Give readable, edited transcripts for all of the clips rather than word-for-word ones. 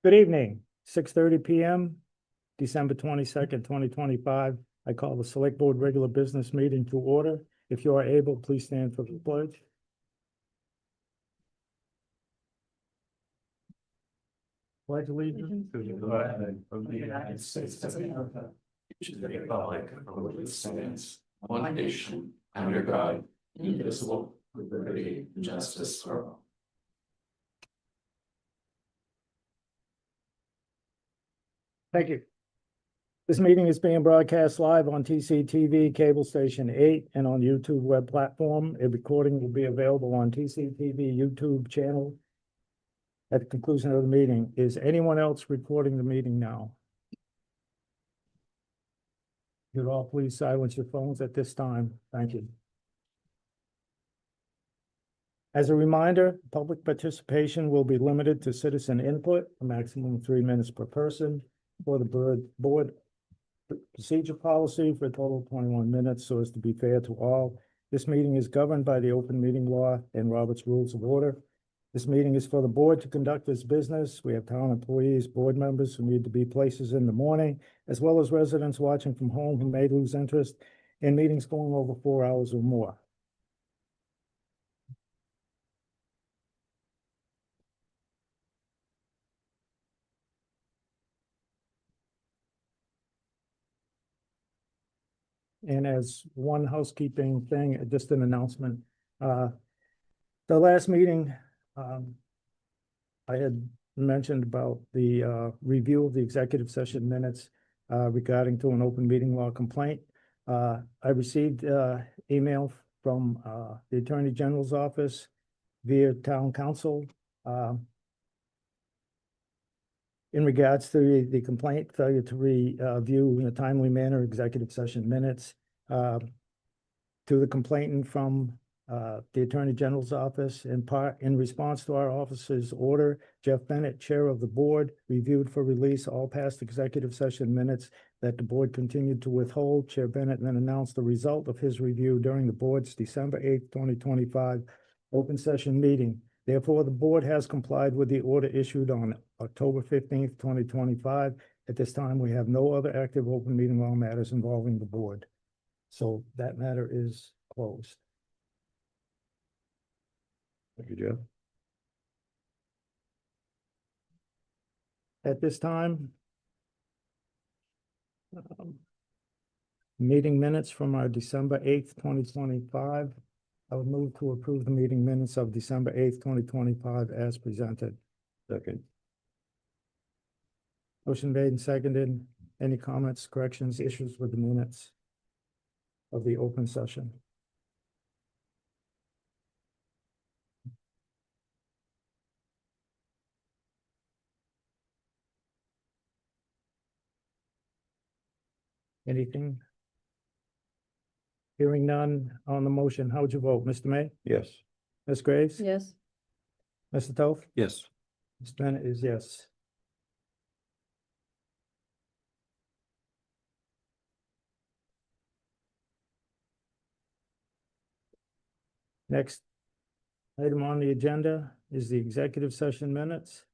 Good evening, 6:30 PM, December 22nd, 2025. I call the Select Board regular business meeting to order. If you are able, please stand for the pledge. Pledge allegiance To the flag of the United States of America, to the republic for which it stands, one nation, under God, indivisible, with liberty and justice for all. Thank you. This meeting is being broadcast live on TCTV Cable Station 8 and on YouTube web platform. A recording will be available on TCTV YouTube channel at the conclusion of the meeting. Is anyone else recording the meeting now? Could all please silence your phones at this time. Thank you. As a reminder, public participation will be limited to citizen input, a maximum of 3 minutes per person. For the board procedure policy for a total of 21 minutes so as to be fair to all. This meeting is governed by the open meeting law and Robert's Rules of Order. This meeting is for the board to conduct its business. We have town employees, board members who need to be places in the morning, as well as residents watching from home who may lose interest in meetings going over 4 hours or more. And as one housekeeping thing, just an announcement. The last meeting, I had mentioned about the review of the executive session minutes regarding to an open meeting law complaint. I received email from the Attorney General's office via town council in regards to the complaint, failure to review in a timely manner executive session minutes to the complainant from the Attorney General's office. In response to our office's order, Jeff Bennett, chair of the board, reviewed for release all past executive session minutes that the board continued to withhold. Chair Bennett then announced the result of his review during the board's December 8th, 2025 open session meeting. Therefore, the board has complied with the order issued on October 15th, 2025. At this time, we have no other active open meeting law matters involving the board. So that matter is closed. Thank you, Jeff. At this time, meeting minutes from our December 8th, 2025. I would move to approve the meeting minutes of December 8th, 2025 as presented. Second. Motion made and seconded. Any comments, corrections, issues with the minutes of the open session? Anything? Hearing none on the motion, how would you vote? Mr. May? Yes. Ms. Graves? Yes. Mr. Toth? Yes. Ms. Bennett is yes. Next item on the agenda is the executive session minutes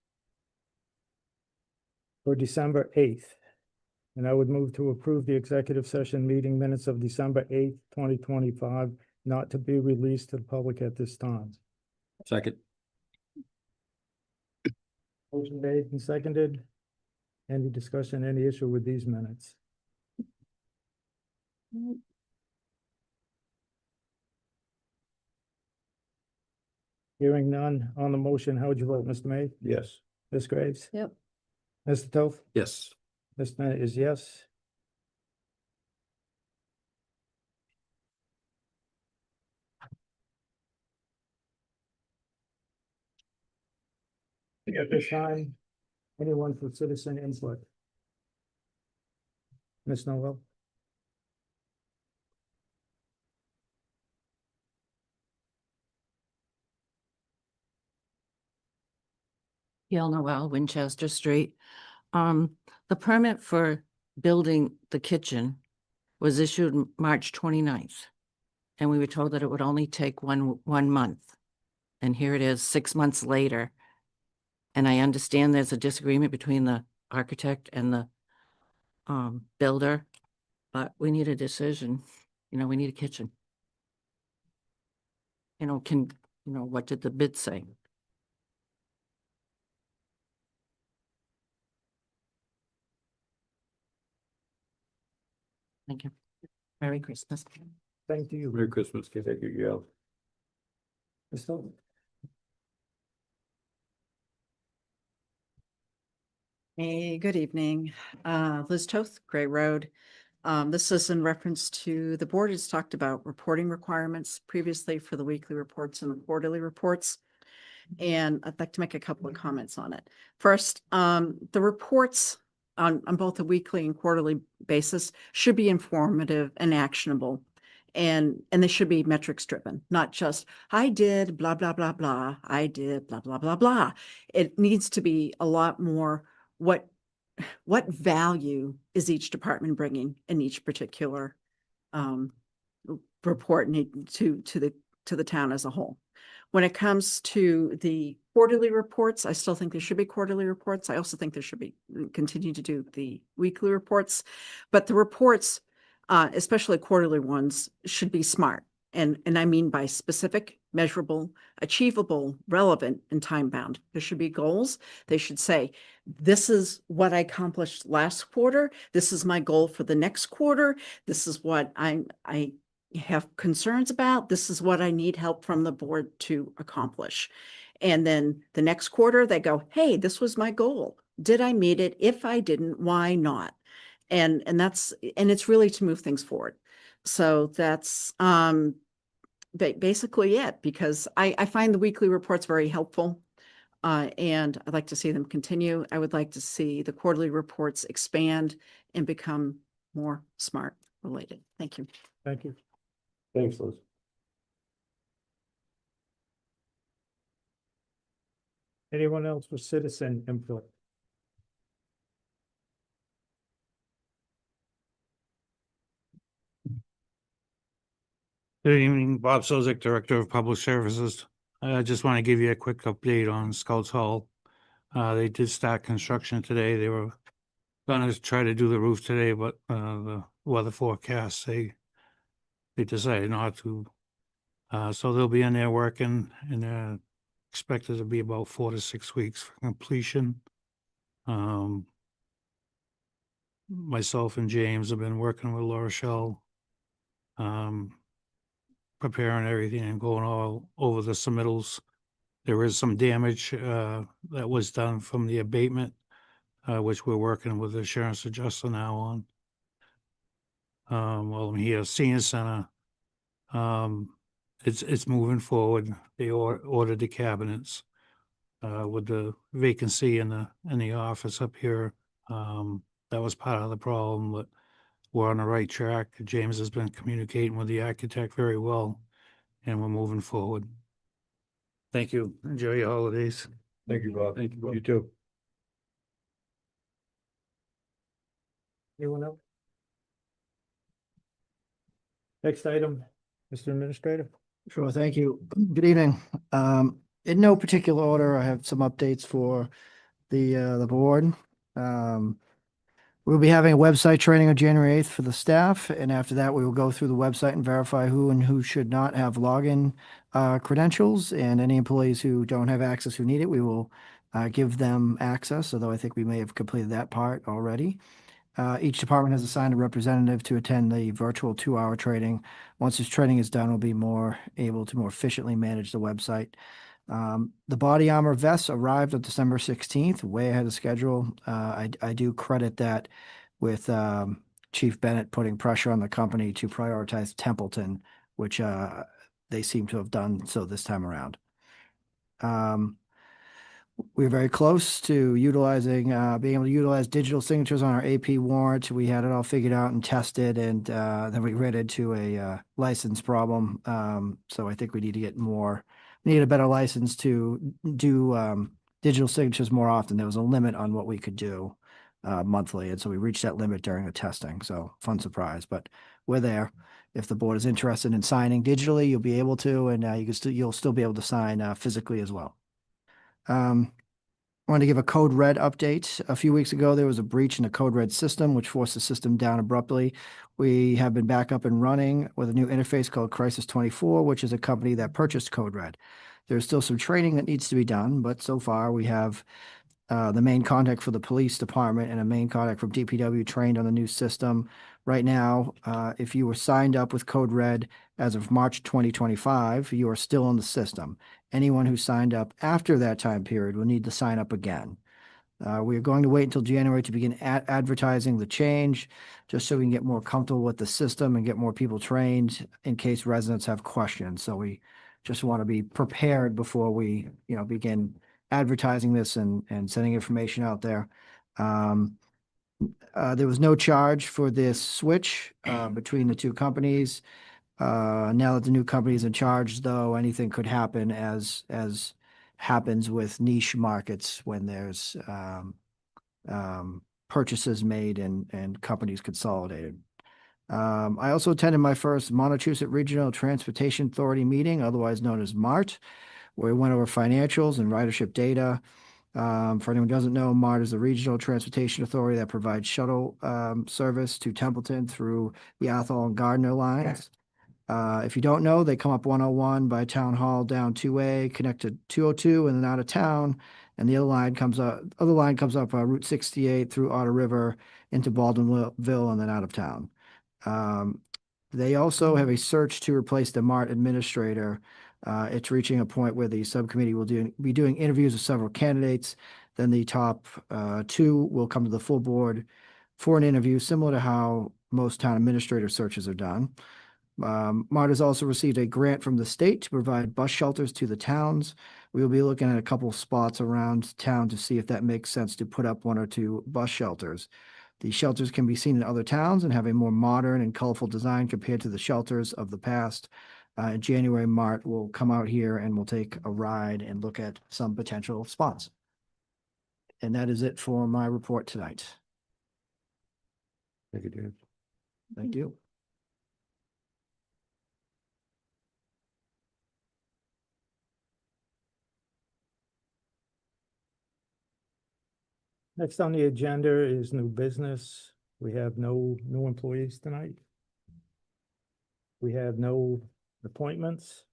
for December 8th. And I would move to approve the executive session meeting minutes of December 8th, 2025, not to be released to the public at this time. Second. Motion made and seconded. Any discussion, any issue with these minutes? Hearing none on the motion, how would you vote, Mr. May? Yes. Ms. Graves? Yep. Mr. Toth? Yes. Ms. Bennett is yes. At this time, anyone for citizen input? Ms. Noel? Gail Noel, Winchester Street. The permit for building the kitchen was issued March 29th. And we were told that it would only take one month. And here it is 6 months later. And I understand there's a disagreement between the architect and the builder, but we need a decision. You know, we need a kitchen. You know, what did the bid say? Thank you. Merry Christmas. Thank you. Merry Christmas, kid. Thank you, Gail. Crystal? Hey, good evening. Liz Toth, Gray Road. This is in reference to the board has talked about reporting requirements previously for the weekly reports and the quarterly reports. And I'd like to make a couple of comments on it. First, the reports on both a weekly and quarterly basis should be informative and actionable. And they should be metrics driven, not just, I did blah, blah, blah, blah. I did blah, blah, blah, blah. It needs to be a lot more what value is each department bringing in each particular report to the town as a whole. When it comes to the quarterly reports, I still think there should be quarterly reports. I also think there should be continue to do the weekly reports, but the reports, especially quarterly ones, should be smart. And I mean by specific, measurable, achievable, relevant, and time bound. There should be goals. They should say, this is what I accomplished last quarter. This is my goal for the next quarter. This is what I have concerns about. This is what I need help from the board to accomplish. And then the next quarter they go, hey, this was my goal. Did I meet it? If I didn't, why not? And it's really to move things forward. So that's basically it, because I find the weekly reports very helpful. And I'd like to see them continue. I would like to see the quarterly reports expand and become more smart related. Thank you. Thank you. Thanks, Liz. Anyone else with citizen input? Good evening, Bob Sozik, Director of Public Services. I just want to give you a quick update on Scouts Hall. They did start construction today. They were gonna try to do the roof today, but the weather forecast, they decided not to. So they'll be in there working, and they're expected to be about 4 to 6 weeks for completion. Myself and James have been working with La Rochelle, preparing everything and going all over the submittals. There is some damage that was done from the abatement, which we're working with the insurance adjuster now on. Well, I'm here, senior center. It's moving forward. They ordered the cabinets with the vacancy in the office up here. That was part of the problem, but we're on the right track. James has been communicating with the architect very well, and we're moving forward. Thank you. Enjoy your holidays. Thank you, Bob. Thank you, Bob. You too. Anyone else? Next item, Mr. Administrator. Sure, thank you. Good evening. In no particular order, I have some updates for the board. We'll be having a website training on January 8th for the staff, and after that, we will go through the website and verify who and who should not have login credentials, and any employees who don't have access who need it, we will give them access, although I think we may have completed that part already. Each department has assigned a representative to attend the virtual 2-hour training. Once this training is done, we'll be more able to more efficiently manage the website. The body armor vests arrived on December 16th, way ahead of schedule. I do credit that with Chief Bennett putting pressure on the company to prioritize Templeton, which they seem to have done so this time around. We're very close to utilizing, being able to utilize digital signatures on our AP warrant. We had it all figured out and tested, and then we ran into a license problem. So I think we need to get more, need a better license to do digital signatures more often. There was a limit on what we could do monthly, and so we reached that limit during the testing. So fun surprise, but we're there. If the board is interested in signing digitally, you'll be able to, and you'll still be able to sign physically as well. I want to give a code red update. A few weeks ago, there was a breach in the code red system, which forced the system down abruptly. We have been back up and running with a new interface called Crisis 24, which is a company that purchased code red. There's still some training that needs to be done, but so far we have the main contact for the police department and a main contact from DPW trained on the new system. Right now, if you were signed up with Code Red as of March 2025, you are still in the system. Anyone who signed up after that time period will need to sign up again. We are going to wait until January to begin advertising the change, just so we can get more comfortable with the system and get more people trained in case residents have questions. So we just want to be prepared before we, begin advertising this and sending information out there. There was no charge for this switch between the two companies. Now that the new company is in charge, though, anything could happen as happens with niche markets when there's purchases made and companies consolidated. I also attended my first Montechusett Regional Transportation Authority meeting, otherwise known as MART, where we went over financials and ridership data. For anyone who doesn't know, MART is the Regional Transportation Authority that provides shuttle service to Templeton through the Athol and Gardner lines. If you don't know, they come up 101 by Town Hall down 2A, connect to 202 and then out of town. And the other line comes up Route 68 through Otter River into Baldwinville and then out of town. They also have a search to replace the MART administrator. It's reaching a point where the subcommittee will be doing interviews with several candidates. Then the top two will come to the full board for an interview, similar to how most town administrator searches are done. MART has also received a grant from the state to provide bus shelters to the towns. We will be looking at a couple spots around town to see if that makes sense to put up 1 or 2 bus shelters. The shelters can be seen in other towns and have a more modern and colorful design compared to the shelters of the past. In January, MART will come out here and we'll take a ride and look at some potential spots. And that is it for my report tonight. Thank you, Dave. Thank you. Next on the agenda is new business. We have no new employees tonight. We have no appointments.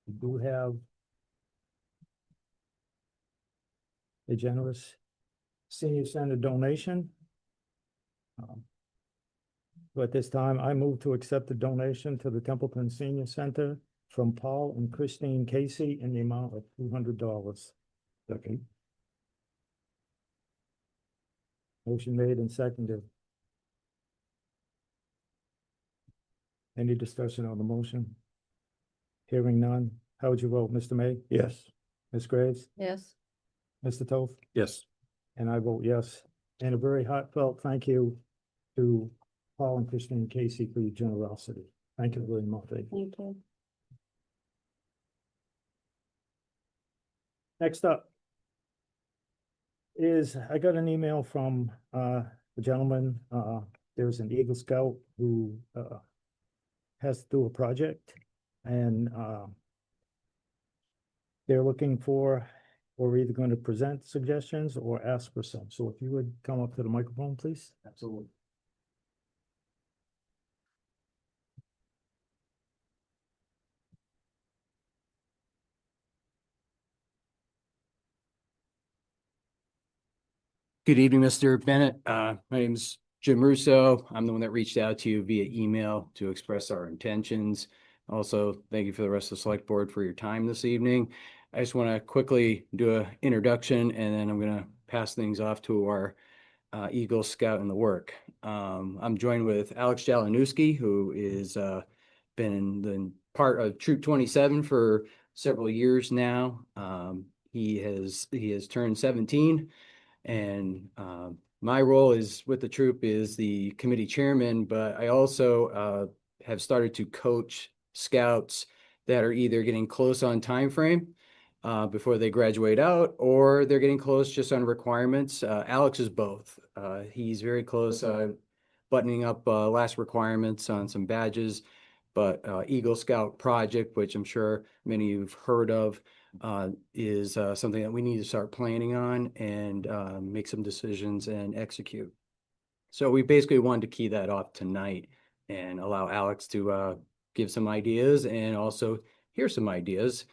We do have a generous senior center donation. But this time I move to accept the donation to the Templeton Senior Center from Paul and Christine Casey in the amount of $200. Second. Motion made and seconded. Any discussion on the motion? Hearing none. How would you vote, Mr. May? Yes. Ms. Graves? Yes. Mr. Toth? Yes. And I vote yes. And a very heartfelt thank you to Paul and Christine Casey for your generosity. Thank you very much. Thank you. Next up is, I got an email from a gentleman, there's an Eagle Scout who has to do a project, and they're looking for, we're either going to present suggestions or ask for some. So if you would come up to the microphone, please. Absolutely. Good evening, Mr. Bennett. My name's Jim Russo. I'm the one that reached out to you via email to express our intentions. Also, thank you for the rest of the select board for your time this evening. I just want to quickly do an introduction and then I'm going to pass things off to our Eagle Scout in the work. I'm joined with Alex Jalanowski, who is been part of Troop 27 for several years now. He has turned 17. And my role is with the troop is the committee chairman, but I also have started to coach scouts that are either getting close on time frame before they graduate out, or they're getting close just on requirements. Alex is both. He's very close, buttoning up last requirements on some badges, but Eagle Scout project, which I'm sure many of you've heard of, is something that we need to start planning on and make some decisions and execute. So we basically wanted to key that off tonight and allow Alex to give some ideas and also hear some ideas.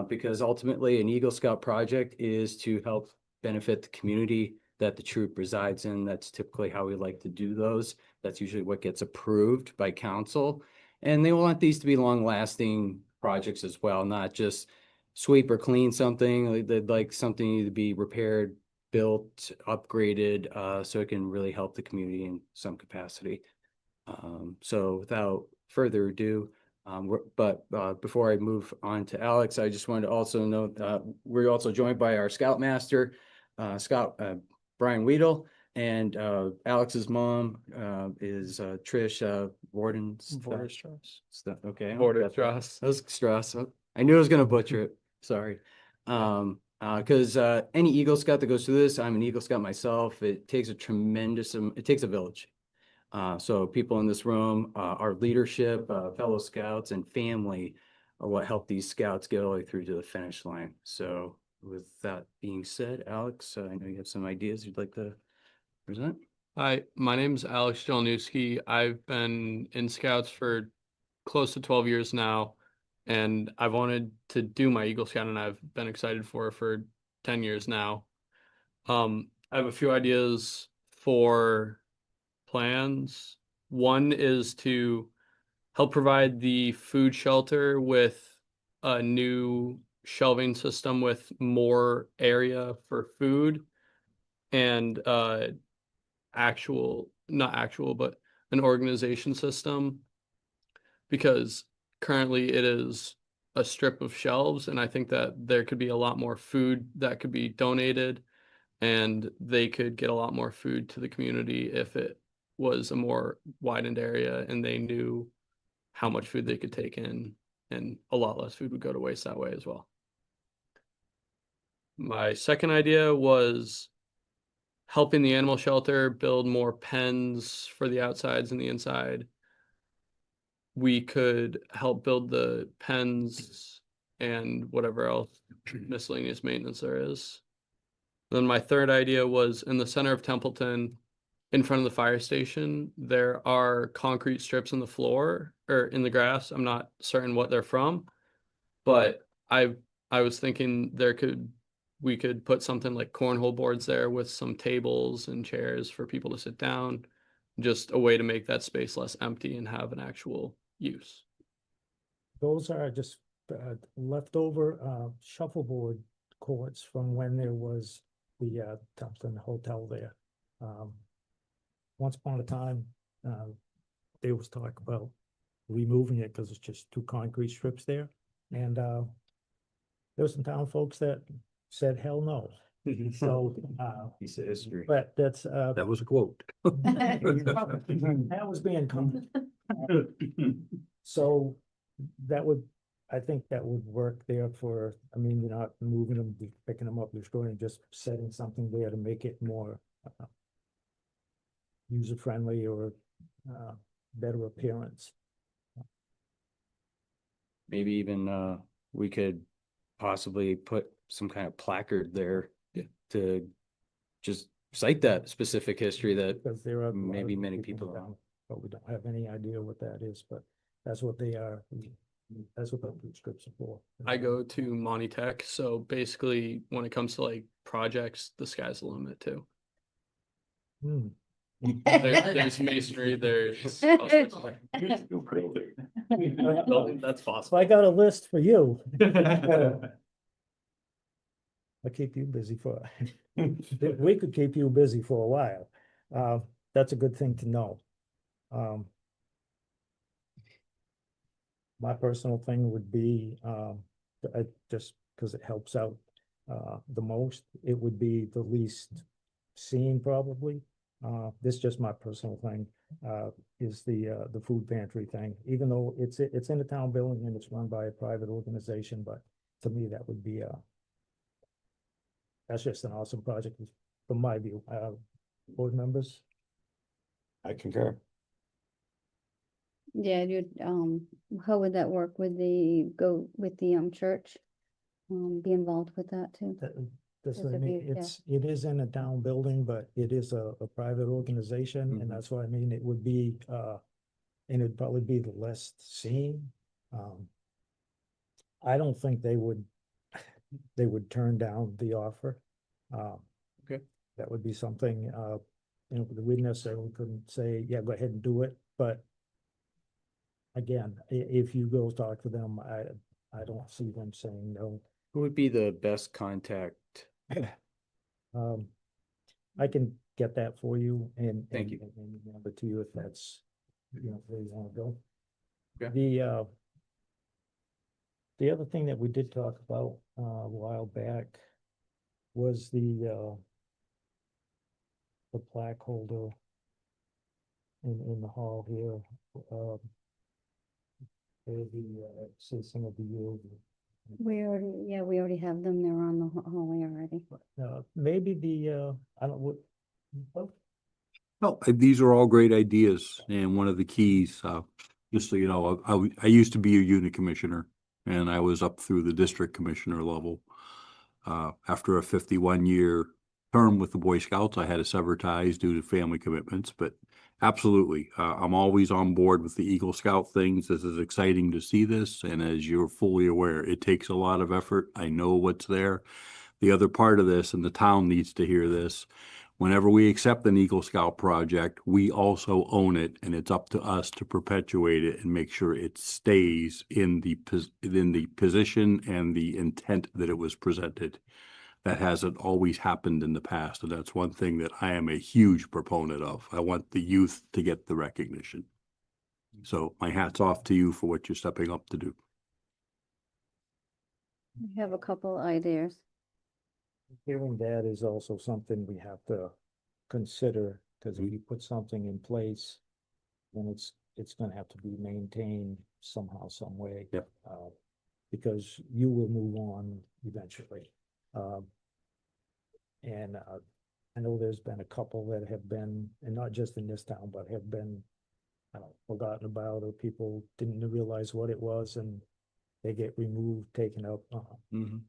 Because ultimately an Eagle Scout project is to help benefit the community that the troop resides in. That's typically how we like to do those. That's usually what gets approved by council. And they want these to be long-lasting projects as well, not just sweep or clean something. They'd like something to be repaired, built, upgraded, so it can really help the community in some capacity. So without further ado, before I move on to Alex, I just wanted to also note, we're also joined by our Scoutmaster, Scout Brian Weedle, and Alex's mom is Trish Warden. Okay. Border Strauss. That was Strauss. I knew I was gonna butcher it. Sorry. Because any Eagle Scout that goes through this, I'm an Eagle Scout myself. It takes a it takes a village. So people in this room, our leadership, fellow scouts and family are what helped these scouts get all the way through to the finish line. So with that being said, Alex, I know you have some ideas you'd like to present. Hi, my name's Alex Jelnewski. I've been in Scouts for close to 12 years now, and I've wanted to do my Eagle Scout, and I've been excited for 10 years now. I have a few ideas for plans. One is to help provide the food shelter with a new shelving system with more area for food and but an organization system, because currently it is a strip of shelves, and I think that there could be a lot more food that could be donated, and they could get a lot more food to the community if it was a more widened area and they knew how much food they could take in, and a lot less food would go to waste that way as well. My second idea was helping the animal shelter build more pens for the outsides and the inside. We could help build the pens and whatever else miscellaneous maintenance there is. Then my third idea was in the center of Templeton, in front of the fire station, there are concrete strips in the floor or in the grass. I'm not certain what they're from, but I was thinking we could put something like cornhole boards there with some tables and chairs for people to sit down, just a way to make that space less empty and have an actual use. Those are just leftover shuffleboard courts from when there was the Templeton Hotel there. Once upon a time, there was talk about removing it because it's just two concrete strips there. And there were some town folks that said, hell no. So, Piece of history. but that's, That was a quote. that was being covered. So I think that would work there for, I mean, you're not moving them, picking them up, destroying them, just setting something there to make it more user-friendly or better appearance. Maybe even we could possibly put some kind of placard there to just cite that specific history that Because there are. a lot maybe of many people down, don't. but we don't have any idea what that is, but that's what they are. That's what the food strips are for. I go to Monty Tech, so basically when it comes to like projects, the sky's the limit too. Hmm. There's masonry, there's all sorts of like- that's If possible. I got a list for you. I'll keep you busy for, we could keep you busy for a while. That's a good thing to know. My personal thing would be, just because it helps out the most, it would be the least seen probably. This is just my personal thing, is the food pantry thing, even though it's in a town building and it's run by a private organization, but to me, that would be that's just an awesome project from my view. Board members? I concur. Yeah, how would that work with the church? be involved with that too. That's As what I a mean, view, yeah. it is in a town building, but it is a private organization, Mhm. and that's what I mean, it would be, and it'd probably be the less seen. I don't think they would turn down the offer. Okay. That would be something, we necessarily couldn't say, yeah, go ahead and do it, but again, if you go talk to them, I don't see them saying no. Who would be the best contact? Um, I can get that for you and. Thank you. And email it to you if that's, where you wanna go. Okay. The other thing that we did talk about, a while back was the plaque holder in the hall here, citizen of the year. We already have them. They're on the hallway already. Maybe I don't, what, Well, these are all great ideas, and one of the keys, just so you know, I used to be a unit commissioner, and I was up through the district commissioner level. After a 51-year term with the Boy Scouts, I had to sever ties due to family commitments, but absolutely, I'm always on board with the Eagle Scout things. This is exciting to see this, and as you're fully aware, it takes a lot of effort. I know what's there. The other part of this, and the town needs to hear this, whenever we accept an Eagle Scout project, we also own it, and it's up to us to perpetuate it and make sure it stays in the position and the intent that it was presented. That hasn't always happened in the past, and that's one thing that I am a huge proponent of. I want the youth to get the recognition. So my hat's off to you for what you're stepping up to do. We have a couple ideas. hearing that is also something we have to consider, because if you put something in place, then it's gonna have to be maintained somehow, some way. Yep. Because you will move on eventually. And I know there's been a couple that have been, and not just in this town, but have been forgotten about, or people didn't realize what it was, and they get removed, taken up. Mhm.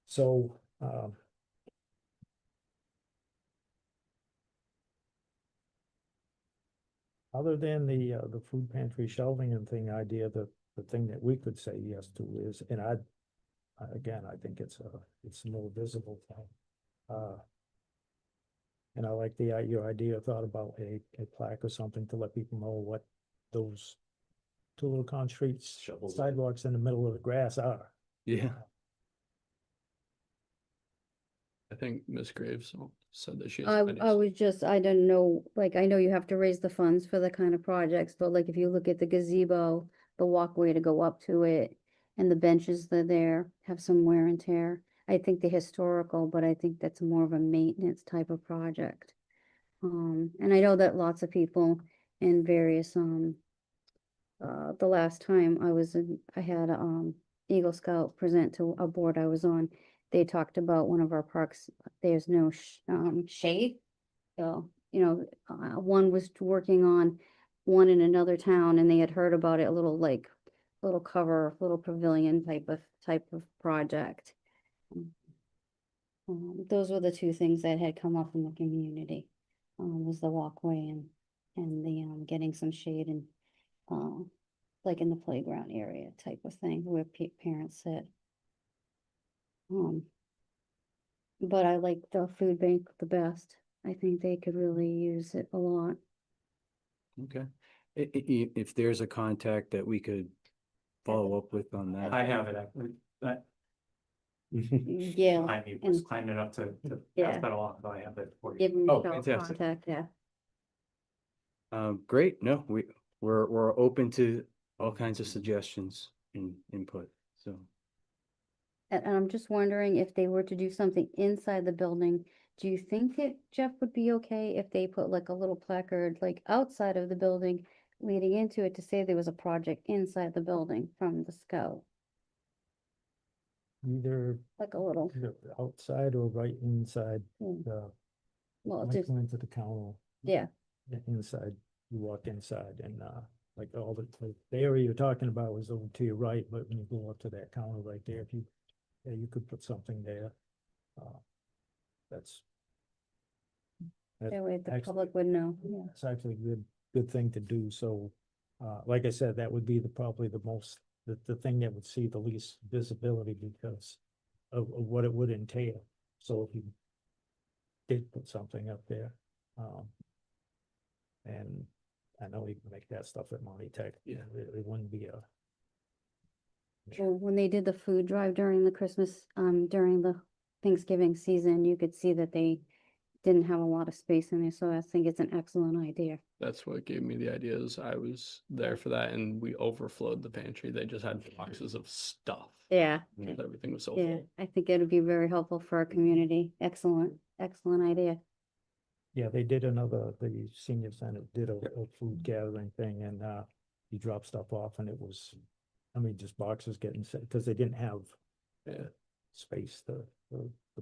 So, other than the food pantry shelving and thing idea, the thing that we could say yes to is, and again, I think it's a more visible thing. And I like your idea, thought about a plaque or something to let people know what those two little concrete sidewalks in the middle of the grass are. Yeah. I think Ms. Graves said that she I has ideas. was just, I don't know, like, I know you have to raise the funds for the kind of projects, but like, if you look at the gazebo, the walkway to go up to it, and the benches that are there have some wear and tear. I think they're historical, but I think that's more of a maintenance type of project. And I know that lots of people in various, the last time I had, Eagle Scout present to a board I was on. They talked about one of our parks, there's no shade. So, one was working on one in another town, and they had heard about it, a little cover, little pavilion type of project. Those were the two things that had come up in the community, was the walkway and the, getting some shade and, like in the playground area type of thing where parents sit. But I like the food bank the best. I think they could really use it a lot. Okay. If there's a contact that we could follow up with on that. I have it, that, Yeah, I was and- climbing it up to Yeah. pass that along, but I have it for you. give them Oh, a fantastic. contact, yeah. Great. No, we're open to all kinds of suggestions and input, so. And I'm just wondering if they were to do something inside the building, do you think that Jeff would be okay if they put like a little placard like outside of the building leading into it to say there was a project inside the building from the scout? Either Like a little, outside or right inside Mm. the, well, like just, going to the counter. yeah, Inside, you walk inside and, like all the area you're talking about was over to your right, but when you go up to that counter right there, if you yeah, you could put something there. That's. That way the actually- public would know, yeah. It's actually a good thing to do, so, like I said, that would be probably the most, the thing that would see the least visibility because of what it would entail. So if you did put something up there, and I know you can make that stuff at Monty Tech, Yeah. it wouldn't be a. Well, when they did the food drive during the Christmas, during the Thanksgiving season, you could see that they didn't have a lot of space in there, so I think it's an excellent idea. That's what gave me the ideas. I was there for that and we overflowed the pantry. They just had boxes of stuff. Yeah, Because everything was so yeah, full. I think it'd be very helpful for our community. Excellent, excellent idea. Yeah, they did the senior center did a food gathering thing and, you drop stuff off and it was, I mean, just boxes getting set, because they didn't have. Yeah. Space, the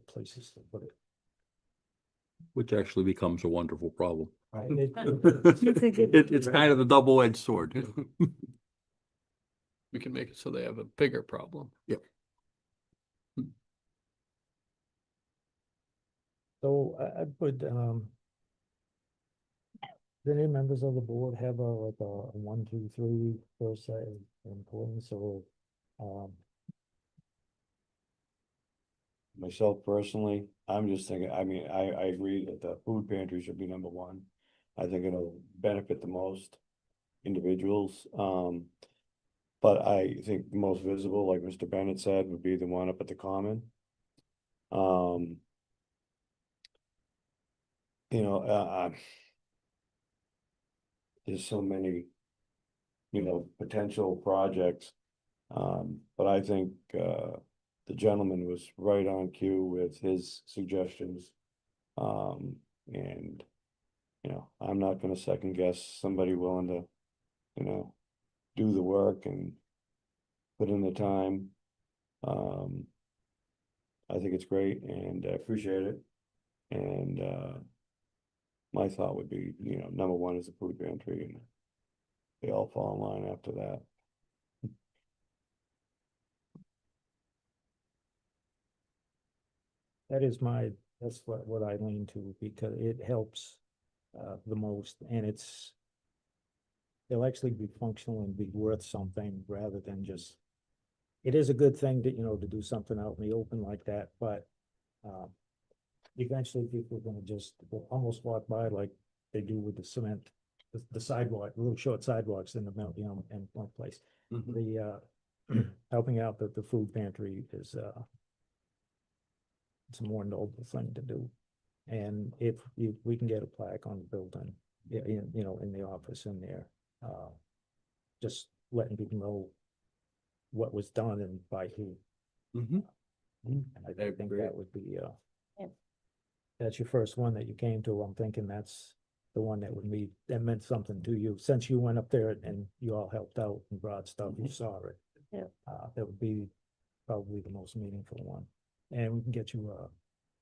places to put it. Which actually becomes a wonderful problem. Right. It's kind of a double-edged sword. We can make it so they have a bigger problem. So I would, do any members of the board have like a 1, 2, 3 first set of importance or, Myself personally, I'm just thinking, I mean, I agree that the food pantry should be number one. I think it'll benefit the most individuals. But I think the most visible, like Mr. Bennett said, would be the one up at the Common. You know, there's so many, you know, potential projects. But I think, the gentleman was right on cue with his suggestions. And, you know, I'm not gonna second guess somebody willing to, you know, do the work and put in the time. I think it's great and I appreciate it. And, my thought would be, you know, number one is the food pantry and they all fall in line after that. that's what I lean to because it helps, the most and it'll actually be functional and be worth something rather than just. It is a good thing to, to do something out in the open like that, but, eventually people are gonna just almost walk by like they do with the cement, the sidewalk, little short sidewalks in the middle, in one place. The, helping out the food pantry is, it's a more noble thing to do. And if we can get a plaque on the building, yeah, in the office in there, just letting people know what was done and by who. I think agree. that would be, Yep. that's your first one that you came to. I'm thinking that's the one that meant something to you, since you went up there and you all helped out and brought stuff, you saw it. Yeah. That would be probably the most meaningful one. And we can get you,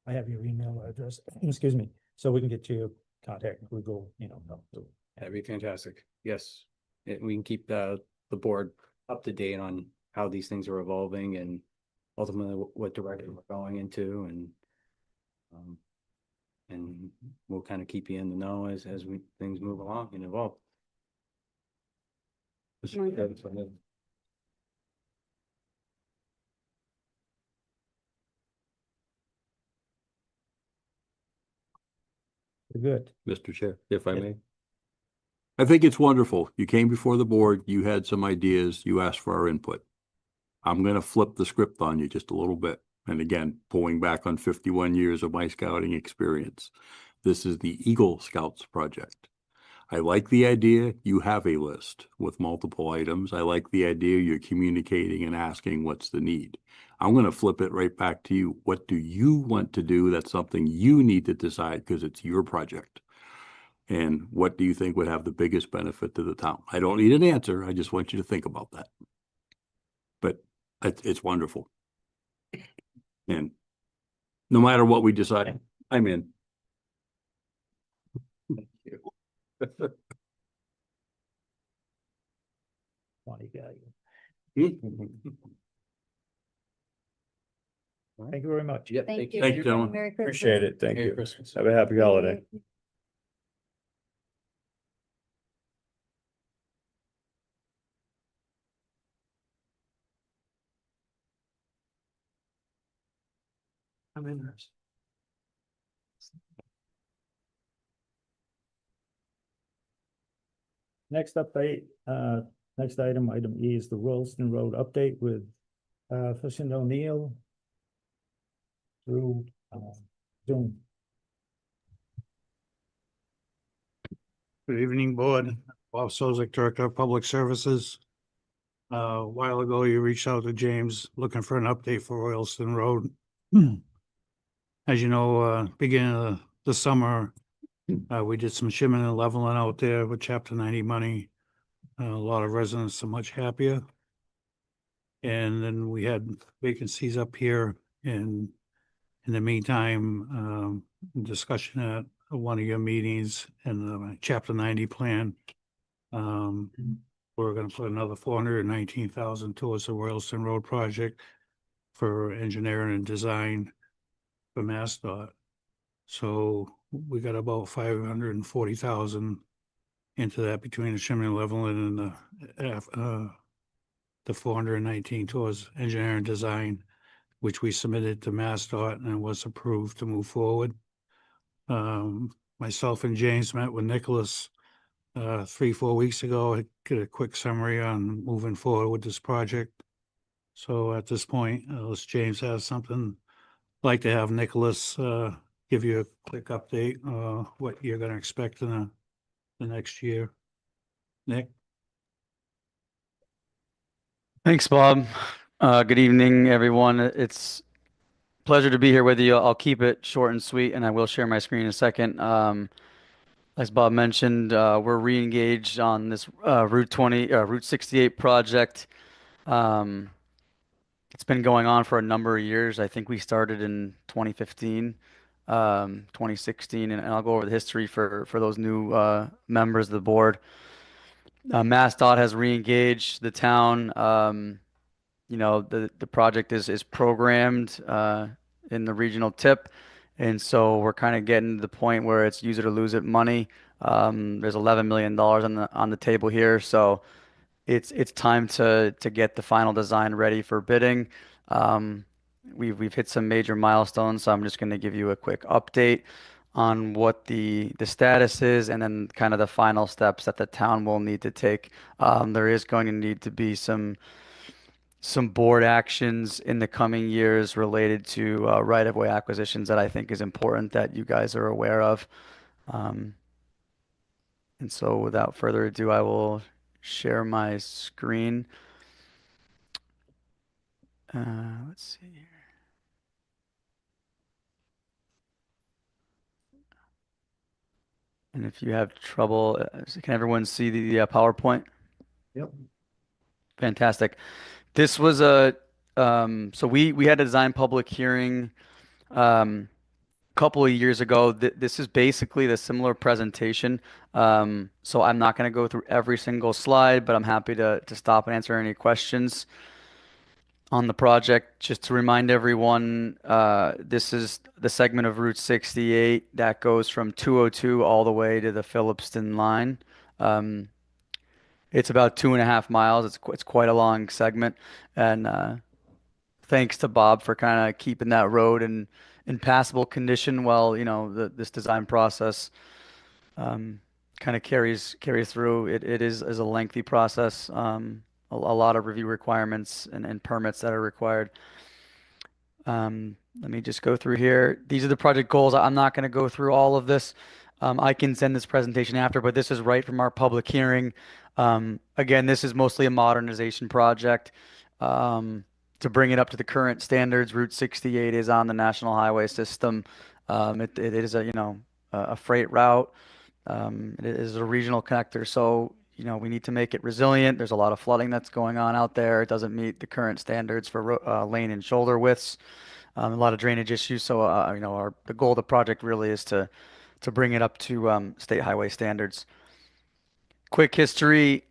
I have your email address, excuse me, so we can get you contact, we go, help too. That'd be fantastic. Yes. We can keep the board up to date on how these things are evolving and ultimately what direction we're going into and we'll kind of keep you in the know as things move along and evolve. Good. Mr. Chair, if I Yes. may. I think it's wonderful. You came before the board, you had some ideas, you asked for our input. I'm gonna flip the script on you just a little bit. And again, pulling back on 51 years of my scouting experience. This is the Eagle Scouts project. I like the idea you have a list with multiple items. I like the idea you're communicating and asking what's the need. I'm gonna flip it right back to you. What do you want to do? That's something you need to decide because it's your project. And what do you think would have the biggest benefit to the town? I don't need an answer. I just want you to think about that. But it's wonderful. And no matter what we decide, I'm in. Funny guy. Thank you very much. Yep, Thank you. Thank you, gentlemen. Merry Christmas. Appreciate it. Thank Merry you. Christmas. Have a happy holiday. I'm interested. Next update, next item, item E is the Royalston Road update with, Fish and O'Neill through, Zoom. Good evening, Board. Bob Sozik, Director of Public Services. A while ago, you reached out to James looking for an update for Royalston Road. As you know, beginning of the summer, we did some shimming and leveling out there with Chapter 90 money. A lot of residents are much happier. And then we had vacancies up here, and in the meantime, discussion at one of your meetings and the Chapter 90 plan. We're gonna put another 419,000 towards the Royalston Road project for engineering and design for MassDOT. So we got about 540,000 into that between the shimming and leveling and the 419 towards engineering design, which we submitted to MassDOT and was approved to move forward. Myself and James met with Nicholas 3-4 weeks ago. I get a quick summary on moving forward with this project. So at this point, unless James has something, I'd like to have Nicholas give you a quick update, what you're gonna expect in the next year. Nick? Thanks, Bob. Good evening, everyone. It's a pleasure to be here with you. I'll keep it short and sweet, and I will share my screen in a second. As Bob mentioned, we're re-engaged on this Route 68 project. It's been going on for a number of years. I think we started in 2015, 2016, and I'll go over the history for those new members of the board. MassDOT has re-engaged the town. You know, the project is programmed in the regional tip, and so we're kind of getting to the point where it's use it or lose it money. There's $11 million on the table here, so it's time to get the final design ready for bidding. We've hit some major milestones, so I'm just going to give you a quick update on what the status is, and then kind of the final steps that the town will need to take. There is going to need to be some board actions in the coming years related to right-of-way acquisitions that I think is important that you guys are aware of. And so without further ado, I will share my screen. Let's see here. And if you have trouble, can everyone see the PowerPoint? Yep. Fantastic. This was so we had a design public hearing couple of years ago. This is basically the similar presentation. So I'm not going to go through every single slide, but I'm happy to stop and answer any questions on the project. Just to remind everyone, this is the segment of Route 68 that goes from 202 all the way to the Phillipston line. It's about 2.5 miles. It's quite a long segment, and thanks to Bob for kind of keeping that road in passable condition while, you know, this design process kind of carries through. It is a lengthy process, a lot of review requirements and permits that are required. Let me just go through here. These are the project goals. I'm not going to go through all of this. I can send this presentation after, but this is right from our public hearing. Again, this is mostly a modernization project. To bring it up to the current standards, Route 68 is on the National Highway System. It is a freight route. It is a regional connector, so we need to make it resilient. There's a lot of flooding that's going on out there. It doesn't meet the current standards for lane and shoulder widths. A lot of drainage issues. So the goal of the project really is to bring it up to state highway standards. Quick history.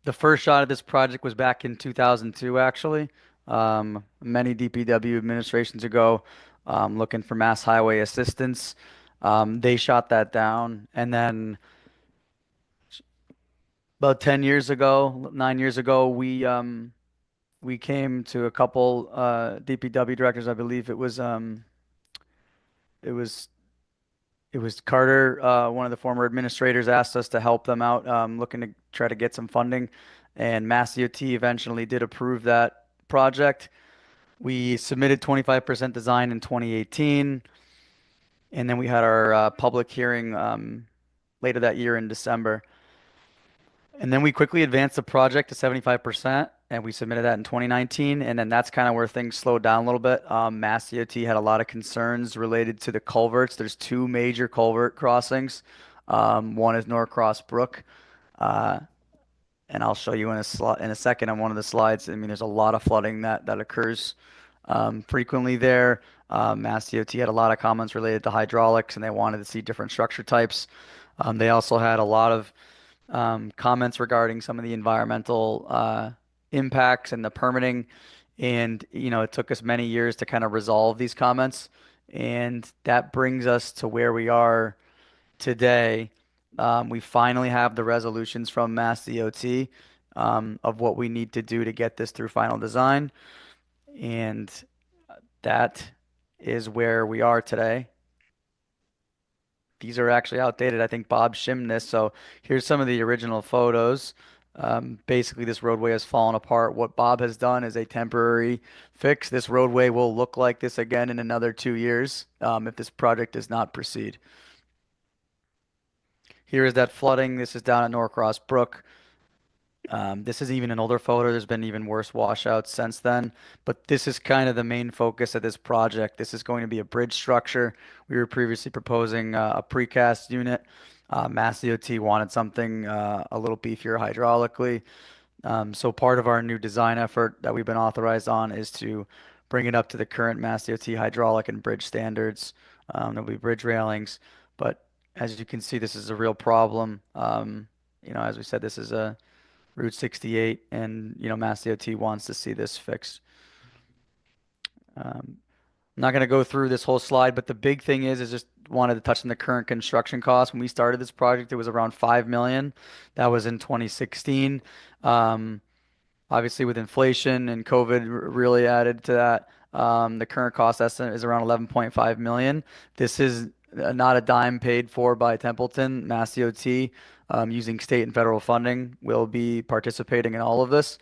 The first shot of this project was back in 2002, actually. many DPW administrations ago, looking for mass highway assistance. They shot that down, and then about 10 years ago, 9 years ago, we came to a couple DPW directors. I believe it was it was Carter, one of the former administrators, asked us to help them out, looking to try to get some funding, and Mass DOT eventually did approve that project. We submitted 25% design in 2018, and then we had our public hearing later that year in December. And then we quickly advanced the project to 75%, and we submitted that in 2019. And then that's kind of where things slowed down a little bit. Mass DOT had a lot of concerns related to the culverts. There's two major culvert crossings. One is Norcross Brook, and I'll show you in a second on one of the slides. I mean, there's a lot of flooding that occurs frequently there. Mass DOT had a lot of comments related to hydraulics, and they wanted to see different structure types. They also had a lot of comments regarding some of the environmental impacts and the permitting. And, it took us many years to kind of resolve these comments. And that brings us to where we are today. We finally have the resolutions from Mass DOT of what we need to do to get this through final design. And that is where we are today. These are actually outdated. I think Bob shimmed this. So here's some of the original photos. Basically, this roadway has fallen apart. What Bob has done is a temporary fix. This roadway will look like this again in another 2 years if this project does not proceed. Here is that flooding. This is down at Norcross Brook. This is even an older photo. There's been even worse washouts since then, but this is kind of the main focus of this project. This is going to be a bridge structure. We were previously proposing a precast unit. Mass DOT wanted something a little beefier hydraulically. So part of our new design effort that we've been authorized on is to bring it up to the current Mass DOT hydraulic and bridge standards. There'll be bridge railings, but as you can see, this is a real problem. As we said, this is a Route 68, and Mass DOT wants to see this fixed. I'm not going to go through this whole slide, but the big thing is just wanted to touch on the current construction cost. When we started this project, it was around $5 million. That was in 2016. Obviously, with inflation and COVID really added to that, the current cost estimate is around $11.5 million. This is not a dime paid for by Templeton. Mass DOT, using state and federal funding, will be participating in all of this.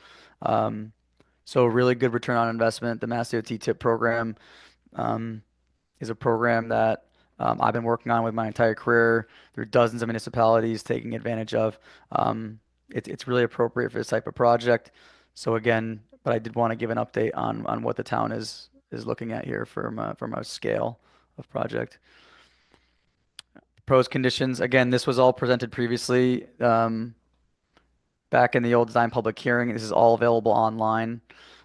So really good return on investment. The Mass DOT TIP program is a program that I've been working on with my entire career. There are dozens of municipalities taking advantage of. It's really appropriate for this type of project. So again, but I did want to give an update on what the town is looking at here from a scale of project. Pros conditions. Again, this was all presented previously back in the old design public hearing. This is all available online.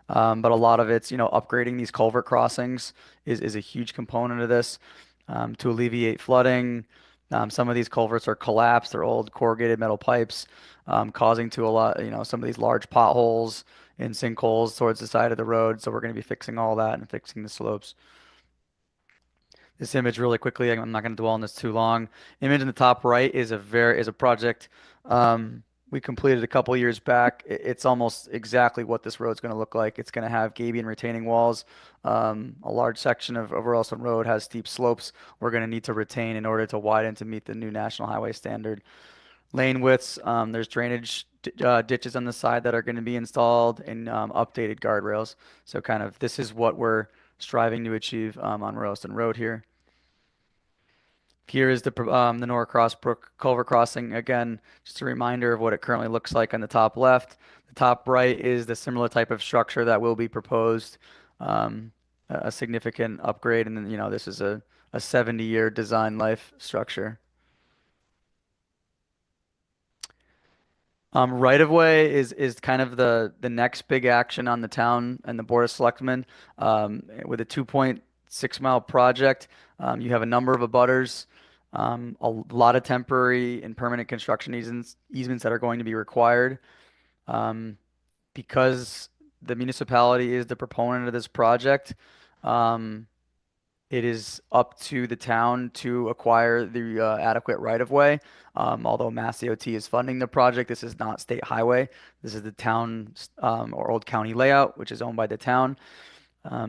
But a lot of it's, upgrading these culvert crossings is a huge component of this to alleviate flooding. Some of these culverts are collapsed. They're old corrugated metal pipes, causing to a lot, some of these large potholes and sinkholes towards the side of the road. So we're going to be fixing all that and fixing the slopes. This image really quickly, I'm not going to dwell on this too long. Image in the top right is a project we completed a couple years back. It's almost exactly what this road's going to look like. It's going to have gabion retaining walls. A large section of Royalston Road has steep slopes we're going to need to retain in order to widen to meet the new National Highway standard. Lane widths, there's drainage ditches on the side that are going to be installed, and updated guardrails. So kind of this is what we're striving to achieve on Royalston Road here. Here is the Norcross Brook culvert crossing. Again, just a reminder of what it currently looks like on the top left. The top right is the similar type of structure that will be proposed, a significant upgrade. And then, this is a 70-year design life structure. Right of way is kind of the next big action on the town and the Board of Selectmen. With a 2.6 mile project, you have a number of abutters. A lot of temporary and permanent construction easements that are going to be required. Because the municipality is the proponent of this project. It is up to the town to acquire the adequate right of way. Although Mass DOT is funding the project, this is not state highway. This is the town or Old County layout, which is owned by the town.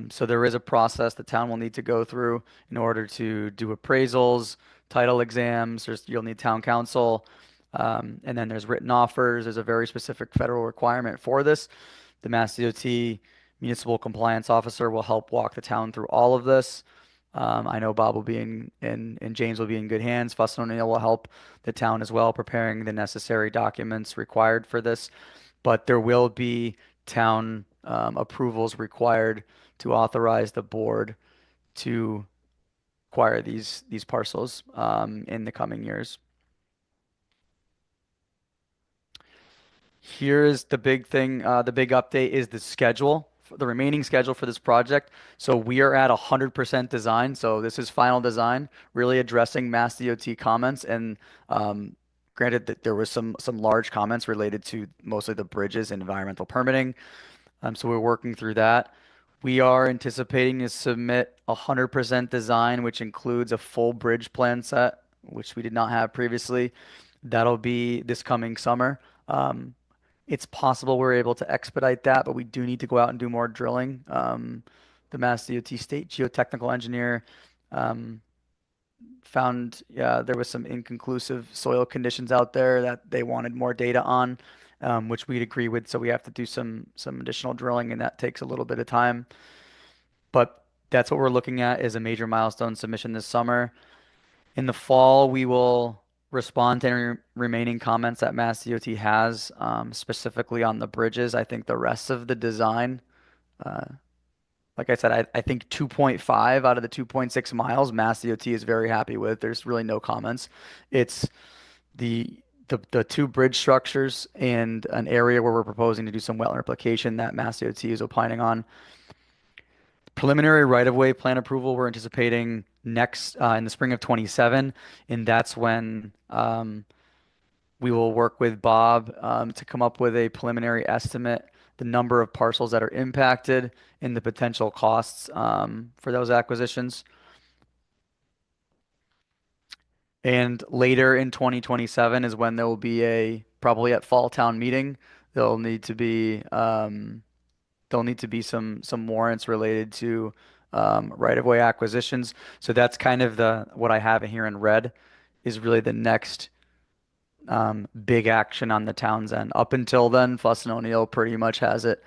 So there is a process the town will need to go through in order to do appraisals, title exams. You'll need town council. And then there's written offers. There's a very specific federal requirement for this. The Mass DOT municipal compliance officer will help walk the town through all of this. I know Bob will be and James will be in good hands. Fuss and O'Neill will help the town as well, preparing the necessary documents required for this. But there will be town approvals required to authorize the board to acquire these parcels in the coming years. Here's the big thing, the big update is the schedule, the remaining schedule for this project. So we are at 100% design. So this is final design, really addressing Mass DOT comments. And granted that there was some large comments related to mostly the bridges and environmental permitting. So we're working through that. We are anticipating to submit 100% design, which includes a full bridge plan set, which we did not have previously. That'll be this coming summer. It's possible we're able to expedite that, but we do need to go out and do more drilling. The Mass DOT state geotechnical engineer found there was some inconclusive soil conditions out there that they wanted more data on, which we'd agree with. So we have to do some additional drilling, and that takes a little bit of time. But that's what we're looking at is a major milestone submission this summer. In the fall, we will respond to any remaining comments that Mass DOT has, specifically on the bridges. I think the rest of the design, like I said, I think 2.5 out of the 2.6 miles, Mass DOT is very happy with. There's really no comments. It's the two bridge structures and an area where we're proposing to do some wetland replication that Mass DOT is opining on. Preliminary right-of-way plan approval, we're anticipating next in the spring of 27, and that's when we will work with Bob to come up with a preliminary estimate, the number of parcels that are impacted, and the potential costs for those acquisitions. And later in 2027 is when there will be probably at fall town meeting, there'll need to be some warrants related to right-of-way acquisitions. So that's kind of what I have in here in red is really the next big action on the town's end. Up until then, Fuss and O'Neill pretty much has it.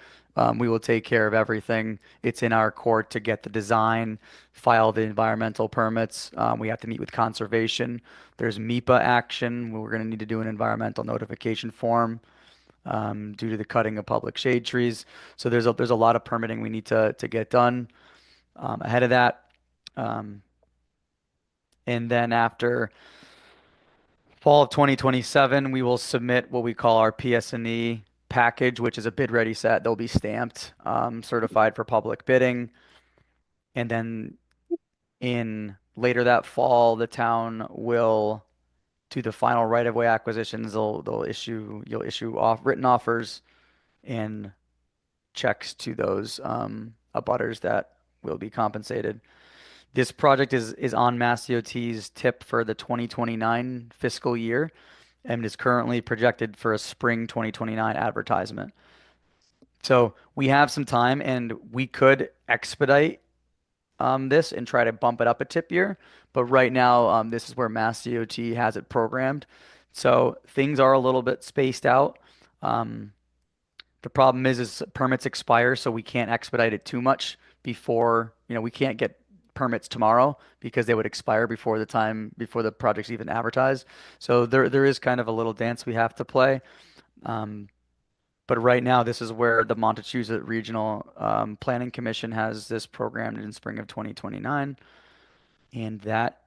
We will take care of everything. It's in our court to get the design, file the environmental permits. We have to meet with conservation. There's MEPA action. We're going to need to do an environmental notification form due to the cutting of public shade trees. So there's a lot of permitting we need to get done ahead of that. And then after fall of 2027, we will submit what we call our PS&E package, which is a bid ready set. They'll be stamped, certified for public bidding. And then in later that fall, the town will do the final right-of-way acquisitions. You'll issue written offers and checks to those abutters that will be compensated. This project is on Mass DOT's tip for the 2029 fiscal year and is currently projected for a spring 2029 advertisement. So we have some time, and we could expedite this and try to bump it up a tip year. But right now, this is where Mass DOT has it programmed. So things are a little bit spaced out. The problem is permits expire, so we can't expedite it too much before, we can't get permits tomorrow because they would expire before the project's even advertised. So there is kind of a little dance we have to play. But right now, this is where the Montechusett Regional Planning Commission has this programmed in spring of 2029. And that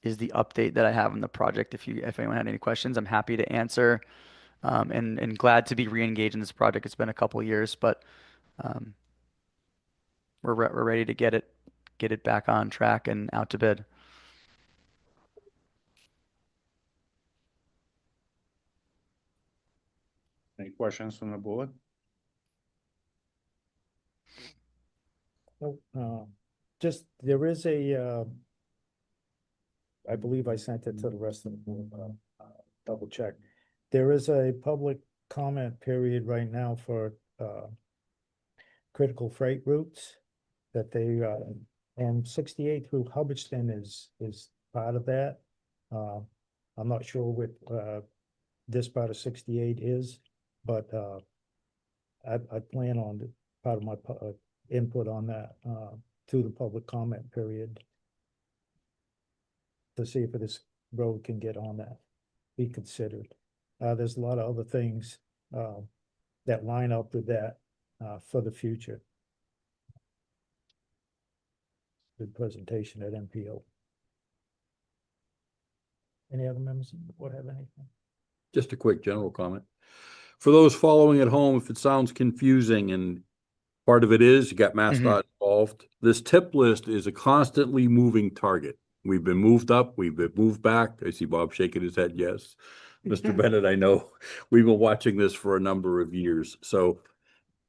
is the update that I have on the project. If anyone had any questions, I'm happy to answer. And glad to be re-engaged in this project. It's been a couple of years, but we're ready to get it back on track and out to bid. Any questions from the board? No, just, there is I believe I sent it to the rest of the board, double check. There is a public comment period right now for, critical freight routes that they, and 68 through Hubbardston is part of that. I'm not sure what, this part of 68 is, but, I plan on part of my input on that, to the public comment period to see if this road can get on that, be considered. There's a lot of other things, that line up with that, for the future. Good presentation at MPO. Any other members of the board have anything? Just a quick general comment. For those following at home, if it sounds confusing, and part of it is you got MassDOT involved, this tip list is a constantly moving target. We've been moved up, we've been moved back. I see Bob shaking his head, yes. Mr. Bennett, I know, we've been watching this for a number of years. So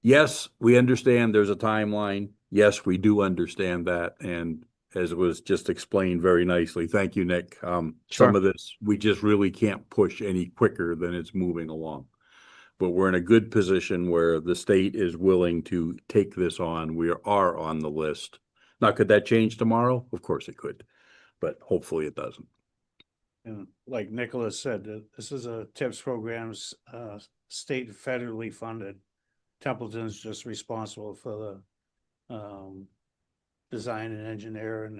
yes, we understand there's a timeline. Yes, we do understand that. And as was just explained very nicely, thank you, Nick. Some Sure. of this, we just really can't push any quicker than it's moving along. But we're in a good position where the state is willing to take this on. We are on the list. Now, could that change tomorrow? Of course it could, but hopefully it doesn't. And like Nicholas said, this is a TIPS programs, state and federally funded. Templeton's just responsible for the design and engineering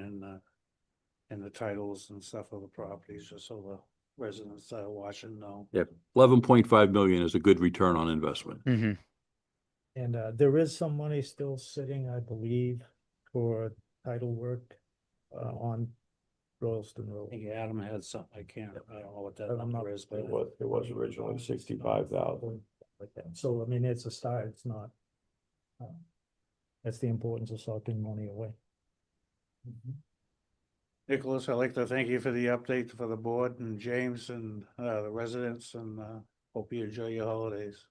and the titles and stuff of the properties, just so the residents that are watching know. Yep, 11.5 million is a good return on investment. Mm-hmm. And, there is some money still sitting, I believe, for title work, on Royalston I Road. think Adam had something, I can't, I don't know what that I'm not- number is, but It was originally 65,000. Like that. So, I mean, it's a start, it's not. That's the importance of sucking money away. Nicholas, I'd like to thank you for the update for the board and James and the residents, and hope you enjoy your holidays.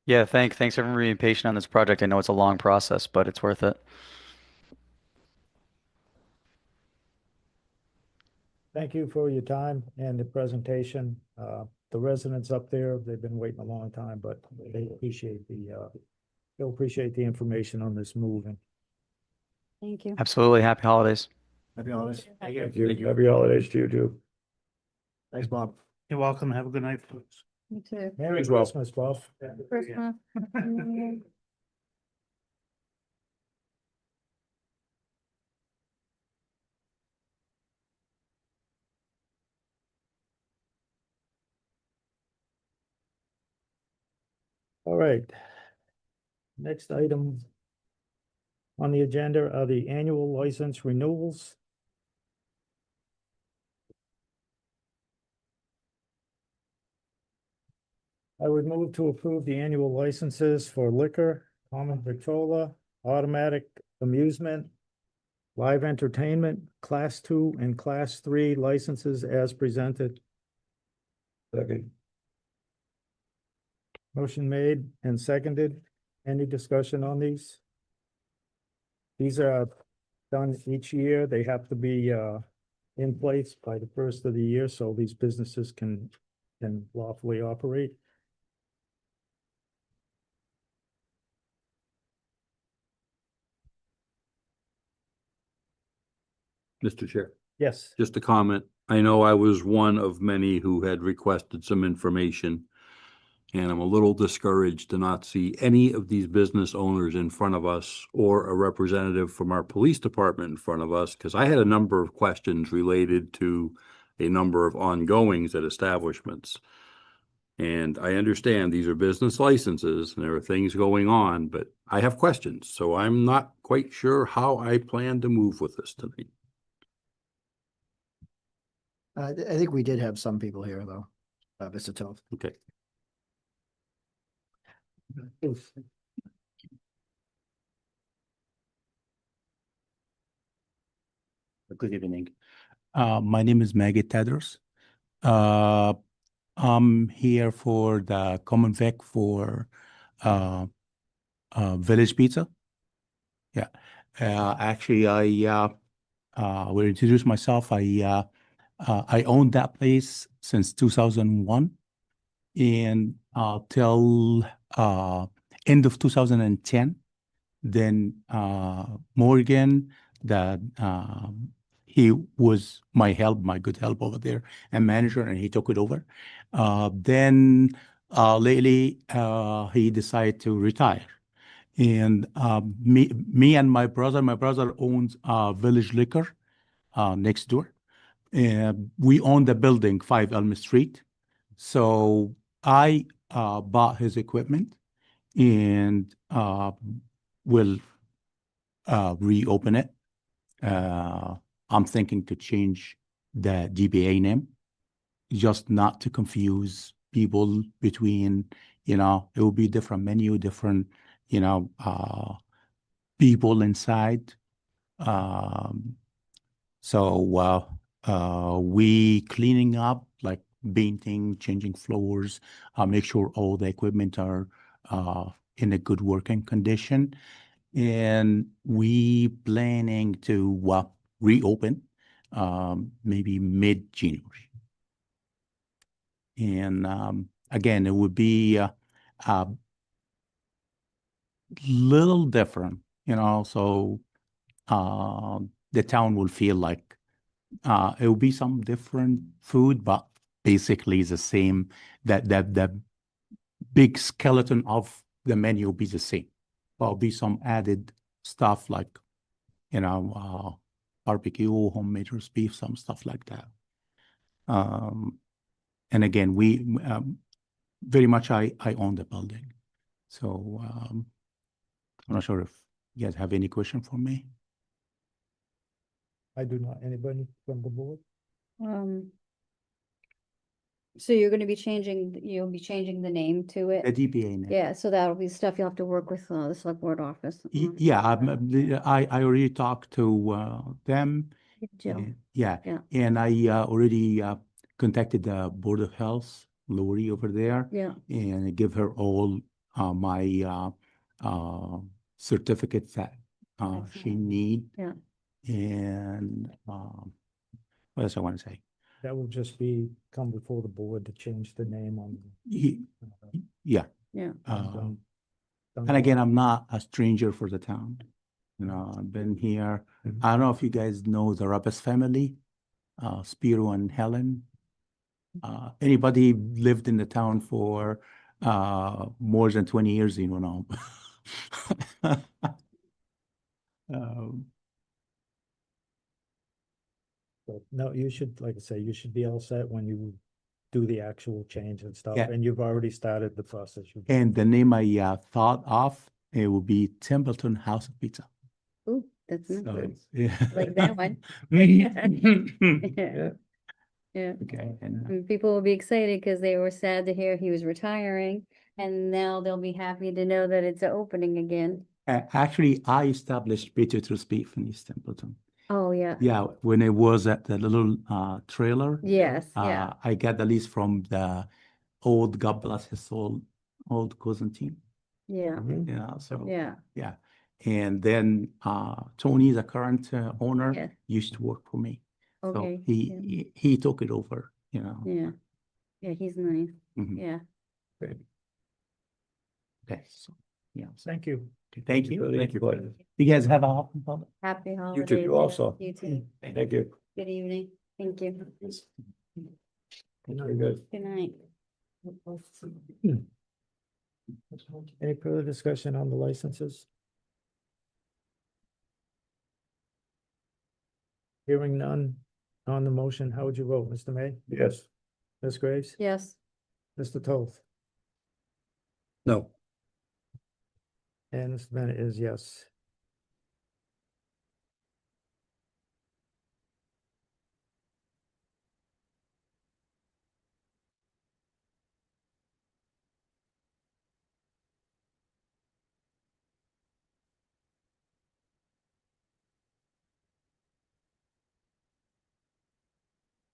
Yeah, thanks everyone for being patient on this project. I know it's a long process, but it's worth it. Thank you for your time and the presentation. The residents up there, they've been waiting a long time, but they appreciate they'll appreciate the information on this moving. Thank you. Absolutely. Happy holidays. Happy holidays. Thank you. Happy holidays to you too. Thanks, Bob. You're welcome. Have a good night, folks. You too. Merry As well. Christmas, Bob. Christmas. All right. Next item on the agenda are the annual license renewals. I would move to approve the annual licenses for liquor, common victrola, automatic amusement, live entertainment, class 2 and class 3 licenses as presented. Second. Motion made and seconded. Any discussion on these? These are done each year. They have to be in place by the first of the year, so these businesses can lawfully operate. Mr. Chair, Yes. just a comment. I know I was one of many who had requested some information. And I'm a little discouraged to not see any of these business owners in front of us or a representative from our police department in front of us, because I had a number of questions related to a number of ongoings at establishments. And I understand these are business licenses and there are things going on, but I have questions. So I'm not quite sure how I plan to move with this tonight. I think we did have some people here, though, Mr. Toth. Okay. Good evening. My name is Maggie Tedros. I'm here for the Common Vic for Village Pizza. Yeah. Actually, will introduce myself. I owned that place since 2001 and till end of 2010. Then Morgan, that he was my good help over there and manager, and he took it over. Then lately he decided to retire. And me and my brother owns Village Liquor next door. And we own the building, 5 Elm Street. So I bought his equipment and will reopen it. I'm thinking to change the DBA name, just not to confuse people between, it will be different menu, different, people inside. So we cleaning up, like painting, changing floors, make sure all the equipment are in a good working condition. And we planning to reopen maybe mid-January. And again, it would be a little different, so the town will feel like it will be some different food, but basically it's the same. That the big skeleton of the menu will be the same. There'll be some added stuff like, barbecue, homemade roast beef, some stuff like that. And again, we very much I own the building, so I'm not sure if you guys have any question for me. I do not. Anybody from the board? So you're gonna be you'll be changing the name to The it? DBA name. Yeah, so that'll be stuff you'll have to work with the select board office. Yeah, I already talked to them. Jill. Yeah, Yeah. and I already contacted the Board of Health, Lori over there. Yeah. And I give her all my certificates that she Excellent. need. Yeah. And what else I want to say? That will just come before the board to change the name on. Yeah. Yeah. And again, I'm not a stranger for the town. I've been here. I don't know if you guys know the Rappes family, Spiro and Helen. Anybody lived in the town for more than 20 years, know. But no, you should, like I say, you should be all set when you do the actual change and stuff, Yeah. and you've already started the process. And the name I thought of, it will be Templeton House of Pizza. Ooh, that's nice. So, yeah. Like that one. Yeah. Yeah. Okay. And And people will be excited because they were sad to hear he was retiring, and now they'll be happy to know that it's opening again. actually, I established Patriots Beef in East Templeton. Oh, yeah. Yeah, when it was at the little trailer. Yes, yeah. I got the lease from the old, God bless his soul, old cousin team. Yeah, So yeah. yeah. And then Tony, the current owner, Yeah. used to work for me. So Okay. he took it over, Yeah. Yeah, he's nice. Mhm. Yeah. Okay, so yeah. So, Thank you. thank you. Thank you, buddy. You guys have a happy holiday. Happy holidays. You too, you yeah. also. You too. Thank you. Good evening. Thank you. Very good. Good night. Any further discussion on the licenses? Hearing none on the motion, how would you vote, Mr. May? Yes. Ms. Graves? Yes. Mr. Toth? No. And Mr. Bennett is yes.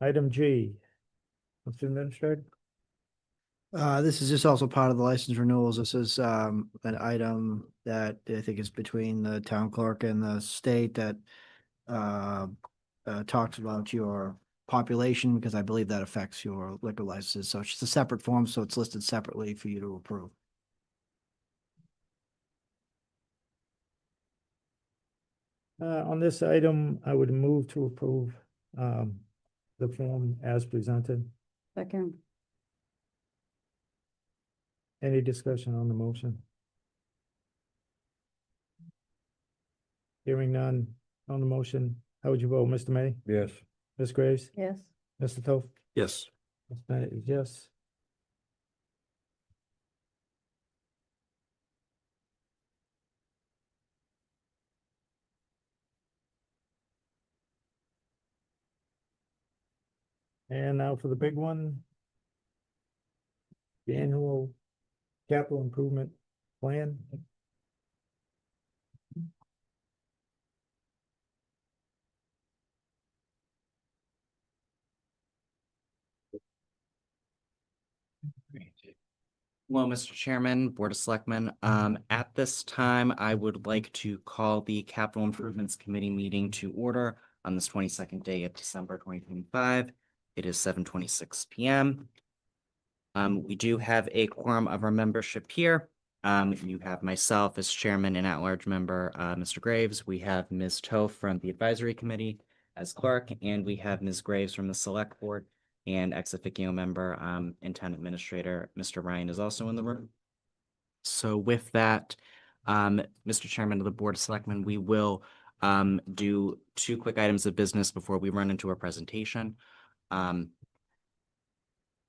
Item G. Mr. Administrator? This is just also part of the license renewals. This is an item that I think is between the town clerk and the state that talks about your population, because I believe that affects your liquor licenses. So it's just a separate form, so it's listed separately for you to approve. On this item, I would move to approve the form as presented. Second, Any discussion on the motion? Hearing none on the motion, how would you vote, Mr. May? Yes. Ms. Graves? yes. Mr. Toth? Yes. Ms. Bennett is yes. And now for the big one. The annual capital improvement plan. Hello, Mr. Chairman, Board of Selectmen. At this time, I would like to call the Capital Improvements Committee meeting to order on this 22nd day of December 2025. It is 7:26 p.m. We do have a quorum of our membership here. You have myself as chairman and at-large member, Mr. Graves. We have Ms. Toth from the Advisory Committee as clerk, and we have Ms. Graves from the Select Board. And ex officio member, and town administrator, Mr. Ryan is also in the room. So with that, Mr. Chairman of the Board of Selectmen, we will do two quick items of business before we run into our presentation. Item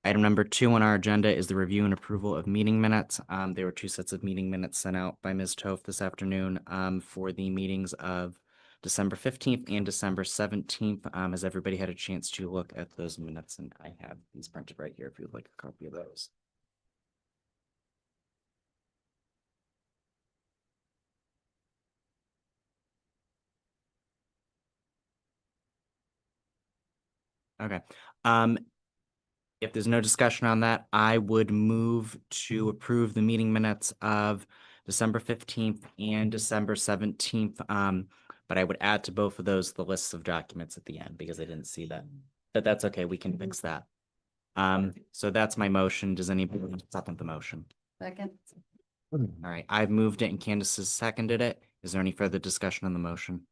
number 2 on our agenda is the review and approval of meeting minutes. There were 2 sets of meeting minutes sent out by Ms. Toth this afternoon for the meetings of December 15th and December 17th. Has everybody had a chance to look at those minutes? And I have these printed right here if you'd like a copy of those. Okay. If there's no discussion on that, I would move to approve the meeting minutes of December 15th and December 17th. But I would add to both of those the lists of documents at the end because I didn't see that. But that's okay, we can fix that. So that's my motion. Does anybody second the motion? Second, All right, I've moved it and Candace has seconded it. Is there any further discussion on the motion?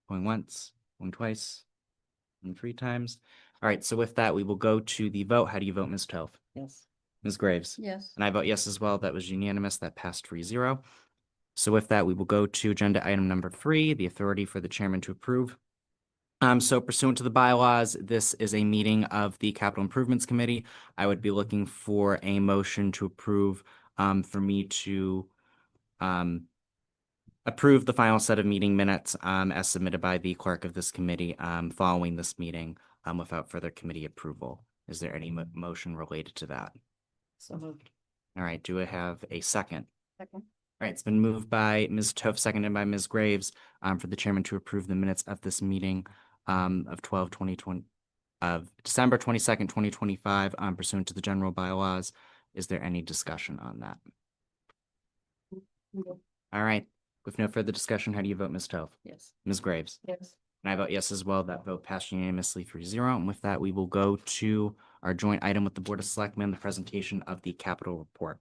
Going once, going twice, and 3 times. All right, so with that, we will go to the vote. How do you vote, Ms. Toth? Yes. Ms. Graves? yes. And I vote yes as well. That was unanimous. That passed 3-0. So with that, we will go to agenda item number 3, the authority for the chairman to approve. So pursuant to the bylaws, this is a meeting of the Capital Improvements Committee. I would be looking for a motion to approve for me to approve the final set of meeting minutes as submitted by the clerk of this committee following this meeting without further committee approval. Is there any motion related to that? So moved. All right, do I have a second? Second, All right, it's been moved by Ms. Toth, seconded by Ms. Graves, for the chairman to approve the minutes of this meeting of December 22nd, 2025, pursuant to the general bylaws. Is there any discussion on that? no, All right, with no further discussion, how do you vote, Ms. Toth? Yes. Ms. Graves? yes. And I vote yes as well. That vote passed unanimously 3-0. And with that, we will go to our joint item with the Board of Selectmen, the presentation of the capital report.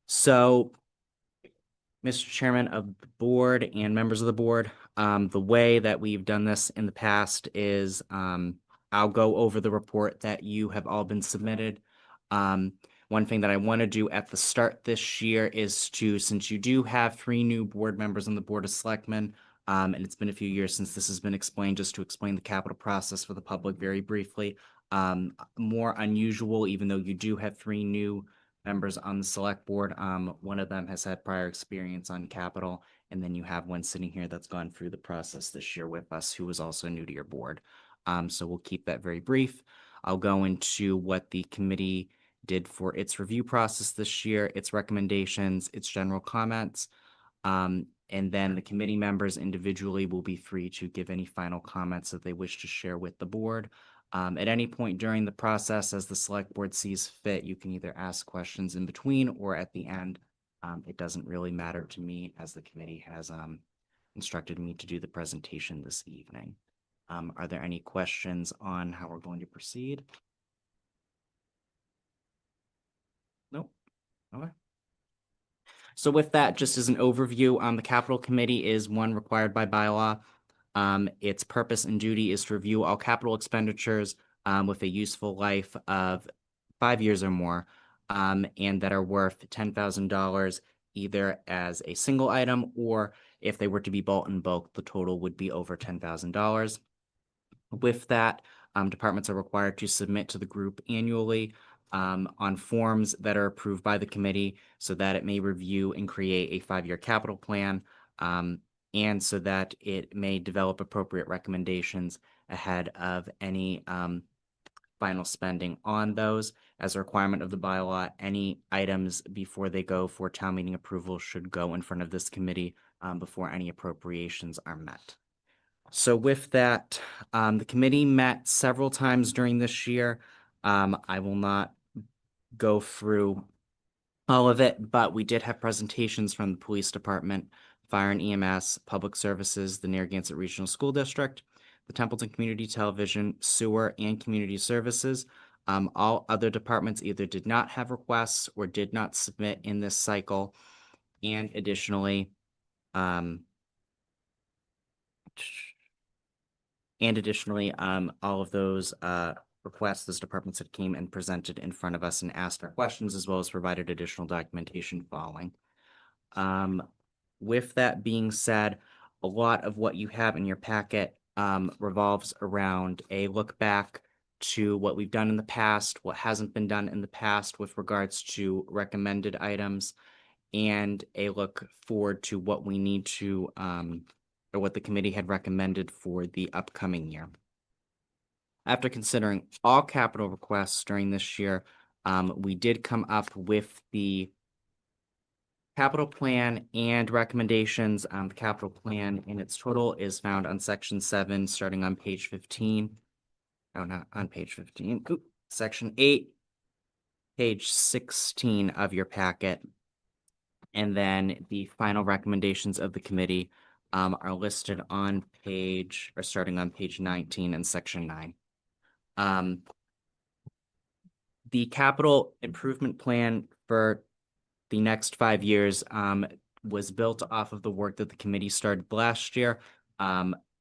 So, Mr. Chairman of the board and members of the board, the way that we've done this in the past is I'll go over the report that you have all been submitted. One thing that I want to do at the start this year is to, since you do have 3 new board members on the Board of Selectmen, and it's been a few years since this has been explained, just to explain the capital process for the public very briefly. More unusual, even though you do have 3 new members on the select board. One of them has had prior experience on capital, and then you have one sitting here that's gone through the process this year with us, who is also new to your board. So we'll keep that very brief. I'll go into what the committee did for its review process this year, its recommendations, its general comments. And then the committee members individually will be free to give any final comments that they wish to share with the board. At any point during the process, as the select board sees fit, you can either ask questions in between or at the end. It doesn't really matter to me, as the committee has instructed me to do the presentation this evening. Are there any questions on how we're going to proceed? Nope. Okay. So with that, just as an overview, the capital committee is one required by bylaw. Its purpose and duty is to review all capital expenditures with a useful life of 5 years or more, and that are worth $10,000 either as a single item, or if they were to be bought in bulk, the total would be over $10,000. With that, departments are required to submit to the group annually on forms that are approved by the committee so that it may review and create a 5-year capital plan, and so that it may develop appropriate recommendations ahead of any final spending on those. As a requirement of the bylaw, any items before they go for town meeting approval should go in front of this committee before any appropriations are met. So with that, the committee met several times during this year. I will not go through all of it, but we did have presentations from the police department, fire and EMS, public services, the Narragansett Regional School District, the Templeton Community Television, sewer, and community services. All other departments either did not have requests or did not submit in this cycle. And additionally, all of those requests, those departments that came and presented in front of us and asked our questions, as well as provided additional documentation following. With that being said, a lot of what you have in your packet revolves around a look back to what we've done in the past, what hasn't been done in the past with regards to recommended items, and a look forward to what we need to, or what the committee had recommended for the upcoming year. After considering all capital requests during this year, we did come up with the capital plan and recommendations. The capital plan in its total is found on section 7, starting on page 15. Oh, not on page 15. Oop, section 8, page 16 of your packet. And then the final recommendations of the committee are listed on page, or starting on page 19 in section 9. The capital improvement plan for the next 5 years was built off of the work that the committee started last year.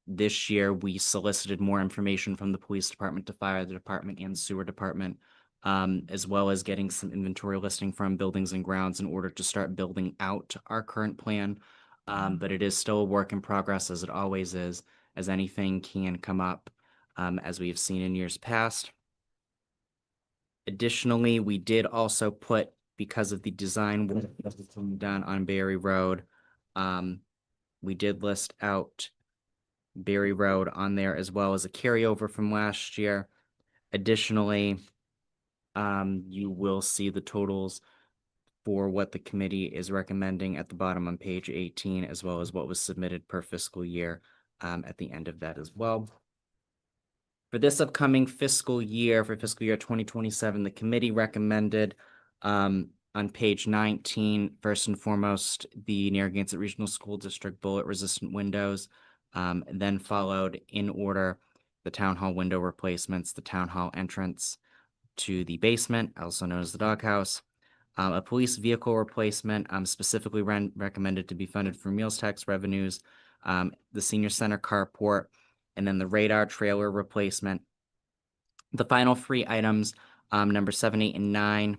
This year, we solicited more information from the police department, the fire department, and sewer department, as well as getting some inventory listing from buildings and grounds in order to start building out our current plan. But it is still a work in progress, as it always is, as anything can come up, as we have seen in years past. Additionally, we did also put, because of the design work that was done on Berry Road, we did list out Berry Road on there as well as a carryover from last year. Additionally, you will see the totals for what the committee is recommending at the bottom on page 18, as well as what was submitted per fiscal year at the end of that as well. For this upcoming fiscal year, for fiscal year 2027, the committee recommended on page 19, first and foremost, the Narragansett Regional School District bullet-resistant windows, then followed in order the town hall window replacements, the town hall entrance to the basement, also known as the doghouse, a police vehicle replacement, specifically recommended to be funded from meals tax revenues, the senior center carport, and then the radar trailer replacement. The final 3 items, number 7, 8, and 9.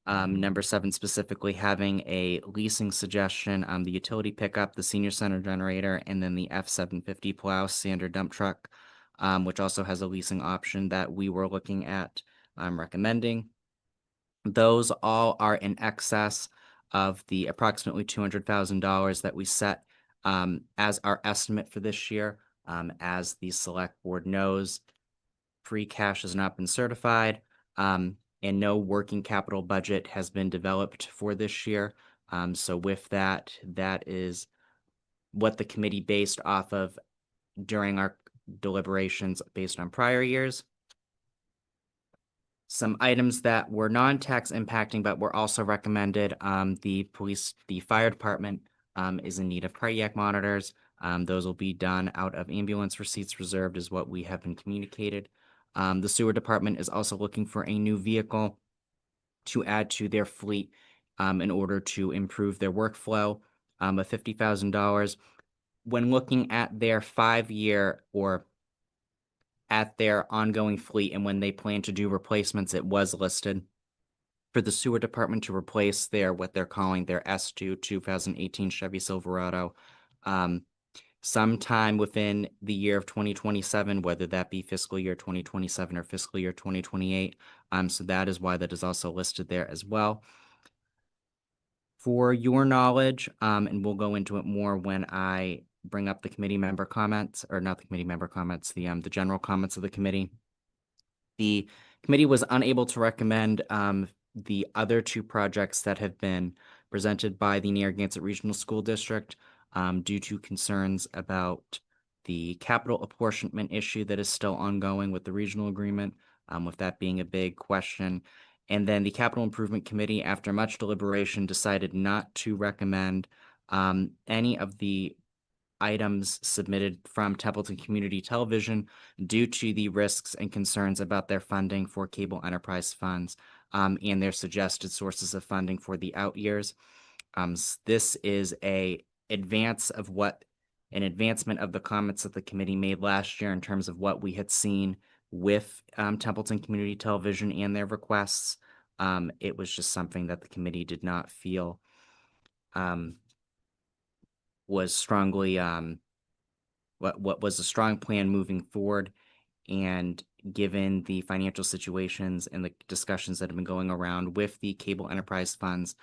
Number 7 specifically having a leasing suggestion, the utility pickup, the senior center generator, and then the F-750 plow sander dump truck, which also has a leasing option that we were looking at recommending. Those all are in excess of the approximately $200,000 that we set as our estimate for this year. As the select board knows, free cash has not been certified, and no working capital budget has been developed for this year. So with that, that is what the committee based off of during deliberations based on prior years. Some items that were non-tax impacting, but were also recommended, the fire department is in need of cardiac monitors. Those will be done out of ambulance receipts reserved is what we have been communicated. The sewer department is also looking for a new vehicle to add to their fleet in order to improve their workflow of $50,000. When looking at their 5-year or at their ongoing fleet and when they plan to do replacements, it was listed for the sewer department to replace their, what they're calling their S2 2018 Chevy Silverado sometime within the year of 2027, whether that be fiscal year 2027 or fiscal year 2028. So that is why that is also listed there as well. For your knowledge, and we'll go into it more when I bring up the committee member comments, or not the committee member comments, the general comments of the committee. The committee was unable to recommend the other 2 projects that have been presented by the Narragansett Regional School District due to concerns about the capital apportionment issue that is still ongoing with the regional agreement, with that being a big question. And then the Capital Improvement Committee, after much deliberation, decided not to recommend any of the items submitted from Templeton Community Television due to the risks and concerns about their funding for cable enterprise funds and their suggested sources of funding for the out years. This is an advancement of the comments that the committee made last year in terms of what we had seen with Templeton Community Television and their requests. It was just something that the committee did not feel was strongly what was a strong plan moving forward. And given the financial situations and the discussions that have been going around with the cable enterprise funds,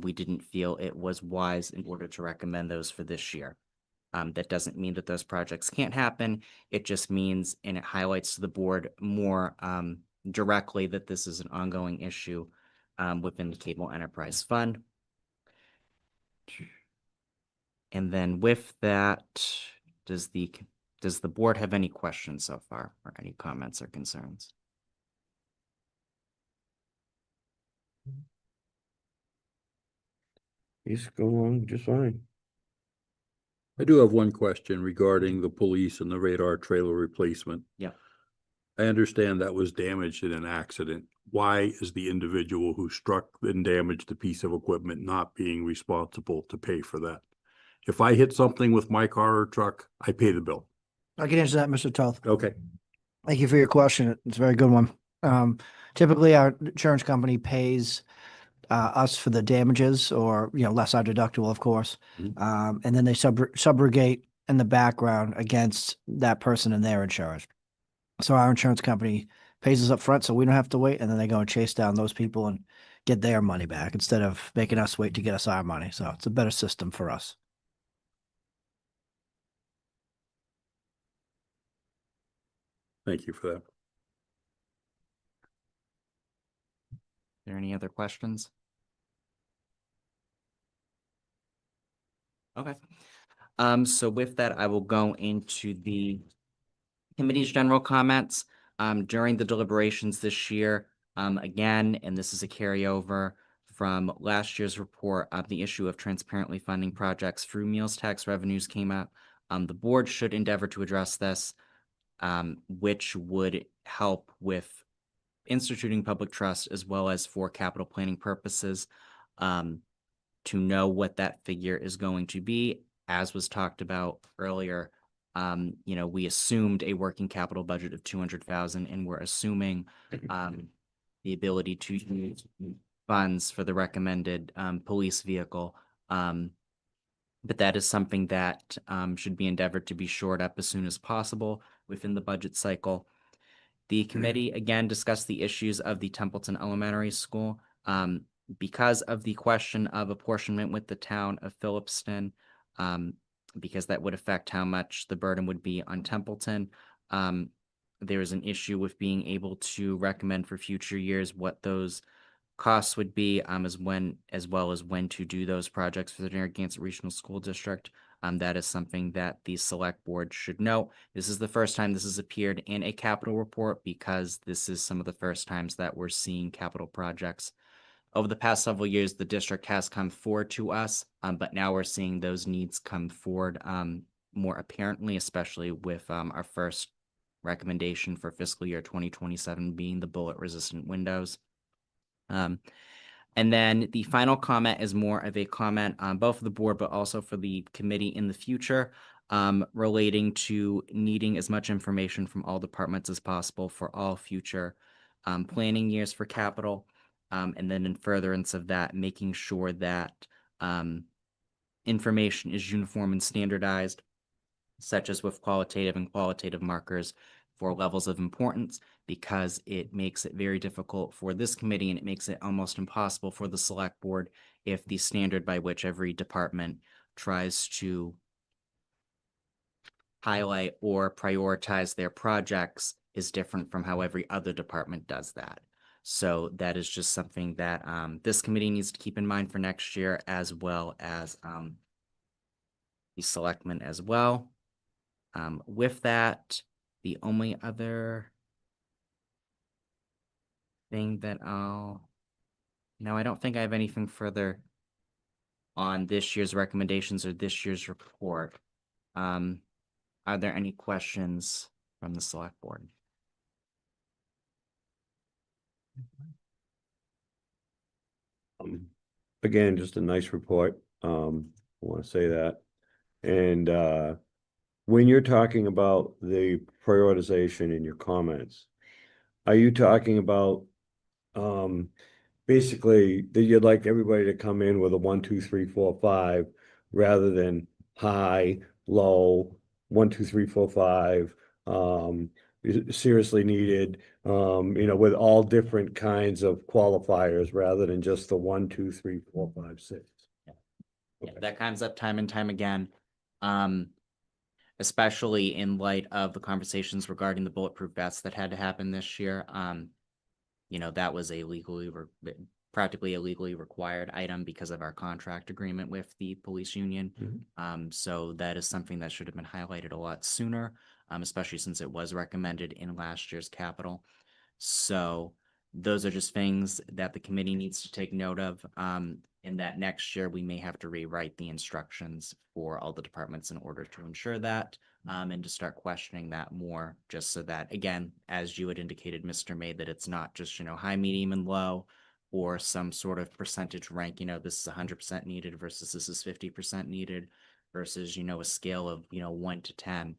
we didn't feel it was wise in order to recommend those for this year. That doesn't mean that those projects can't happen. It just means, and it highlights to the board more directly, that this is an ongoing issue within the cable enterprise fund. And then with that, does the board have any questions so far, or any comments or concerns? He's going along just fine. I do have one question regarding the police and the radar trailer replacement. Yeah. I understand that was damaged in an accident. Why is the individual who struck and damaged the piece of equipment not being responsible to pay for that? If I hit something with my car or truck, I pay the bill. I can answer that, Mr. Toth. Okay. Thank you for your question. It's a very good one. Typically, our insurance company pays us for the damages, or less our deductible, of course, and then they subrogate in the background against that person and their insurance. So our insurance company pays us up front, so we don't have to wait, and then they go and chase down those people and get their money back instead of making us wait to get us our money. So it's a better system for us. Thank you for that. Are there any other questions? Okay. So with that, I will go into the committee's general comments. During the deliberations this year, again, and this is a carryover from last year's report, the issue of transparently funding projects through meals tax revenues came up. The board should endeavor to address this, which would help with instituting public trust as well as for capital planning purposes, to know what that figure is going to be. As was talked about earlier, we assumed a working capital budget of 200,000, and we're assuming the ability to use funds for the recommended police vehicle. But that is something that should be endeavored to be shored up as soon as possible within the budget cycle. The committee again discussed the issues of the Templeton Elementary School. Because of the question of apportionment with the town of Phillipston, because that would affect how much the burden would be on Templeton. There is an issue with being able to recommend for future years what those costs would be, as well as when to do those projects for the Narragansett Regional School District. That is something that the select board should know. This is the first time this has appeared in a capital report because this is some of the first times that we're seeing capital projects. Over the past several years, the district has come forward to us, but now we're seeing those needs come forward more apparently, especially with our first recommendation for fiscal year 2027 being the bullet-resistant windows. And then the final comment is more of a comment on both of the board, but also for the committee in the future, relating to needing as much information from all departments as possible for all future planning years for capital. And then in furtherance of that, making sure that information is uniform and standardized, such as with qualitative and qualitative markers for levels of importance, because it makes it very difficult for this committee and it makes it almost impossible for the select board if the standard by which every department tries to highlight or prioritize their projects is different from how every other department does that. So that is just something that this committee needs to keep in mind for next year, as well as the selectmen as well. With that, the only other thing that no, I don't think I have anything further on this year's recommendations or this year's report. Are there any questions from the select board? Again, just a nice report. I want to say that. And when you're talking about the prioritization in your comments, are you talking about basically that you'd like everybody to come in with a 1, 2, 3, 4, 5 rather than high, low, 1, 2, 3, 4, 5, seriously needed, with all different kinds of qualifiers rather than just the 1, 2, 3, 4, 5, 6. Yeah, that comes up time and time again. Especially in light of the conversations regarding the bulletproof vests that had to happen this year. That was practically a legally required item because of our contract agreement with the police union. So that is something that should have been highlighted a lot sooner, especially since it was recommended in last year's capital. So those are just things that the committee needs to take note of. In that next year, we may have to rewrite the instructions for all the departments in order to ensure that, and to start questioning that more, just so that, again, as you had indicated, Mr. May, that it's not just, high, medium, and low, or some sort of percentage rank, this is 100% needed versus this is 50% needed versus, a scale of, 1 to 10,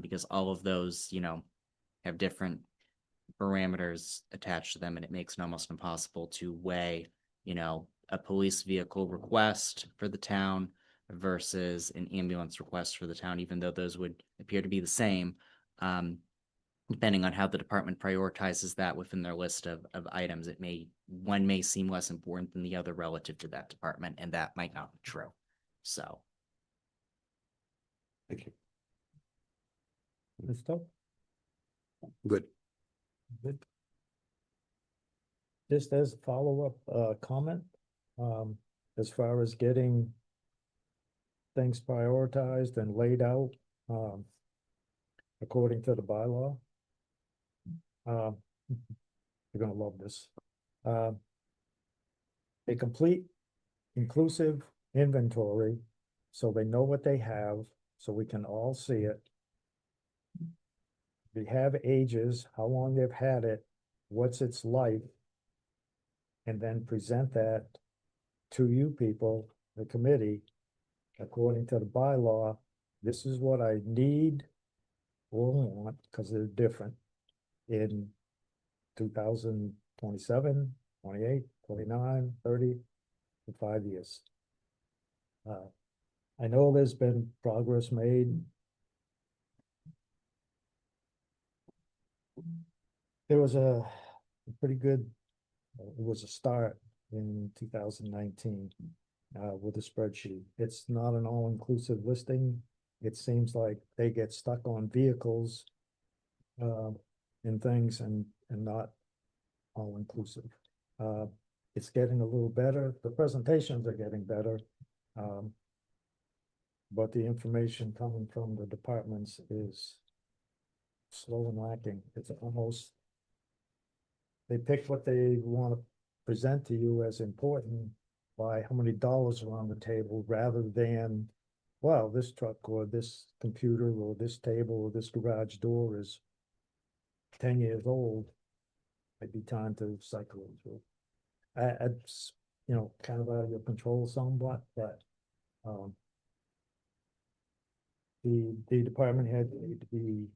because all of those, have different parameters attached to them, and it makes it almost impossible to weigh, a police vehicle request for the town versus an ambulance request for the town, even though those would appear to be the same, depending on how the department prioritizes that within their list of items. One may seem less important than the other relative to that department, and that might not be true. So. Thank you. Ms. Toth? Good. Good. Just as a follow-up comment, as far as getting things prioritized and laid out, according to the bylaw. You're gonna love this. A complete inclusive inventory, so they know what they have, so we can all see it. We have ages, how long they've had it, what's its life, and then present that to you people, the committee, according to the bylaw. This is what I need or want, because they're different, in 2027, 28, 29, 30, for 5 years. I know there's been progress made. There was a pretty good, it was a start in 2019 with a spreadsheet. It's not an all-inclusive listing. It seems like they get stuck on vehicles and things and not all-inclusive. it's getting a little better. The presentations are getting better. But the information coming from the departments is slow and lacking. It's almost, they pick what they want to present to you as important by how many dollars are on the table rather than, well, this truck or this computer or this table or this garage door is 10 years old. Might be time to cycle it through. It's, you know, kind of out of your control somewhat, but the department head need to be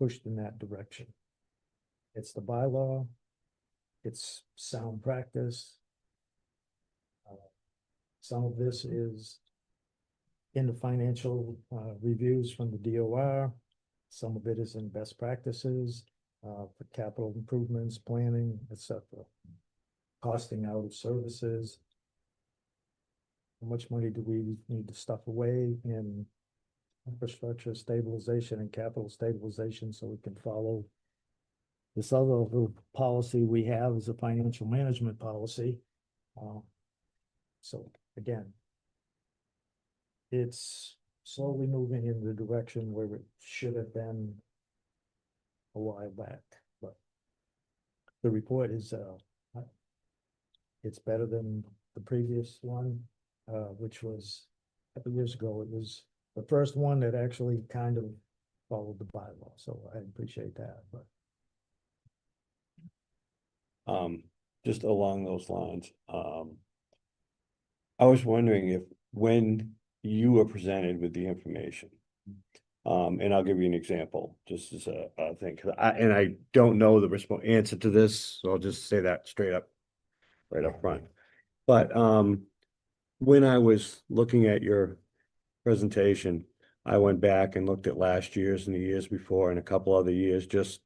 pushed in that direction. It's the bylaw, it's sound practice. Some of this is in the financial reviews from the DOR. Some of it is in best practices for capital improvements, planning, etc. Costing out of services. How much money do we need to stuff away in infrastructure stabilization and capital stabilization so we can follow this other little policy we have as a financial management policy. So again, it's slowly moving in the direction where it should have been a while back, but the report is it's better than the previous one, which was a couple years ago. It was the first one that actually kind of followed the bylaw, so I appreciate that, but. Just along those lines, I was wondering if when you were presented with the information, and I'll give you an example, just as a thing, because I don't know the answer to this, so I'll just say that straight up, right up front. But when I was looking at your presentation, I went back and looked at last year's and the years before and a couple other years just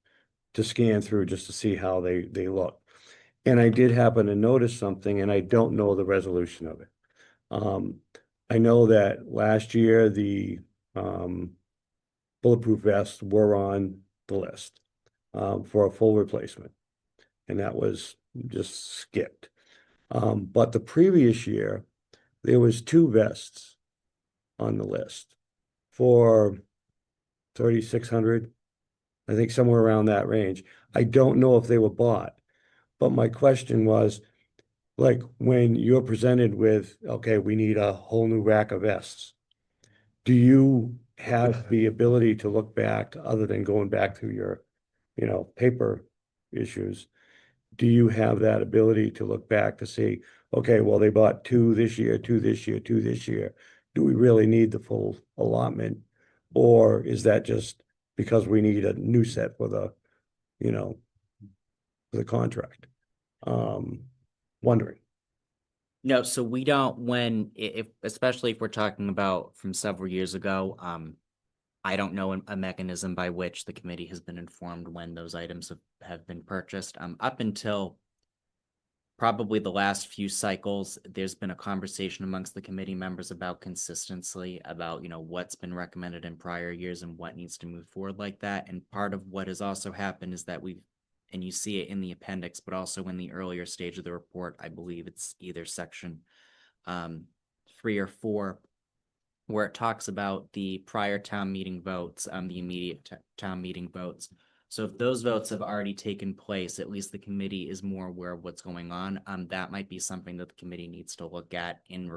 to scan through just to see how they look. And I did happen to notice something, and I don't know the resolution of it. I know that last year the bulletproof vests were on the list for a full replacement, and that was just skipped. But the previous year, there was 2 vests on the list for 3,600, I think somewhere around that range. I don't know if they were bought. But my question was, like, when you're presented with, okay, we need a whole new rack of vests, do you have the ability to look back, other than going back through your, paper issues? Do you have that ability to look back to see, okay, well, they bought 2 this year, 2 this year, 2 this year. Do we really need the full allotment? Or is that just because we need a new set for the, for the contract? Wondering. No, so we don't, especially if we're talking about from several years ago, I don't know a mechanism by which the committee has been informed when those items have been purchased. Up until probably the last few cycles, there's been a conversation amongst the committee members about consistency, about, what's been recommended in prior years and what needs to move forward like that. And part of what has also happened is that and you see it in the appendix, but also in the earlier stage of the report, I believe it's either section 3 or 4, where it talks about the prior town meeting votes, the immediate town meeting votes. So if those votes have already taken place, at least the committee is more aware of what's going on. That might be something that the committee needs to look at in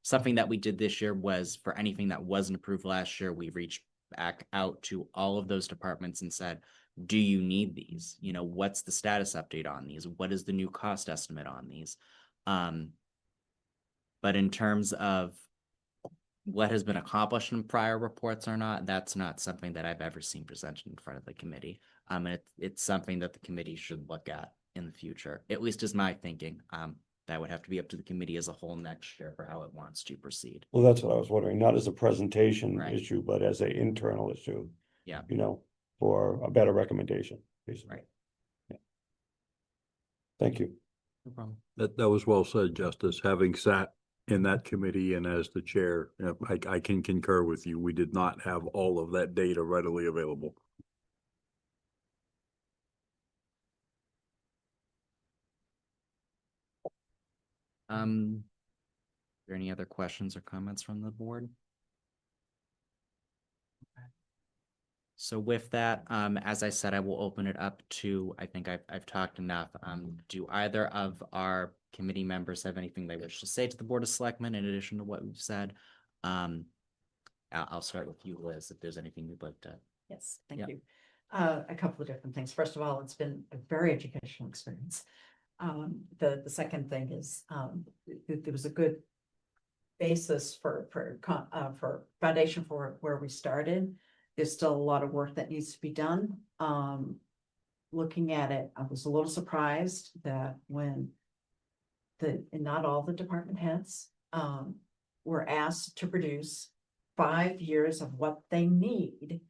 something that we did this year was for anything that wasn't approved last year, we reached back out to all of those departments and said, do you need these? What's the status update on these? What is the new cost estimate on these? But in terms of what has been accomplished in prior reports or not, that's not something that I've ever seen presented in front of the committee. It's something that the committee should look at in the future, at least is my thinking. That would have to be up to the committee as a whole next year for how it wants to proceed. Well, that's what I was wondering, not as a presentation Right. issue, but as an internal issue. Yeah. For a better recommendation, basically. Right. Yeah. Thank you. No problem. That was well said, Justice. Having sat in that committee and as the chair, I can concur with you. We did not have all of that data readily available. Are there any other questions or comments from the board? So with that, as I said, I will open it up to, I think I've talked enough. Do either of our committee members have anything they wish to say to the Board of Selectmen in addition to what we've said? I'll start with you, Liz, if there's anything you'd like to. Yes, thank Yeah. you. A couple of different things. First of all, it's been a very educational experience. The second thing is, there was a good basis for foundation for where we started. There's still a lot of work that needs to be done. Looking at it, I was a little surprised that when and not all the department heads, were asked to produce 5 years of what they need.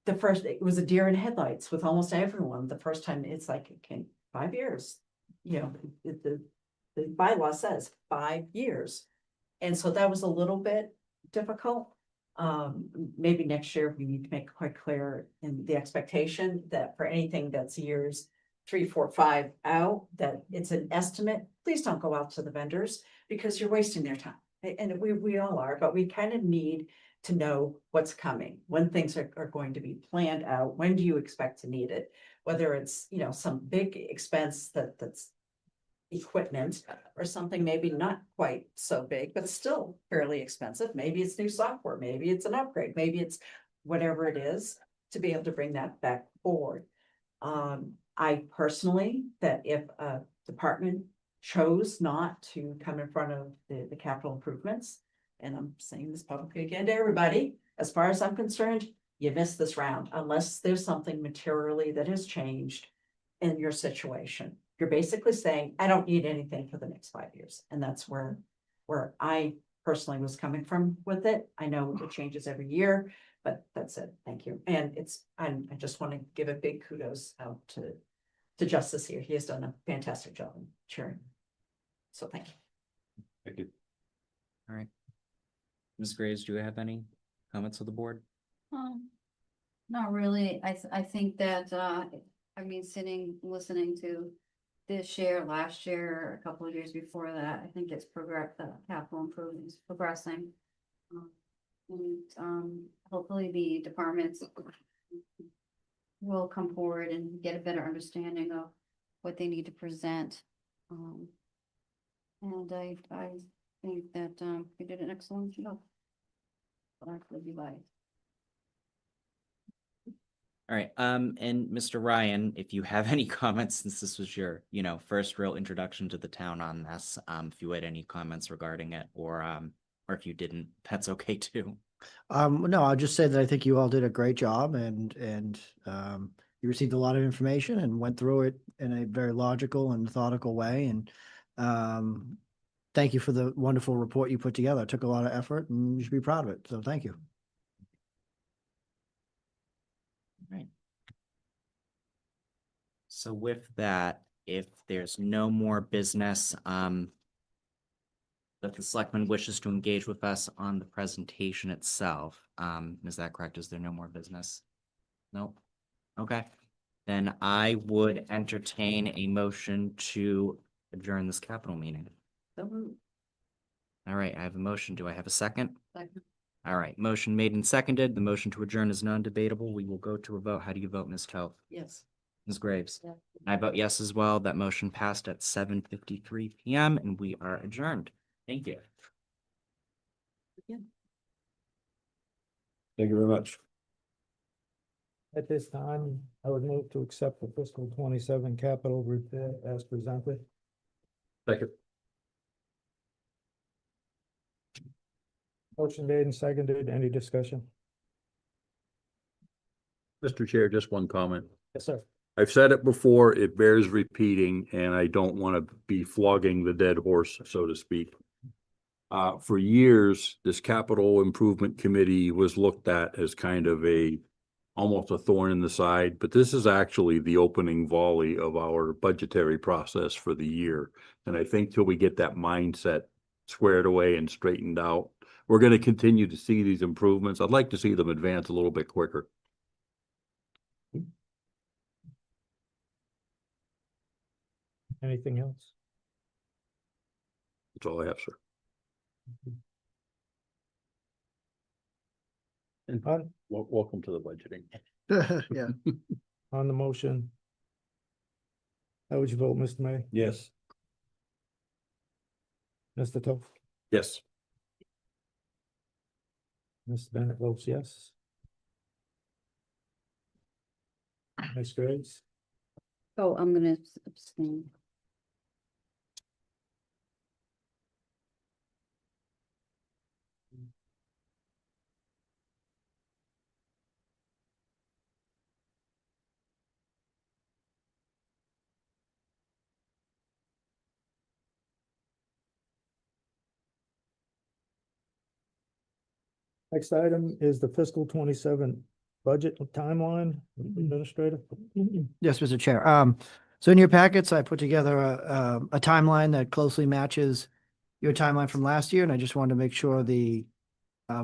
The first, it was a deer in headlights with almost everyone. The first time it's like, okay, 5 years, you know, the bylaw says 5 years. And so that was a little bit difficult. Maybe next year we need to make quite clear in the expectation that for anything that's years 3, 4, 5 out, that it's an estimate. Please don't go out to the vendors because you're wasting their time. And we all are, but we kind of need to know what's coming, when things are going to be planned out. When do you expect to need it? Whether it's, you know, some big expense that's equipment or something maybe not quite so big, but still fairly expensive. Maybe it's new software, maybe it's an upgrade, maybe it's whatever it is, to be able to bring that back forward. I personally, that if a department chose not to come in front of the capital improvements, and I'm saying this publicly again to everybody, as far as I'm concerned, you missed this round unless there's something materially that has changed in your situation. You're basically saying, I don't need anything for the next 5 years. And that's where I personally was coming from with it. I know it changes every year, but that's it. Thank you. And I just want to give a big kudos out to Justice here. He has done a fantastic job in chairing. So thank you. Thank you. All right. Ms. Graves, do you have any comments of the board? Not really. I think that, I mean, listening to this year, last year, a couple of years before that, I think it's the capital improvements progressing. And hopefully the departments will come forward and get a better understanding of what they need to present. And I think that we did an excellent job. But I could be biased. All right, and Mr. Ryan, if you have any comments, since this was your, first real introduction to the town on this, if you had any comments regarding it, or if you didn't, that's okay too. No, I'll just say that I think you all did a great job and you received a lot of information and went through it in a very logical and methodical way. And thank you for the wonderful report you put together. It took a lot of effort and you should be proud of it. So thank you. Right. So with that, if there's no more business, that the selectman wishes to engage with us on the presentation itself, is that correct? Is there no more business? Nope. Okay, then I would entertain a motion to adjourn this capital meeting. All right, I have a motion. Do I have a second? Second. All right, motion made and seconded. The motion to adjourn is non-debatable. We will go to a vote. How do you vote, Ms. Toth? Yes. Ms. Graves? Yeah. I vote yes as well. That motion passed at 7:53 PM and we are adjourned. Thank you. Thank you very much. At this time, I would move to accept the fiscal 27 capital report as presented. Second. Motion made and seconded. Any discussion? Mr. Chair, just one comment. Yes, sir. I've said it before, it bears repeating, and I don't want to be flogging the dead horse, so to speak. For years, this capital improvement committee was looked at as kind of almost a thorn in the side, but this is actually the opening volley of our budgetary process for the year. And I think till we get that mindset squared away and straightened out, we're going to continue to see these improvements. I'd like to see them advance a little bit quicker. Anything else? That's all I have, sir. And Welcome to the budgeting. Yeah. on the motion, how would you vote, Mr. May? Yes. Mr. Toth? Yes. Mr. Bennett votes yes. Ms. Graves? Oh, I'm gonna abstain. Next item is the fiscal 27 budget timeline, Administrator. Yes, Mr. Chair. So in your packets, I put together a timeline that closely matches your timeline from last year, and I just wanted to make sure the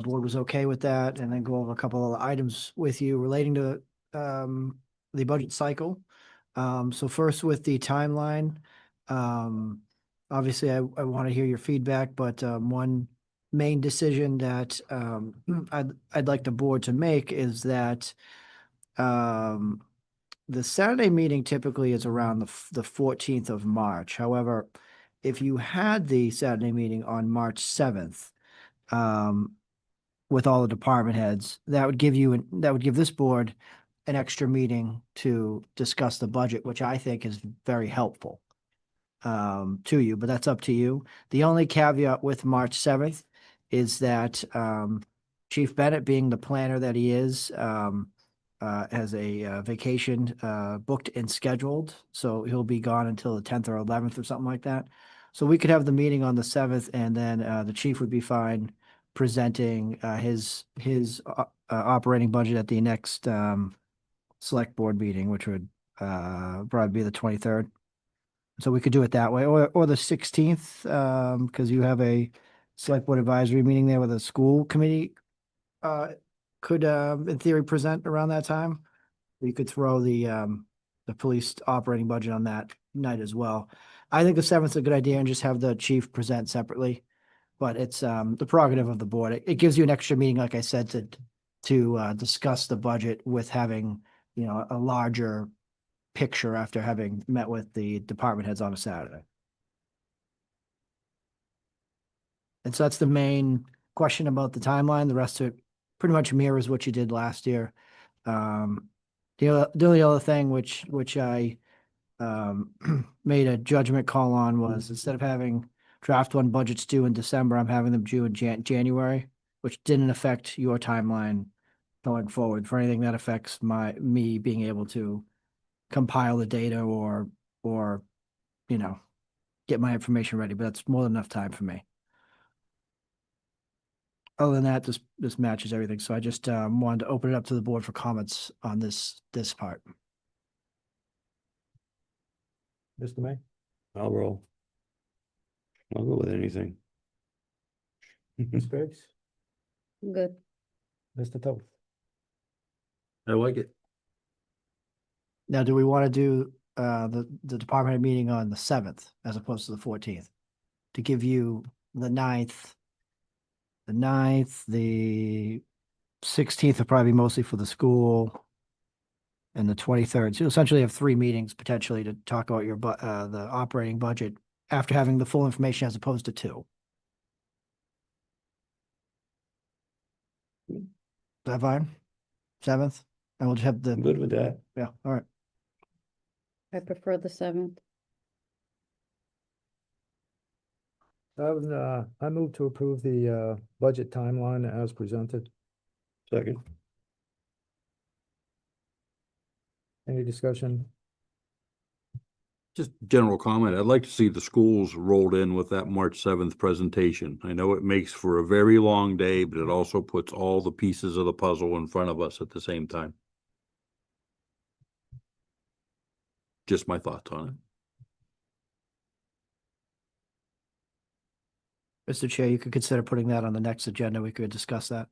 board was okay with that, and then go over a couple of items with you relating to the budget cycle. So first with the timeline, obviously I want to hear your feedback, but one main decision that I'd like the board to make is that the Saturday meeting typically is around the 14th of March. However, if you had the Saturday meeting on March 7th, with all the department heads, that would give this board an extra meeting to discuss the budget, which I think is very helpful to you, but that's up to you. The only caveat with March 7th is that Chief Bennett, being the planner that he is, has a vacation booked and scheduled, so he'll be gone until the 10th or 11th or something like that. So we could have the meeting on the 7th, and then the chief would be fine presenting his operating budget at the next select board meeting, which would probably be the 23rd. So we could do it that way, or the 16th, because you have a select board advisory meeting there with a school committee could in theory present around that time. We could throw the police operating budget on that night as well. I think the 7th is a good idea, and just have the chief present separately. But it's the prerogative of the board. It gives you an extra meeting, like I said, to discuss the budget with having, a larger picture after having met with the department heads on a Saturday. And so that's the main question about the timeline. The rest of it pretty much mirrors what you did last year. The only other thing which I made a judgment call on was, instead of having draft one budgets due in December, I'm having them due in January, which didn't affect your timeline going forward for anything that affects me being able to compile the data or get my information ready, but that's more than enough time for me. Other than that, this matches everything. So I just wanted to open it up to the board for comments on this part. Mr. May? I'll roll. I'll go with anything. Ms. Graves? Good. Mr. Toth? I like it. Now, do we want to do the department head meeting on the 7th as opposed to the 14th? To give you the 9th, the 16th will probably be mostly for the school, and the 23rd. So you essentially have 3 meetings potentially to talk about your the operating budget after having the full information, as opposed to 2. Is that fine? 7th? And we'll just have I'm good with that. yeah, all right. I prefer the 7th. I move to approve the budget timeline as presented. Second. Any discussion? Just general comment. I'd like to see the schools rolled in with that March 7th presentation. I know it makes for a very long day, but it also puts all the pieces of the puzzle in front of us at the same time. Just my thoughts on it. Mr. Chair, you could consider putting that on the next agenda. We could discuss that.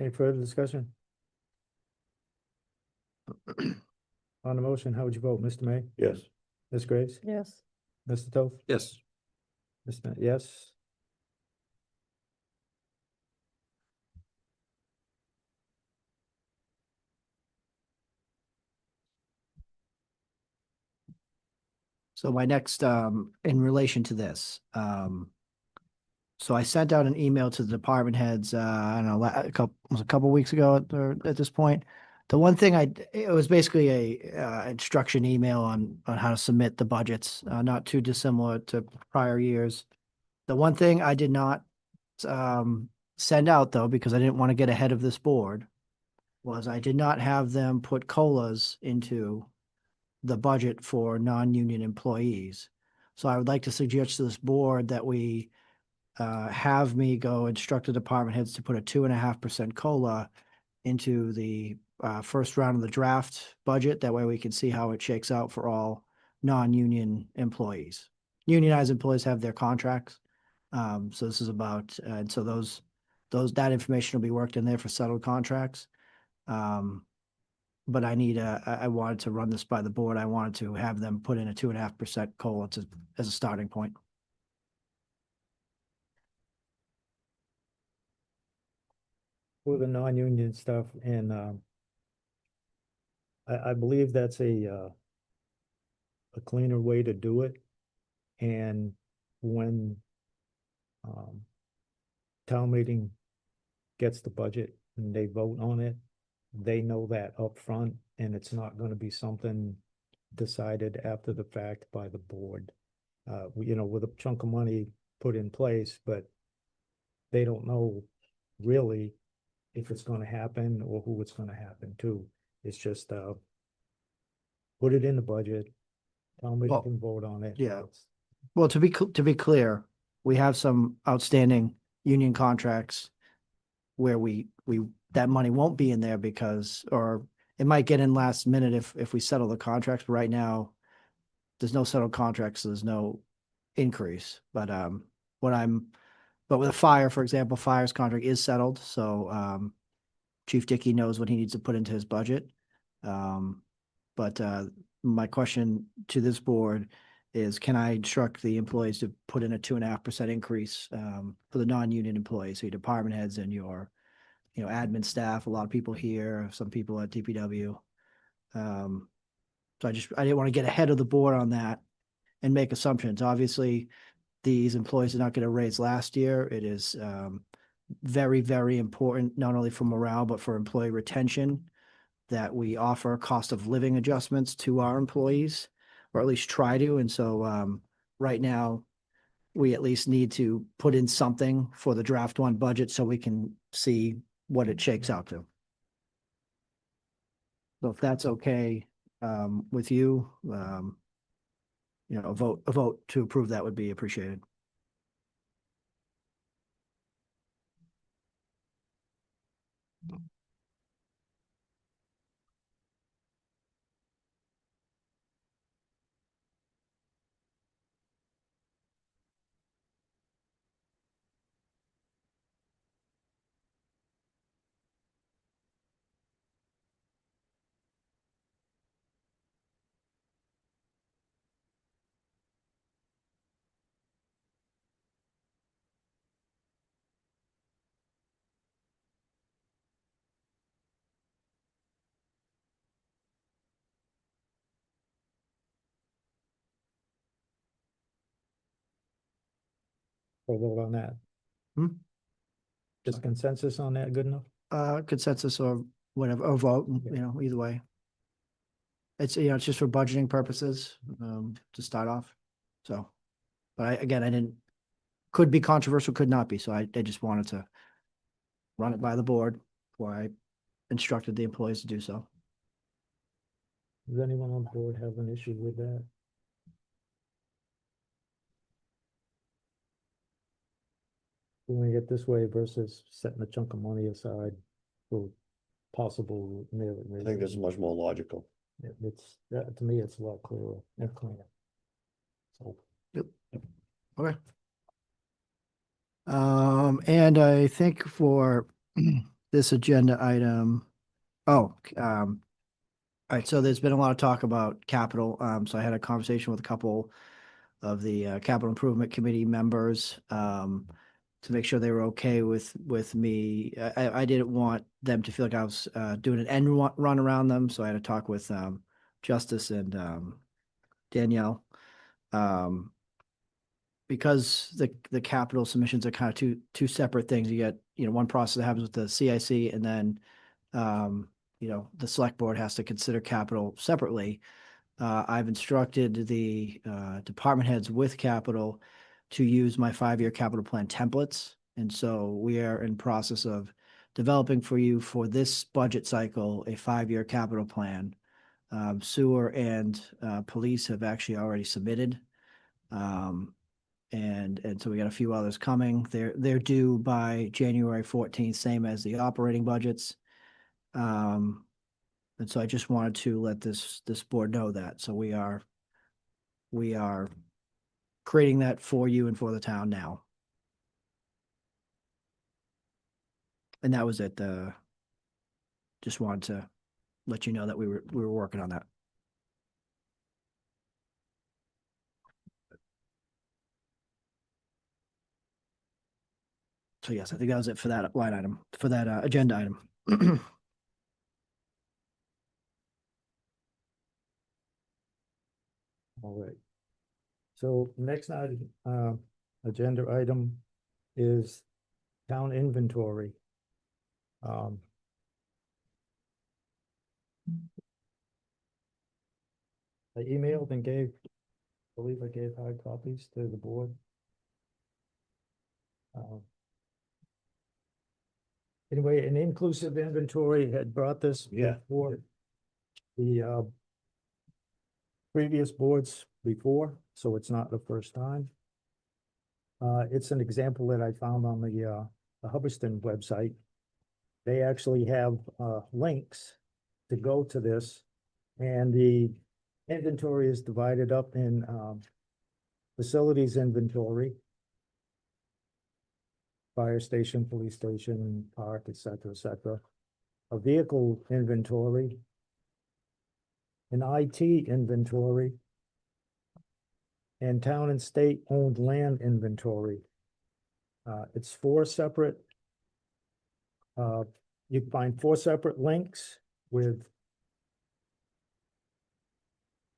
Any further discussion? On the motion, how would you vote, Mr. May? Yes. Ms. Graves? Yes. Mr. Toth? Yes. Mr. Yes. So my next, in relation to this, so I sent out an email to the department heads, I don't know, was a couple weeks ago or at this point. The one thing it was basically a, instruction email on how to submit the budgets, not too dissimilar to prior years. The one thing I did not, send out though, because I didn't want to get ahead of this board, was I did not have them put COLAs into the budget for non-union employees. So I would like to suggest to this board that we have me go instruct the department heads to put a 2.5% COLA into the first round of the draft budget. That way we can see how it shakes out for all non-union employees. Unionized employees have their contracts. So this is about, and so that information will be worked in there for settled contracts. But I wanted to run this by the board. I wanted to have them put in a 2.5% COLA as a starting point. For the non-union stuff, and I believe that's a cleaner way to do it. And when town meeting gets the budget and they vote on it, they know that up front, and it's not gonna be something decided after the fact by the board. You know, with a chunk of money put in place, but they don't know really if it's gonna happen or who it's gonna happen to. It's just, put it in the budget, town meeting Well, can vote on it. yeah. Well, to be clear, we have some outstanding union contracts where that money won't be in there because, or it might get in last minute if we settle the contracts. But right now, there's no settled contracts, so there's no increase. But but with a fire, for example, fire's contract is settled, so Chief Dickey knows what he needs to put into his budget. But my question to this board is, can I instruct the employees to put in a 2.5% increase for the non-union employees, so your department heads and your, admin staff, a lot of people here, some people at DPW. So I didn't want to get ahead of the board on that and make assumptions. Obviously, these employees are not going to raise last year. It is very, very important, not only for morale, but for employee retention, that we offer cost of living adjustments to our employees, or at least try to. And so right now, we at least need to put in something for the draft one budget so we can see what it shakes out to. So if that's okay with you, a vote to approve that would be appreciated. Or vote on that. Hmm? Just consensus on that, good enough? Consensus or whatever, or vote, either way. It's, it's just for budgeting purposes, to start off. So, but could be controversial, could not be. So I just wanted to run it by the board before I instructed the employees to do so. Does anyone on board have an issue with that? Doing it this way versus setting a chunk of money aside for possible merit I think this is much more logical. To me, it's a lot clearer and cleaner. So. Okay. And I think for this agenda item, All right, so there's been a lot of talk about capital. So I had a conversation with a couple of the capital improvement committee members to make sure they were okay with me. I didn't want them to feel like I was doing an end run around them, so I had to talk with Justice and Danielle. Because the capital submissions are kind of two separate things. You get, one process that happens with the CIC, and then the select board has to consider capital separately. I've instructed the department heads with capital to use my 5-year capital plan templates. And so we are in process of developing for you for this budget cycle, a 5-year capital plan. Sewer and police have actually already submitted. And so we got a few others coming. They're due by January 14th, same as the operating budgets. And so I just wanted to let this board know that. So we are creating that for you and for the town now. And that was it. Just wanted to let you know that we were working on that. So yes, I think that was it for that line item, for that agenda item. All right. So next item, agenda item is town inventory. I emailed and I believe I gave hard copies to the board. Anyway, an inclusive inventory had brought this before the previous boards before, so it's not the first time. It's an example that I found on the Hubbardston website. They actually have links to go to this, and the inventory is divided up in facilities inventory, fire station, police station, park, et cetera, a vehicle inventory, an IT inventory, and town and state owned land inventory. It's 4 separate, you can find 4 separate links with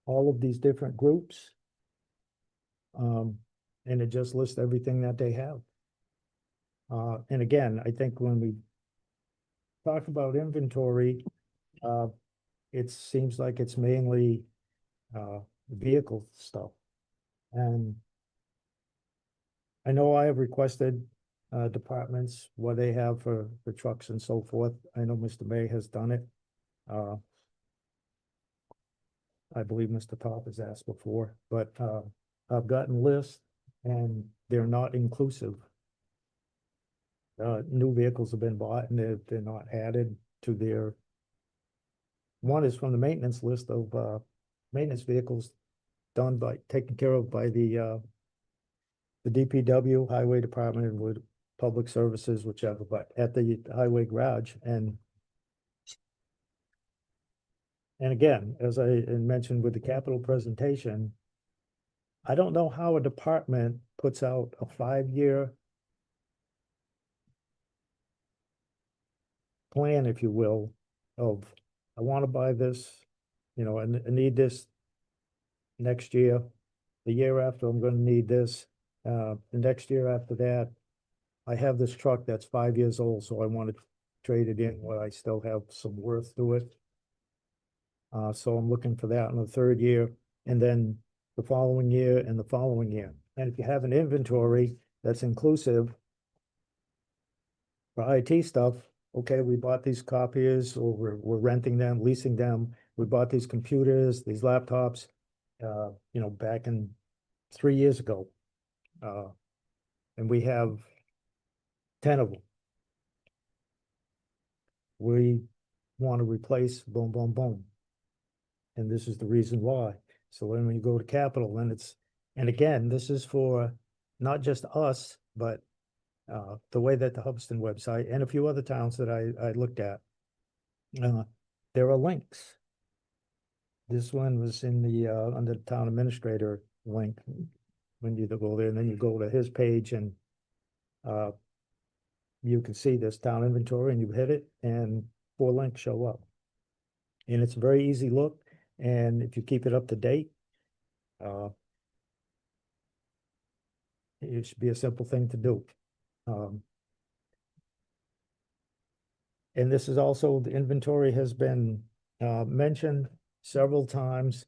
all of these different groups. And it just lists everything that they have. And again, I think when we talk about inventory, it seems like it's mainly vehicle stuff. And I know I have requested departments what they have for trucks and so forth. I know Mr. May has done it. I believe Mr. Toth has asked before, but I've gotten lists and they're not inclusive. New vehicles have been bought and they're not added to their. One is from the maintenance list of maintenance vehicles taken care of by the DPW, Highway Department, and with Public Services, whichever, but at the highway garage. And again, as I mentioned with the capital presentation, I don't know how a department puts out a 5-year plan, if you will, of I want to buy this, and I need this next year. The year after, I'm going to need this. The next year after that, I have this truck that's 5 years old, so I want to trade it in where I still have some worth to it. So I'm looking for that in the 3rd year, and then the following year and the following year. And if you have an inventory that's inclusive for IT stuff, okay, we bought these copiers, or we're renting them, leasing them. We bought these computers, these laptops, back in 3 years ago. And we have 10 of them. We want to replace boom, boom, boom. And this is the reason why. So when we go to capital, then and again, this is for not just us, but the way that the Hubbardston website and a few other towns that I looked at, there are links. This one was in the, under the town administrator link. When you go there, and then you go to his page and you can see this town inventory and you hit it and 4 links show up. And it's a very easy look, and if you keep it up to date, it should be a simple thing to do. And this is also, the inventory has been mentioned several times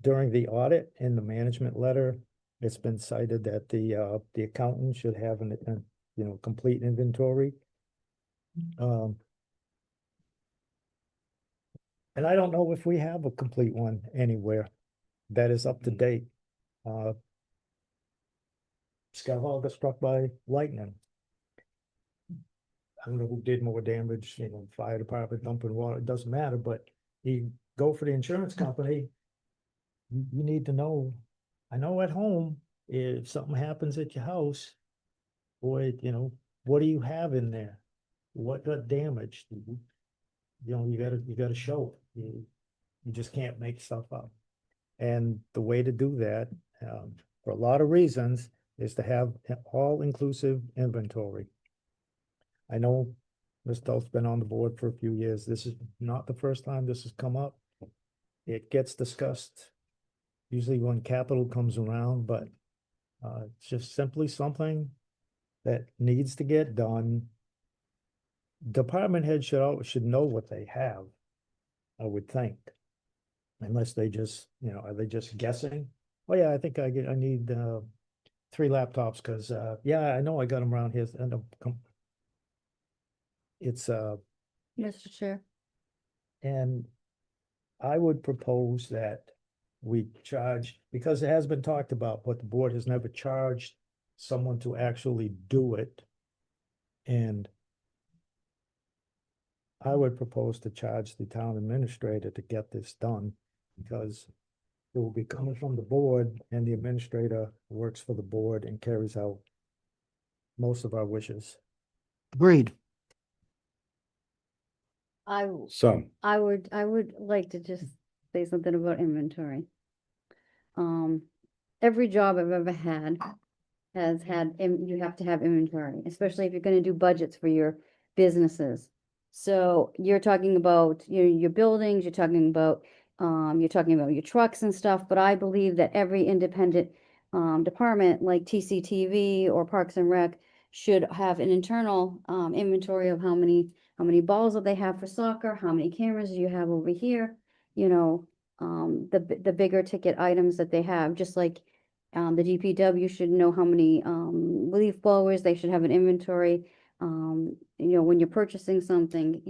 during the audit in the management letter. It's been cited that the accountant should have an complete inventory. And I don't know if we have a complete one anywhere that is up to date. Scott Hall got struck by lightning. I don't know who did more damage, fire department dumping water, it doesn't matter, but you go for the insurance company, you need to know. I know at home, if something happens at your house, boy, what do you have in there? What got damaged? You gotta show it. You just can't make stuff up. And the way to do that, for a lot of reasons, is to have all-inclusive inventory. I know Ms. Toth's been on the board for a few years. This is not the first time this has come up. It gets discussed usually when capital comes around, but it's just simply something that needs to get done. Department heads should know what they have, I would think. Unless they just, are they just guessing? Oh yeah, I think I need 3 laptops because yeah, I know I got them around here. It's Mr. Chair. and I would propose that we charge, because it has been talked about, but the board has never charged someone to actually do it. And I would propose to charge the town administrator to get this done, because it will be coming from the board, and the administrator works for the board and carries out most of our wishes. Agreed. Some. I would like to just say something about inventory. Every job I've ever had has had, you have to have inventory, especially if you're gonna do budgets for your businesses. So you're talking about your buildings, you're talking about your trucks and stuff, but I believe that every independent department like TCTV or Parks and Rec should have an internal inventory of how many balls that they have for soccer, how many cameras do you have over here, the bigger ticket items that they have, just like the DPW should know how many leaf blowers, they should have an inventory. When you're purchasing something,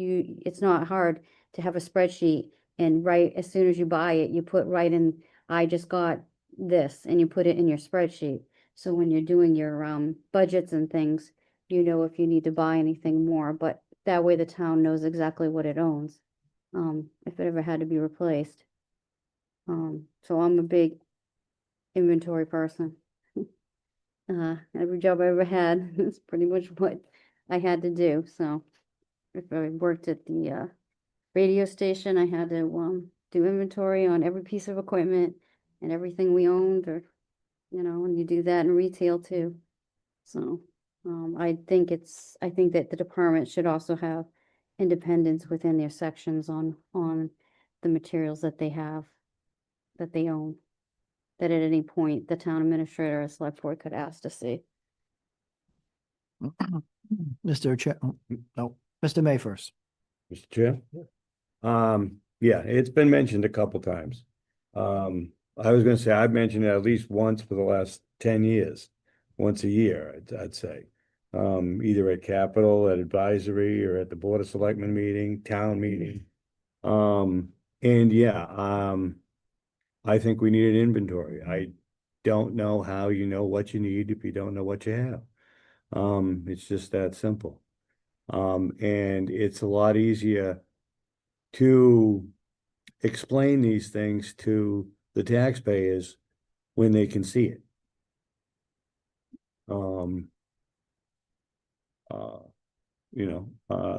it's not hard to have a spreadsheet, and right as soon as you buy it, you put right in, I just got this, and you put it in your spreadsheet. So when you're doing your budgets and things, if you need to buy anything more, but that way the town knows exactly what it owns, if it ever had to be replaced. So I'm a big inventory person. Every job I ever had is pretty much what I had to do. So if I worked at the radio station, I had to do inventory on every piece of equipment and everything we owned, or and you do that in retail too. So I think that the department should also have independence within their sections on the materials that they have, that they own, that at any point the town administrator or select board could ask to see. Mr. Chair, no, Mr. May first. Mr. Chair? Yeah, it's been mentioned a couple times. I was gonna say, I've mentioned it at least once for the last 10 years, once a year, I'd say. Either at Capitol, at advisory, or at the Board of Selectmen meeting, town meeting. And yeah, I think we need an inventory. I don't know how you know what you need if you don't know what you have. It's just that simple. And it's a lot easier to explain these things to the taxpayers when they can see it.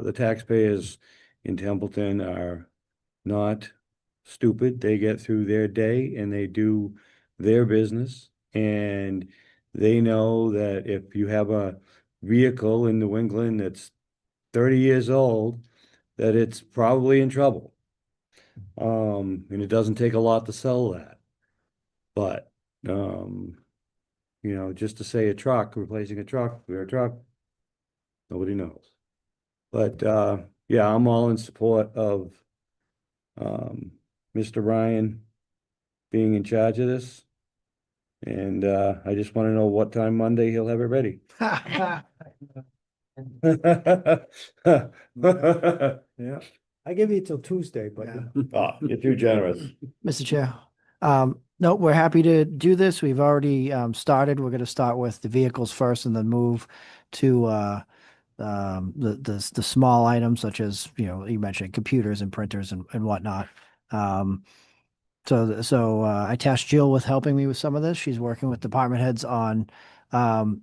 The taxpayers in Templeton are not stupid. They get through their day and they do their business. And they know that if you have a vehicle in New England that's 30 years old, that it's probably in trouble. And it doesn't take a lot to sell that. But, just to say a truck, replacing a truck, nobody knows. But, yeah, I'm all in support of, Mr. Ryan being in charge of this. And, I just want to know what time Monday he'll have it ready. Yeah, I give you till Tuesday, but. Yeah. Oh, you're too generous. Mr. Chair, no, we're happy to do this. We've already started. We're going to start with the vehicles first and then move to the small items such as, you mentioned computers and printers and whatnot. So I tasked Jill with helping me with some of this. She's working with department heads on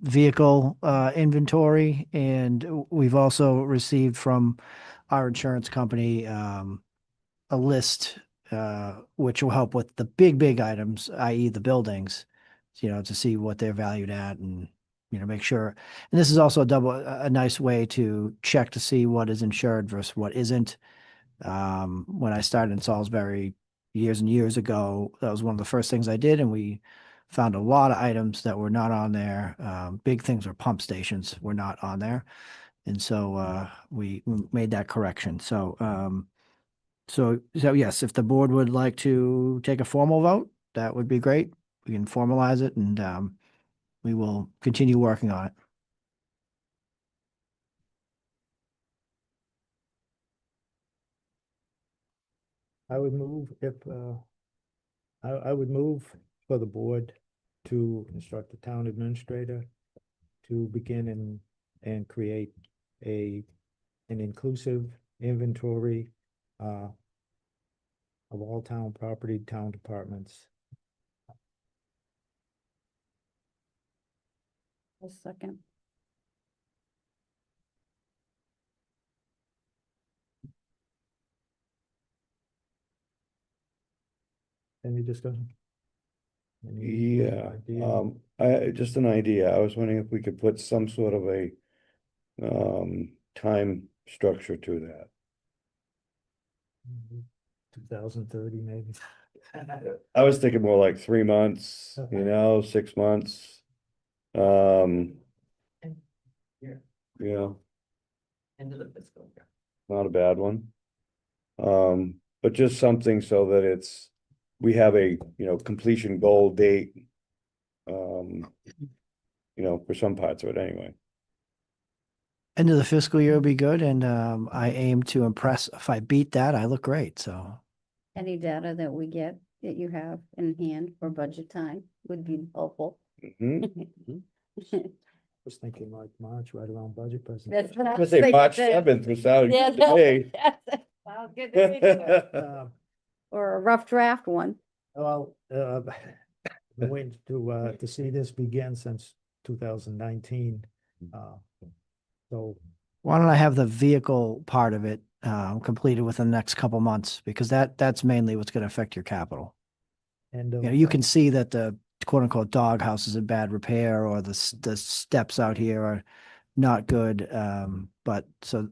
vehicle inventory, and we've also received from our insurance company a list which will help with the big items, i.e. the buildings, to see what they're valued at and, make sure. And this is also a nice way to check to see what is insured versus what isn't. When I started in Salisbury years and years ago, that was one of the first things I did, and we found a lot of items that were not on there. Big things were pump stations were not on there. And so we made that correction. So yes, if the board would like to take a formal vote, that would be great. We can formalize it and we will continue working on it. I would move I would move for the board to instruct the town administrator to begin and create an inclusive inventory of all town property, town departments. A second. Any discussion? Any Yeah, idea? just an idea. I was wondering if we could put some sort of a time structure to that. 2030 maybe. I was thinking more like 3 months, 6 months. Yeah, End of the fiscal year. not a bad one. But just something so that we have a, completion goal date. For some parts of it anyway. End of the fiscal year will be good, and I aim to impress. If I beat that, I look great. So Any data that we get that you have in hand for budget time would be helpful. Mhm. Was thinking like March, right around budget That's presentation. what I I was say thinking. March 7th was sounding Yeah, good to me. sounds good to me too. Or a rough draft one. Well, been waiting to see this begin since 2019. So why don't I have the vehicle part of it completed within the next couple months, because that's mainly what's going to affect your capital. and You can see that the quote unquote doghouse is in bad repair, or the steps out here are not good. But so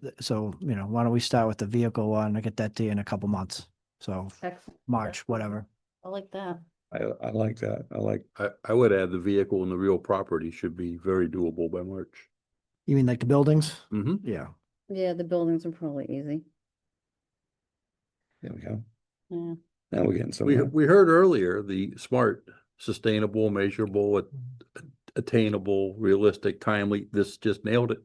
why don't we start with the vehicle one and get that to you in a couple months? So Excellent. March, whatever. I like that. I like that. I would add the vehicle and the real property should be very doable by March. You mean like the buildings? Mm-hmm. Yeah. Yeah, the buildings are probably easy. There we go. Yeah. Now we're getting somewhere. We heard earlier the SMART, sustainable, measurable, attainable, realistic, timely. This just nailed it.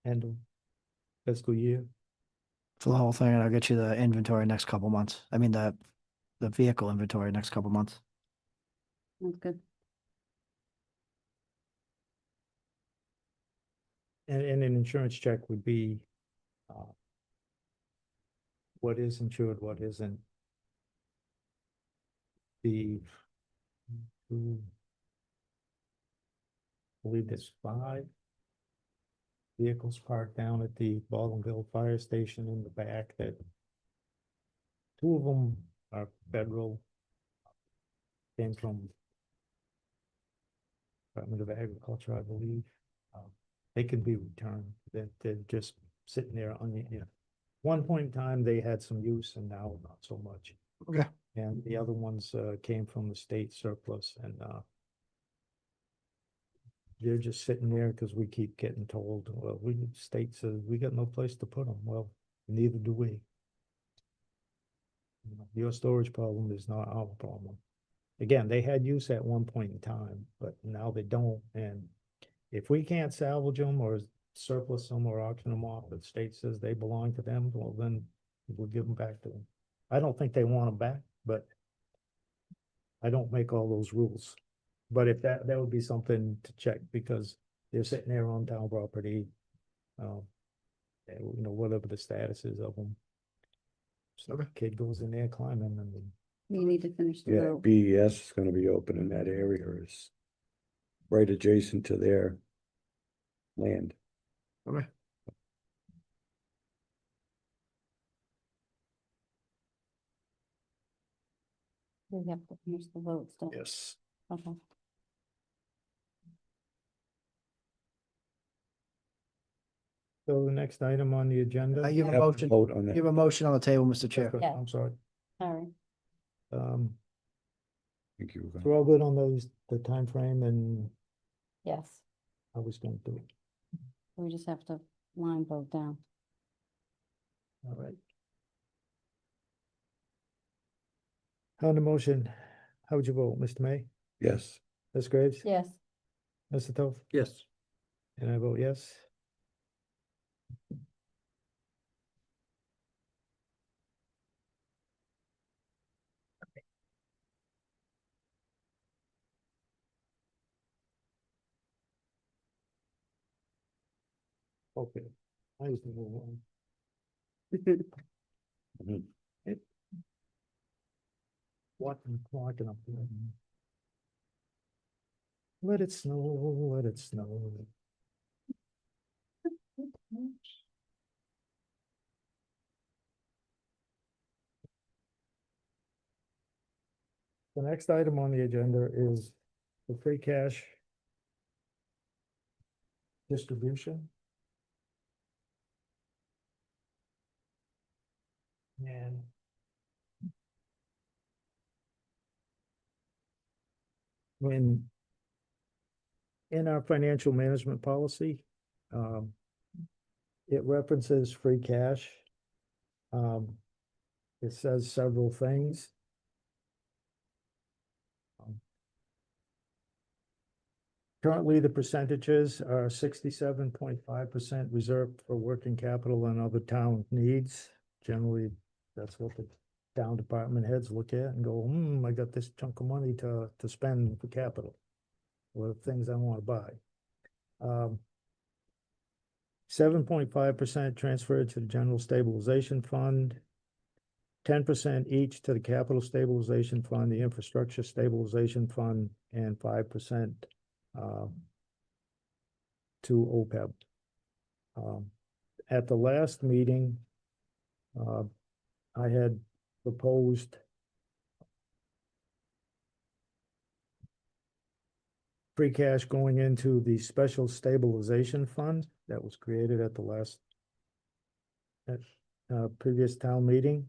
end of fiscal year. For the whole thing, and I'll get you the inventory next couple months. I mean, the vehicle inventory next couple months. That's good. And an insurance check would be what is insured, what isn't. The, I believe there's 5 vehicles parked down at the Baldwinville Fire Station in the back that 2 of them are federal, came from Department of Agriculture, I believe. They can be returned. They're just sitting there on the, one point in time, they had some use and now not so much. Okay. And the other ones came from the state surplus and they're just sitting there because we keep getting told, well, state says we got no place to put them. Well, neither do we. Your storage problem is not our problem. Again, they had use at one point in time, but now they don't. And if we can't salvage them or surplus them or auction them off, the state says they belong to them, well, then we'll give them back to them. I don't think they want them back, but I don't make all those rules. But if that would be something to check because they're sitting there on town property. Whatever the status is of them. So the kid goes in there climbing and You need to finish the Yeah, vote. BES is gonna be open in that area, is right adjacent to their land. Okay. We have to finish the vote still. Yes. Okay. so the next item on the agenda. You have a Have to motion, vote on you that. have a motion on the table, Mr. Chair. Yeah. I'm sorry. All right. I think you were So gonna. we're all good on the time frame and Yes. how we going to do it. We just have to line vote down. All right. On the motion, how would you vote, Mr. May? Yes. Ms. Graves? Yes. Mr. Toth? Yes. And I vote yes. Okay. I used to move on. Mhm. Watching the clock and I'm. Let it snow, let it snow. The next item on the agenda is the free cash distribution. And when in our financial management policy, it references free cash. It says several things. Currently, the percentages are 67.5% reserved for working capital and other town needs. Generally, that's what the town department heads look at and go, I got this chunk of money to spend for capital. Or things I want to buy. 7.5% transferred to the general stabilization fund. 10% each to the capital stabilization fund, the infrastructure stabilization fund, and 5% to OPEB. At the last meeting, I had proposed free cash going into the special stabilization fund that was created at the last previous town meeting.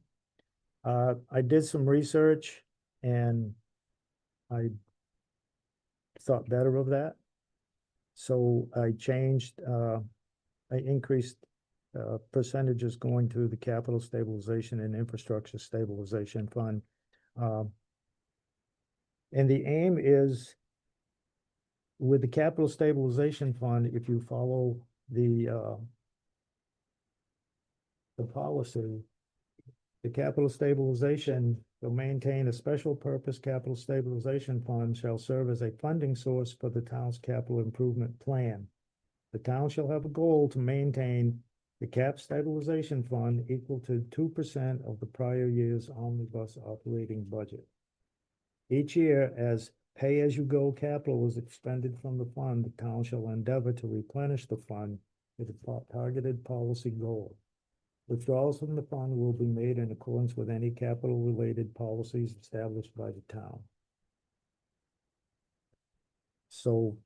I did some research and I thought better of that. So I changed, I increased percentages going to the capital stabilization and infrastructure stabilization fund. And the aim is with the capital stabilization fund, if you follow the policy, the capital stabilization shall maintain a special purpose capital stabilization fund shall serve as a funding source for the town's capital improvement plan. The town shall have a goal to maintain the cap stabilization fund equal to 2% of the prior year's omnibus operating budget. Each year, as pay-as-you-go capital is expended from the fund, the town shall endeavor to replenish the fund with a targeted policy goal. Withdrawals from the fund will be made in accordance with any capital-related policies established by the town. So,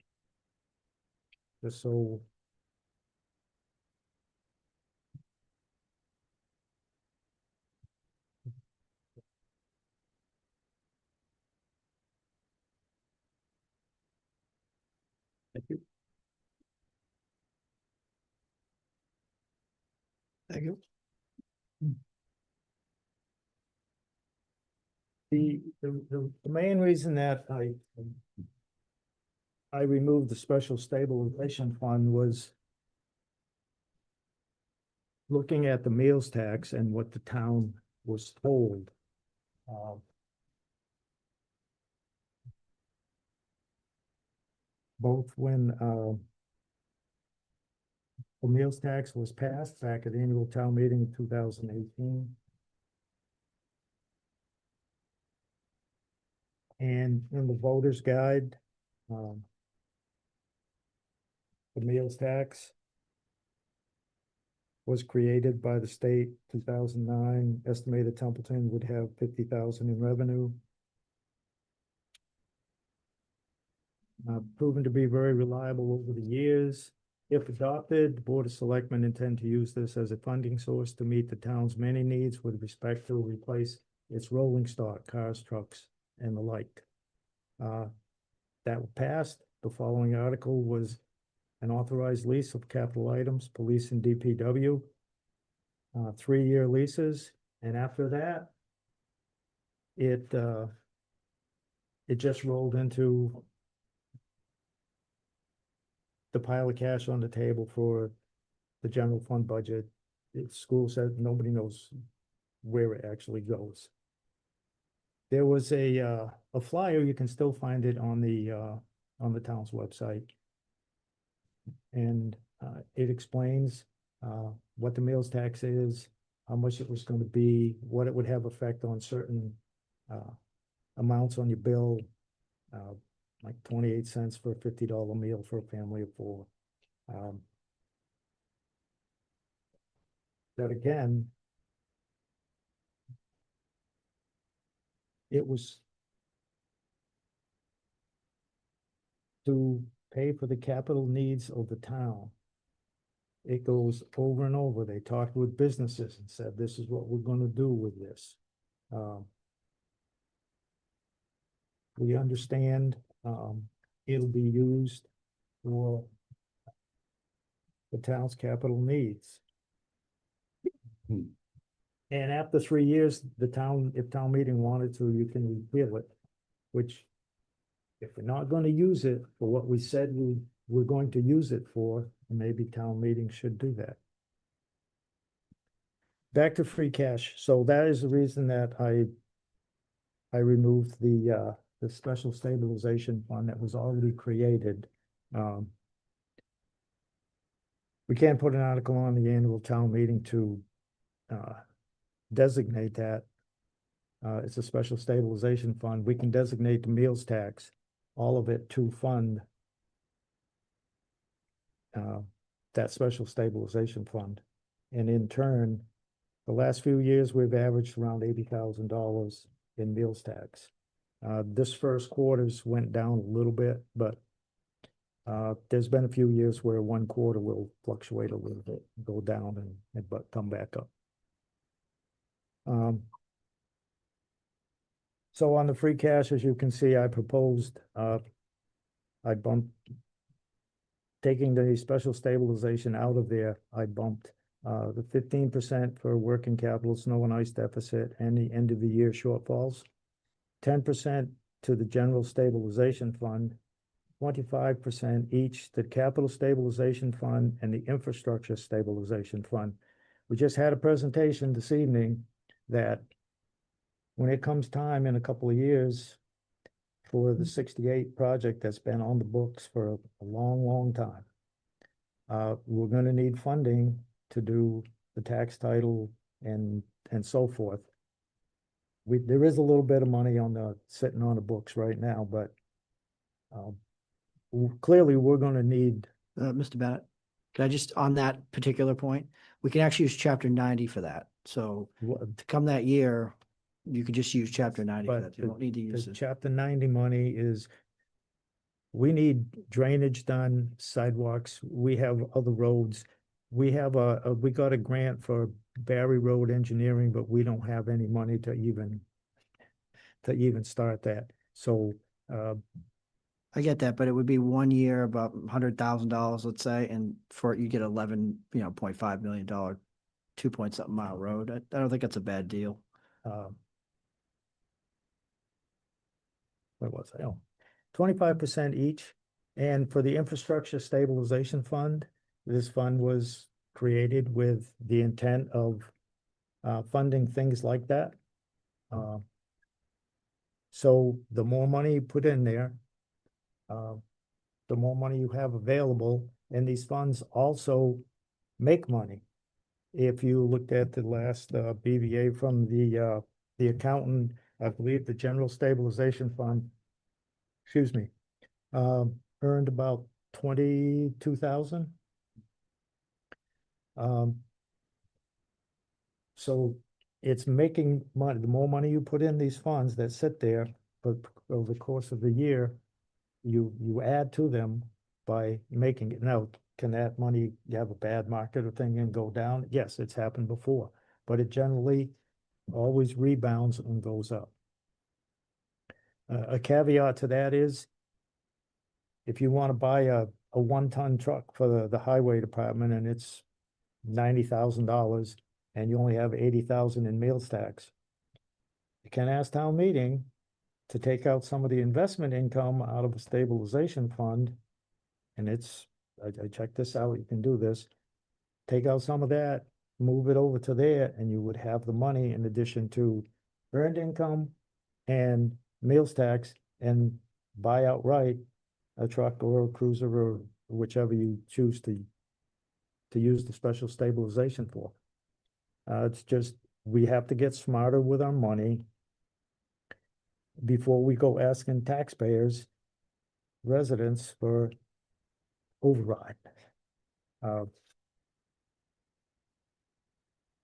just so thank you. Thank you. The main reason that I removed the special stabilization fund was looking at the meals tax and what the town was told. Both when the meals tax was passed back at the annual town meeting in 2018. And in the voter's guide, the meals tax was created by the state 2009, estimated Templeton would have 50,000 in revenue. Proven to be very reliable over the years. If adopted, the Board of Selectmen intend to use this as a funding source to meet the town's many needs with respect to replace its rolling stock, cars, trucks, and the like. That passed. The following article was an authorized lease of capital items, police and DPW, 3-year leases, and after that, it just rolled into the pile of cash on the table for the general fund budget. The school said nobody knows where it actually goes. There was a flyer, you can still find it on the town's website. And it explains what the meals tax is, how much it was going to be, what it would have effect on certain amounts on your bill, like 28 cents for a $50 meal for a family of 4. That again, it was to pay for the capital needs of the town. It goes over and over. They talked with businesses and said, this is what we're going to do with this. We understand it'll be used for the town's capital needs. And after 3 years, the town, if town meeting wanted to, you can repeal it, which if we're not going to use it for what we said we're going to use it for, maybe town meeting should do that. Back to free cash. So that is the reason that I removed the special stabilization fund that was already created. We can't put an article on the annual town meeting to designate that. It's a special stabilization fund. We can designate the meals tax, all of it, to fund that special stabilization fund. And in turn, the last few years, we've averaged around $80,000 in meals tax. This first quarter's went down a little bit, but there's been a few years where one quarter will fluctuate a little bit, go down and but come back up. So on the free cash, as you can see, I proposed, I bumped, taking the special stabilization out of there, I bumped the 15% for working capital, snow and ice deficit, and the end of the year shortfalls, 10% to the general stabilization fund, 25% each to the capital stabilization fund and the infrastructure stabilization fund. We just had a presentation this evening that when it comes time in a couple of years for the 68 project that's been on the books for a long, long time, we're gonna need funding to do the tax title and so forth. There is a little bit of money sitting on the books right now, but clearly we're gonna need, Mr. Bennett, can I just, on that particular point, we can actually use chapter 90 for that. So to come that year, you could just use chapter 90 for but that. You don't need to use the it. chapter 90 money is, we need drainage done, sidewalks, we have other roads. We have we got a grant for Barry Road engineering, but we don't have any money to even start that. So, I get that, but it would be 1 year, about $100,000, let's say, and for it, you get 11, $0.5 million, 2-point-something mile road. I don't think that's a bad deal. what was I? Oh, 25% each. And for the infrastructure stabilization fund, this fund was created with the intent of funding things like that. So the more money you put in there, the more money you have available, and these funds also make money. If you looked at the last BVA from the accountant, I believe the general stabilization fund, excuse me, earned about 22,000. So it's making money. The more money you put in these funds that sit there, but over the course of the year, you add to them by making it. Now, can that money, you have a bad market or thing and go down? Yes, it's happened before, but it generally always rebounds and goes up. A caveat to that is, if you want to buy a 1-ton truck for the highway department and it's $90,000 and you only have 80,000 in meals tax, you can ask town meeting to take out some of the investment income out of a stabilization fund. And I checked this out, you can do this. Take out some of that, move it over to there, and you would have the money in addition to earned income and meals tax, and buy outright a truck or a cruiser or whichever you choose to use the special stabilization for. It's just, we have to get smarter with our money before we go asking taxpayers, residents, for override. And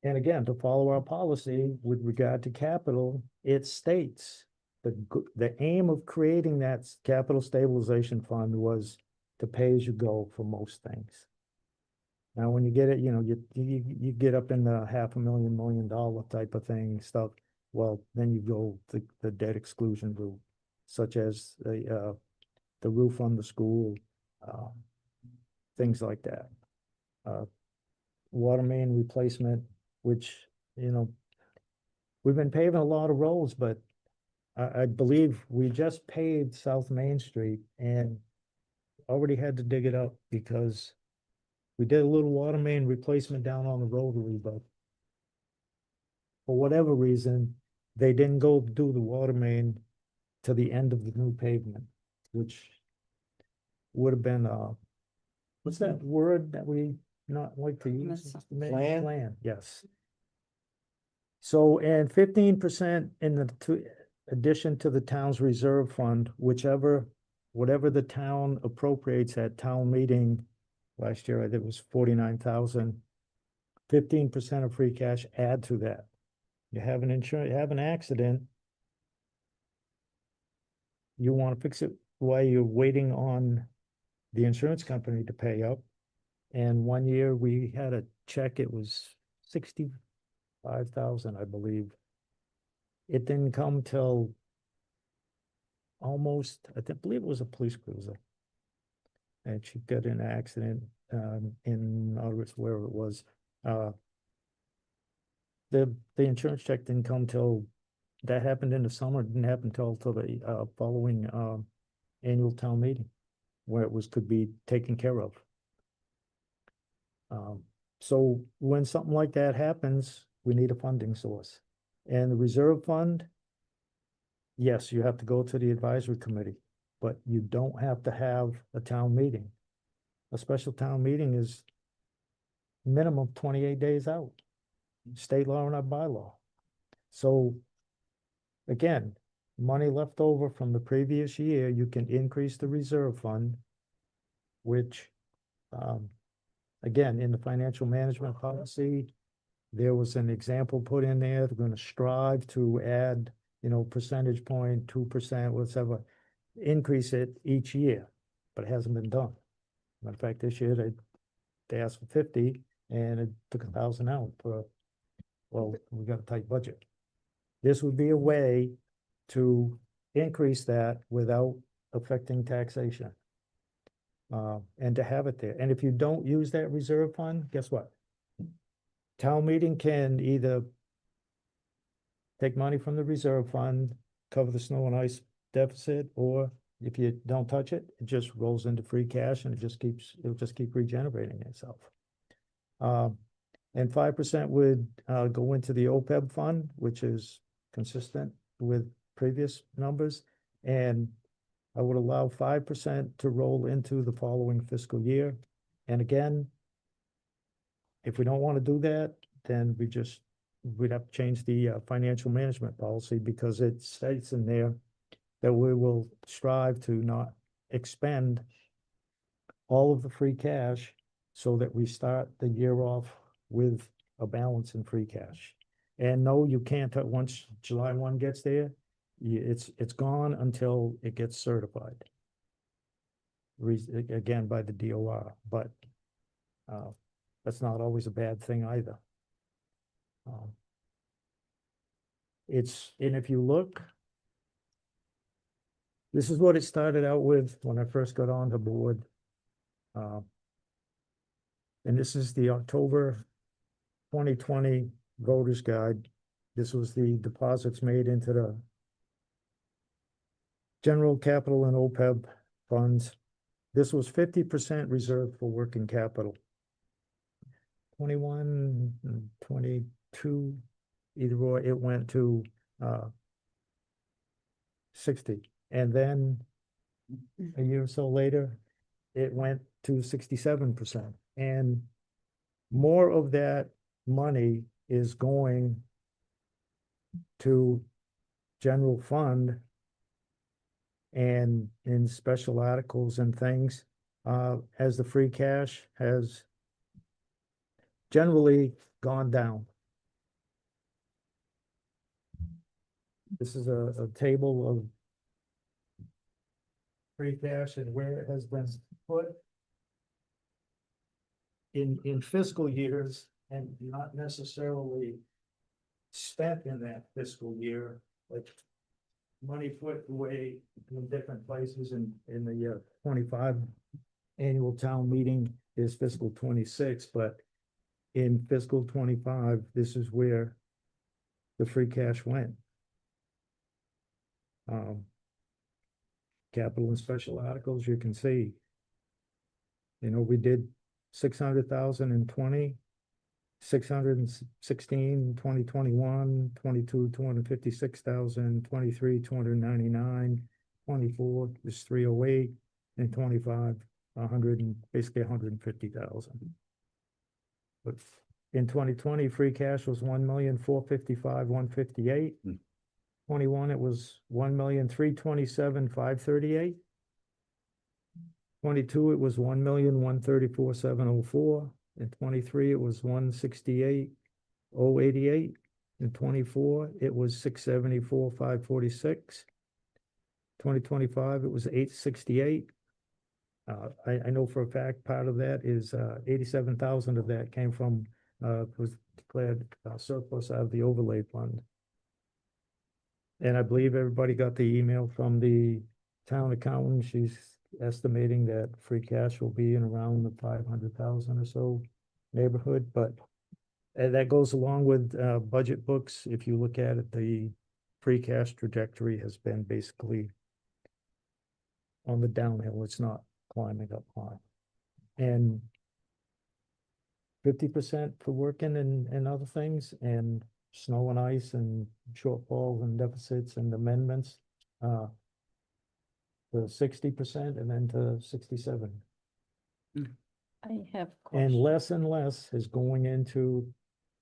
again, to follow our policy with regard to capital, it states the aim of creating that capital stabilization fund was to pay as you go for most things. Now, when you get it, you get up in the $500,000, $1 million type of thing, stuff, well, then you go the debt exclusion route, such as the roof on the school, things like that. Water main replacement, which, we've been paving a lot of roads, but I believe we just paved South Main Street and already had to dig it up because we did a little water main replacement down on the rotary, but for whatever reason, they didn't go do the water main to the end of the new pavement, which would have been, what's that word that we not like to use? Plan? Plan, yes. So, and 15% in the addition to the town's reserve fund, whatever the town appropriates at town meeting. Last year, I think it was 49,000. 15% of free cash, add to that. You have you have an accident. You want to fix it while you're waiting on the insurance company to pay up. And 1 year we had a check, it was 65,000, I believe. It didn't come till almost, believe it was a police cruiser. And she got in an accident in August, where it was. The insurance check didn't come till, that happened in the summer, didn't happen till the following annual town meeting, where it could be taken care of. So when something like that happens, we need a funding source. And the reserve fund, yes, you have to go to the advisory committee, but you don't have to have a town meeting. A special town meeting is minimum 28 days out. State law and our bylaw. So again, money left over from the previous year, you can increase the reserve fund, which, again, in the financial management policy, there was an example put in there. They're going to strive to add, percentage point, 2%, whatever, increase it each year, but it hasn't been done. Matter of fact, this year they asked for 50 and it took 1,000 out well, we got a tight budget. This would be a way to increase that without affecting taxation. And to have it there. And if you don't use that reserve fund, guess what? Town meeting can either take money from the reserve fund, cover the snow and ice deficit, or if you don't touch it, it just rolls into free cash and it'll just keep regenerating itself. And 5% would go into the OPEB fund, which is consistent with previous numbers. And I would allow 5% to roll into the following fiscal year. And again, if we don't want to do that, then we'd have to change the financial management policy, because it states in there that we will strive to not expend all of the free cash so that we start the year off with a balance in free cash. And no, you can't, once July 1 gets there, it's gone until it gets certified. Again, by the DOR, but that's not always a bad thing either. And if you look, this is what it started out with when I first got on the board. And this is the October 2020 voters guide. This was the deposits made into the general capital and OPEB funds. This was 50% reserved for working capital. 21 and 22, either or, it went to 60. And then a year or so later, it went to 67%. And more of that money is going to general fund and in special articles and things, as the free cash has generally gone down. This is a table of free cash and where it has been put in fiscal years, and not necessarily spent in that fiscal year, like money put away in different places. In the 25 annual town meeting is fiscal 26, but in fiscal 25, this is where the free cash went. Capital and special articles, you can see, we did 600,000 in 20, 616, 2021, 22, 256,000, 23, 299, 24 is 308, and 25, 100, and basically 150,000. But in 2020, free cash was 1,455,158. 21, it was 1,327,538. 22, it was 1,134,704. In 23, it was 168,088. In 24, it was 674,546. 2025, it was 868. I know for a fact part of that is 87,000 of that came from was declared surplus out of the overlay fund. And I believe everybody got the email from the town accountant. She's estimating that free cash will be in around the 500,000 or so neighborhood, but that goes along with budget books. If you look at it, the free cash trajectory has been basically on the downhill. It's not climbing up high. And 50% for working and other things, and snow and ice and shortfalls and deficits and amendments, to 60% and then to 67. I have. And less is going into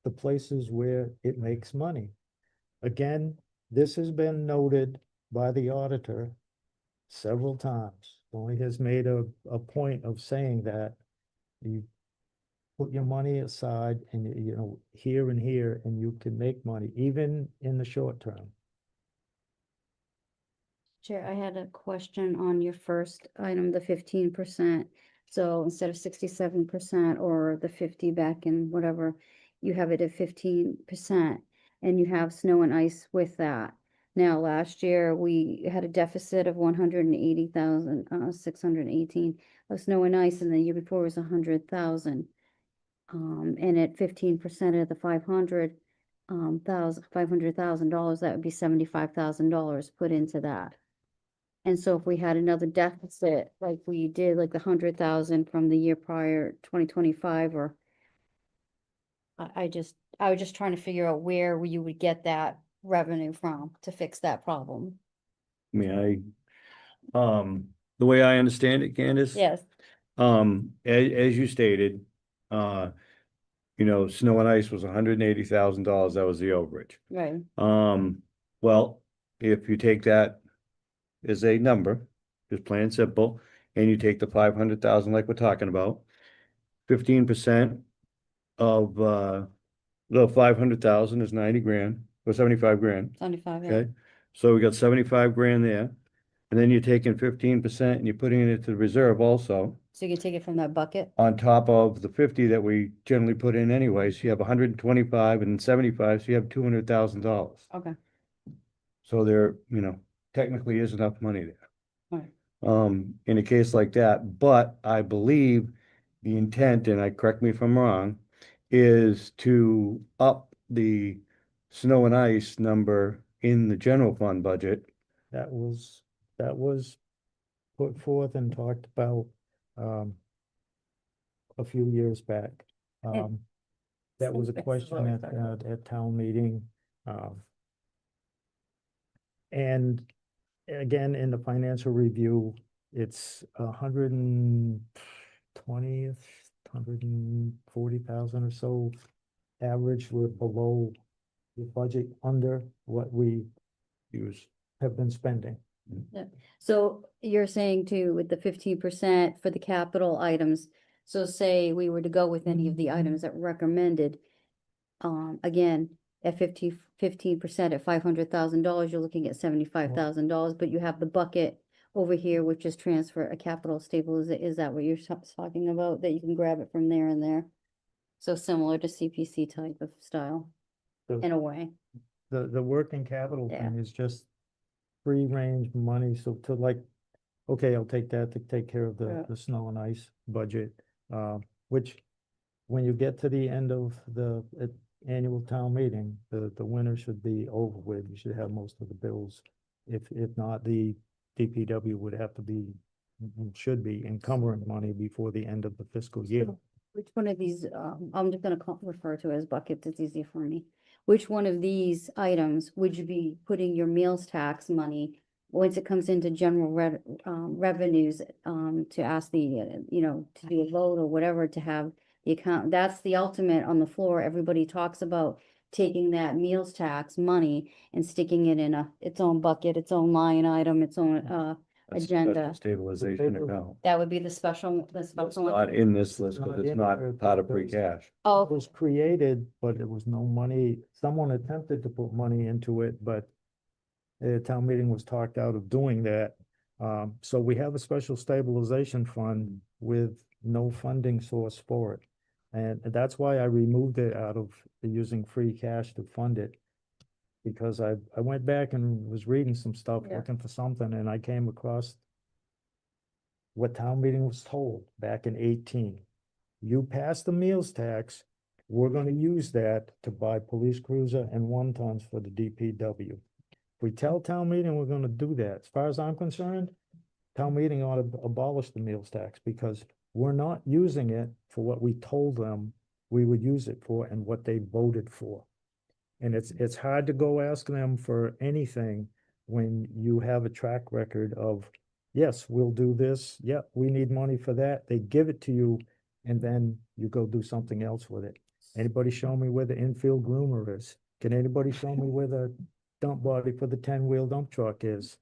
the places where it makes money. Again, this has been noted by the auditor several times. Only has made a point of saying that you put your money aside and, you know, here and here, and you can make money, even in the short term. Chair, I had a question on your first item, the 15%. So instead of 67% or the 50 back in whatever, you have it at 15%, and you have snow and ice with that. Now, last year, we had a deficit of 180,618 of snow and ice, and the year before was 100,000. And at 15% of the $500,000, that would be $75,000 put into that. And so if we had another deficit, like we did, like the 100,000 from the year prior, 2025, or I was just trying to figure out where you would get that revenue from to fix that problem. I mean, the way I understand it, Candace. Yes, As you stated, you know, snow and ice was $180,000. That was the overage. right. Well, if you take that as a number, just plain and simple, and you take the 500,000 like we're talking about, 15% of the 500,000 is 90 grand or 75 grand. 75, yeah. Okay, so we got 75 grand there, and then you're taking 15% and you're putting it into the reserve also. So you can take it from that bucket? On top of the 50 that we generally put in anyways, you have 125 and 75, so you have $200,000. Okay, So there, you know, technically is enough money there. right. In a case like that, but I believe the intent, and correct me if I'm wrong, is to up the snow and ice number in the general fund budget. That was put forth and talked about a few years back. That was a question at town meeting. And again, in the financial review, it's 140,000 or so average. We're below the budget, under what we have been spending. So you're saying too, with the 15% for the capital items, so say we were to go with any of the items that were recommended, again, at 15% at $500,000, you're looking at $75,000, but you have the bucket over here, which is transfer a capital stabilization. Is that what you're talking about? That you can grab it from there and there? So similar to CPC type of style, The- in a way. The working capital Yeah. thing is just free range money, so to like, okay, I'll take that to take care of Yeah. the snow and ice budget, which when you get to the end of the annual town meeting, the winter should be over with. You should have most of the bills. If not, the DPW would have to be, should be encumbering money before the end of the fiscal year. Which one of these, I'm just gonna refer to as buckets, it's easier for me. Which one of these items would you be putting your meals tax money, once it comes into general revenues, to ask the, you know, to do a vote or whatever, to have the account, that's the ultimate on the floor. Everybody talks about taking that meals tax money and sticking it in its own bucket, its own line item, its own, That's agenda. special stabilization The paper- account. That would be the special It's one. not in this list, because Not it's in not there part of free because- cash. It Oh, was created, but there was no money. Someone attempted to put money into it, but the town meeting was talked out of doing that. So we have a special stabilization fund with no funding source for it. And that's why I removed it out of using free cash to fund it. Because I went back and was reading some stuff, Yeah. looking for something, and I came across what town meeting was told back in 18. You pass the meals tax, we're gonna use that to buy police cruiser and one-tons for the DPW. If we tell town meeting we're gonna do that, as far as I'm concerned, town meeting ought to abolish the meals tax, because we're not using it for what we told them we would use it for and what they voted for. And it's hard to go ask them for anything when you have a track record of, yes, we'll do this, yeah, we need money for that, they give it to you, and then you go do something else with it. Anybody show me where the infield groomer is? Can anybody show me where the dump body for the 10-wheel dump truck is?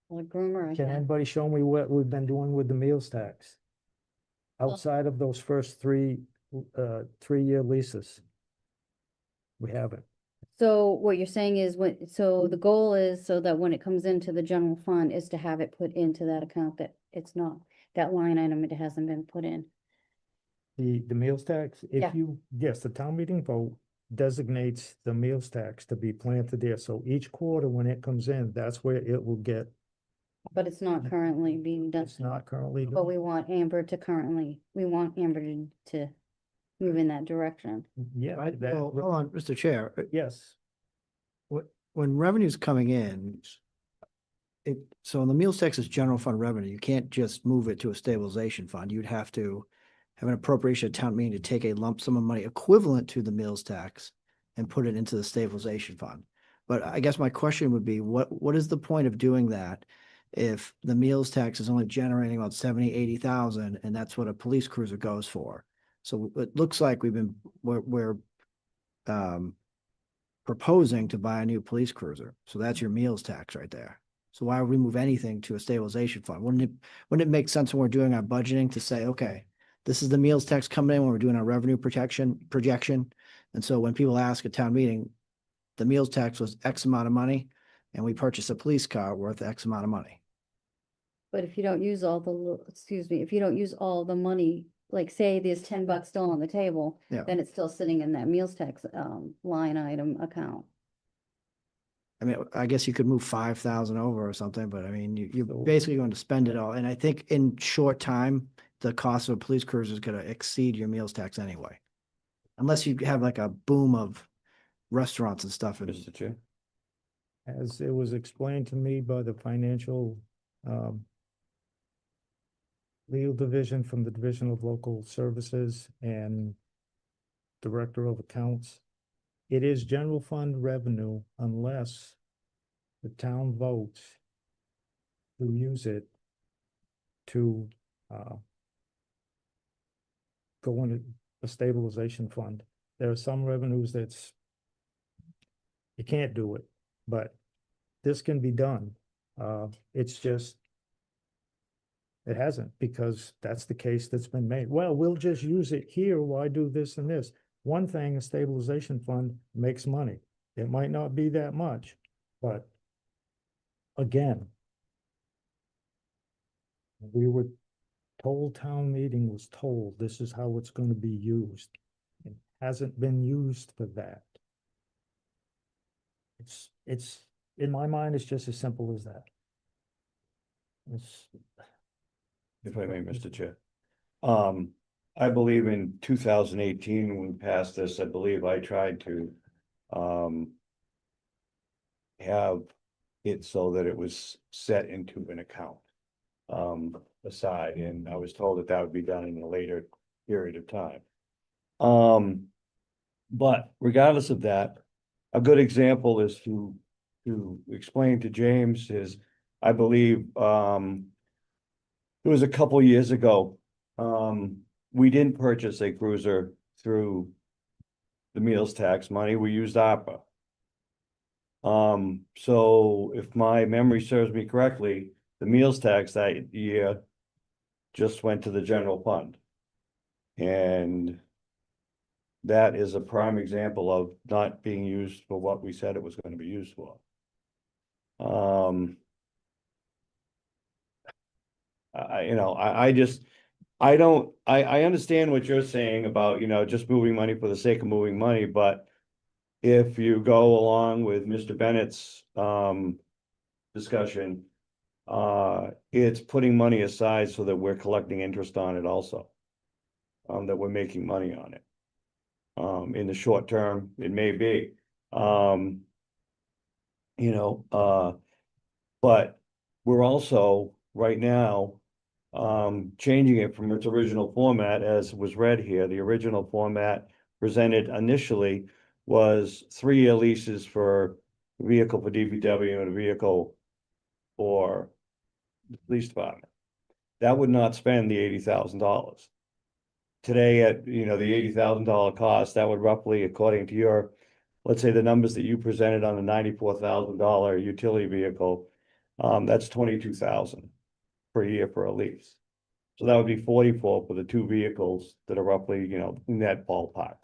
Well, groomer, I Can can. anybody show me what we've been doing with the meals tax? Outside of those first 3-year leases? We haven't. So what you're saying is so the goal is so that when it comes into the general fund is to have it put into that account that it's not, that line item, it hasn't been put in. The meals tax, Yeah. if you, yes, the town meeting vote designates the meals tax to be planted there. So each quarter when it comes in, that's where it will get, But it's not currently being done. it's not currently. But we want Amber to move in that direction. Yeah, Right, that, well, hold on, Mr. Chair, yes, when revenue's coming in, so in the meals tax is general fund revenue, you can't just move it to a stabilization fund. You'd have to have an appropriation at town meeting to take a lump sum of money equivalent to the meals tax and put it into the stabilization fund. But I guess my question would be, what is the point of doing that if the meals tax is only generating about 70,000-80,000 and that's what a police cruiser goes for? So it looks like we're proposing to buy a new police cruiser. So that's your meals tax right there. So why would we move anything to a stabilization fund? Wouldn't it make sense when we're doing our budgeting to say, okay, this is the meals tax coming in when we're doing our revenue projection. And so when people ask at town meeting, the meals tax was X amount of money and we purchased a police car worth X amount of money. But if you don't use if you don't use all the money, like say there's $10 still on the table, Yeah. then it's still sitting in that meals tax line item account. I mean, I guess you could move 5,000 over or something, but I mean, you're basically going to spend it all. And I think in short time, the cost of a police cruiser is going to exceed your meals tax anyway. Unless you have like a boom of restaurants and stuff. Mr. Chair. as it was explained to me by the financial legal division from the Division of Local Services and Director of Accounts, it is general fund revenue unless the town votes to use it to go into a stabilization fund. There are some revenues you can't do it, but this can be done. It's just, it hasn't, because that's the case that's been made. Well, we'll just use it here. Why do this and this? One thing, a stabilization fund makes money. It might not be that much, but again, we were told, town meeting was told, this is how it's going to be used. It hasn't been used for that. It's in my mind, it's just as simple as that. If I may, Mr. Chair. I believe in 2018, when we passed this, I believe I tried to have it so that it was set into an account aside, and I was told that that would be done in a later period of time. But regardless of that, a good example is to explain to James is, I believe, it was a couple years ago, we didn't purchase a cruiser through the meals tax money, we used ARPA. So if my memory serves me correctly, the meals tax that year just went to the general fund. And that is a prime example of not being used for what we said it was going to be used for. I understand what you're saying about, just moving money for the sake of moving money, but if you go along with Mr. Bennett's discussion, it's putting money aside so that we're collecting interest on it also. That we're making money on it. In the short term, it may be. But we're also right now changing it from its original format as was read here. The original format presented initially was 3-year leases for vehicle for DPW and a vehicle for the police department. That would not spend the $80,000. Today at, the $80,000 cost, that would roughly, according to your, let's say the numbers that you presented on the $94,000 utility vehicle, that's 22,000 per year for a lease. So that would be 44 for the two vehicles that are roughly, in that ballpark.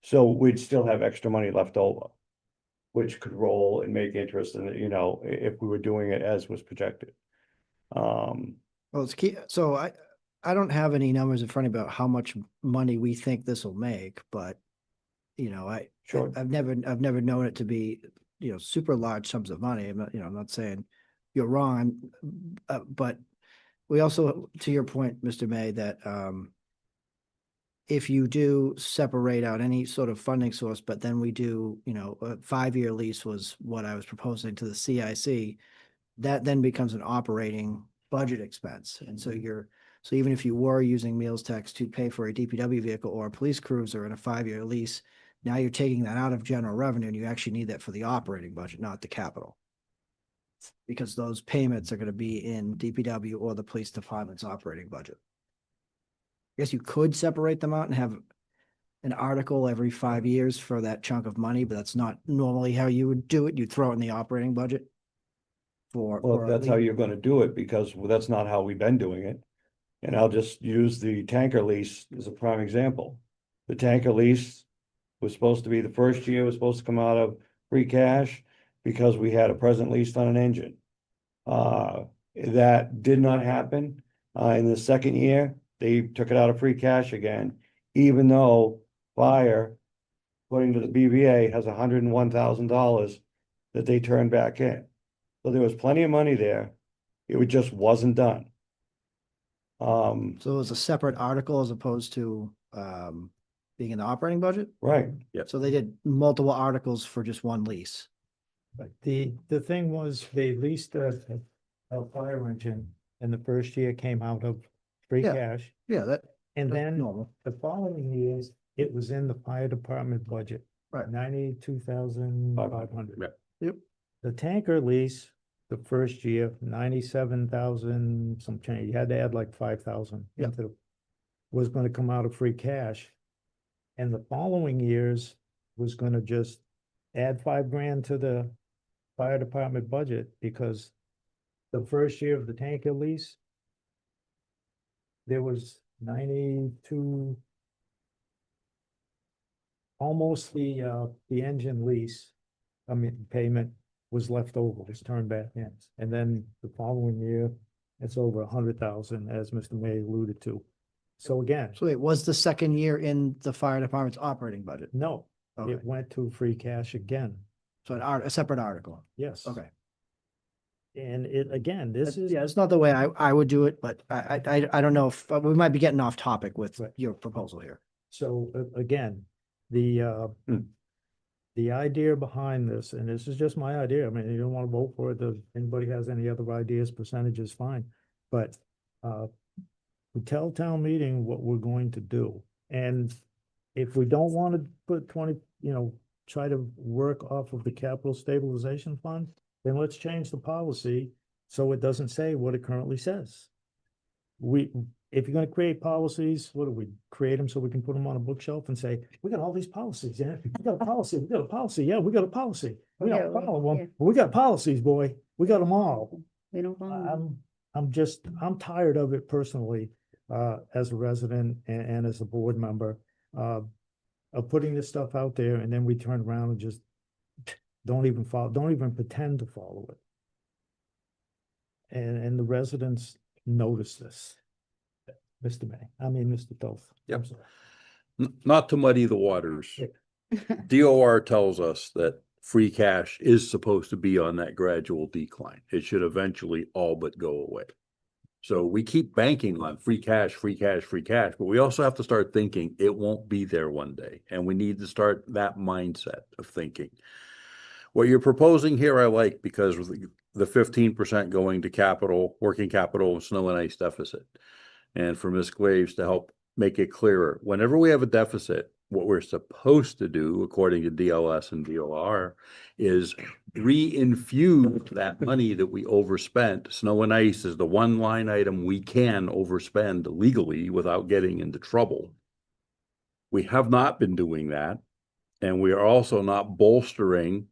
So we'd still have extra money left over, which could roll and make interest in, if we were doing it as was projected. Well, it's key. So I don't have any numbers in front of me about how much money we think this will make, but Sure. I've never known it to be, super large sums of money. I'm not saying you're wrong. But we also, to your point, Mr. May, that, if you do separate out any sort of funding source, but then we do, a 5-year lease was what I was proposing to the CIC, that then becomes an operating budget expense. And so so even if you were using meals tax to pay for a DPW vehicle or a police cruiser in a 5-year lease, now you're taking that out of general revenue and you actually need that for the operating budget, not the capital. Because those payments are going to be in DPW or the police department's operating budget. I guess you could separate them out and have an article every 5 years for that chunk of money, but that's not normally how you would do it. You'd throw it in the operating budget. Well, that's how you're gonna do it, because that's not how we've been doing it. And I'll just use the tanker lease as a prime example. The tanker lease was supposed to be, the first year was supposed to come out of free cash because we had a present lease on an engine. That did not happen. In the second year, they took it out of free cash again, even though fire, according to the BVA, has $101,000 that they turned back in. So there was plenty of money there. It just wasn't done. So it was a separate article as opposed to being in the operating budget? Right. So they did multiple articles for just one lease. But the thing was, they leased a fire engine, and the first year came out of free Yeah. cash. Yeah, And that's then normal. the following years, it was in the fire department budget. Right. 92,500. Yep. The tanker lease, the first year, 97,000, some change. You had to add like 5,000 Yep. into was gonna come out of free cash. And the following years was gonna just add $5,000 to the fire department budget, because the first year of the tanker lease, there was 92, almost the engine lease, payment was left over, was turned back in. And then the following year, it's over 100,000, as Mr. May alluded to. So again, So wait, was the second year in the fire department's operating budget? no, Okay, it went to free cash again. so a separate article. Yes. Okay. And again, this is. Yeah, it's not the way I would do it, but I don't know if, we might be getting off topic with Right. your proposal here. So again, the idea behind this, and this is just my idea, you don't want to vote for it, if anybody has any other ideas, percentages, fine. But we tell town meeting what we're going to do. And if we don't want to put 20, try to work off of the capital stabilization fund, then let's change the policy so it doesn't say what it currently says. If you're gonna create policies, what do we create them so we can put them on a bookshelf and say, we got all these policies, yeah, we got a policy, yeah, we got a policy. We Yeah, don't follow yeah. them, but we got policies, boy, we got them all. We don't follow them. I'm tired of it personally, as a resident and as a board member, of putting this stuff out there, and then we turn around and just don't even pretend to follow it. And the residents notice this. Mr. Toth. I'm Yep. sorry. Not to muddy the waters. Yeah. DOR tells us that free cash is supposed to be on that gradual decline. It should eventually all but go away. So we keep banking on free cash, but we also have to start thinking it won't be there one day. And we need to start that mindset of thinking. What you're proposing here, I like, because the 15% going to capital, working capital, snow and ice deficit. And for Ms. Glaves to help make it clearer, whenever we have a deficit, what we're supposed to do, according to DLS and DOR, is re-infuse that money that we overspent. Snow and ice is the one line item we can overspend legally without getting into trouble. We have not been doing that. And we are also not bolstering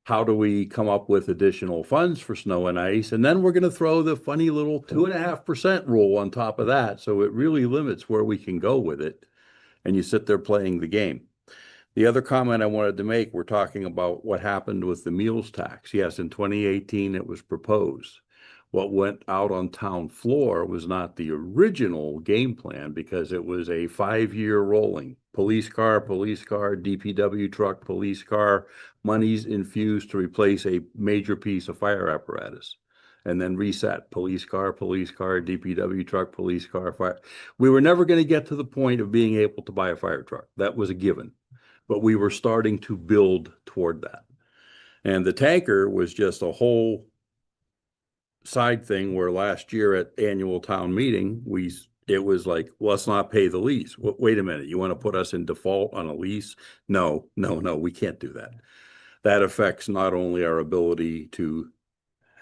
how do we come up with additional funds for snow and ice? And then we're going to throw the funny little 2.5% rule on top of that. So it really limits where we can go with it. And you sit there playing the game. The other comment I wanted to make, we're talking about what happened with the meals tax. Yes, in 2018, it was proposed. What went out on town floor was not the original game plan because it was a 5-year rolling police car, DPW truck, police car, monies infused to replace a major piece of fire apparatus. And then reset police car, DPW truck, police car, fire. We were never going to get to the point of being able to buy a fire truck. That was a given, but we were starting to build toward that. And the tanker was just a whole side thing where last year at annual town meeting, it was like, well, let's not pay the lease. Wait a minute, you want to put us in default on a lease? No, we can't do that. That affects not only our ability to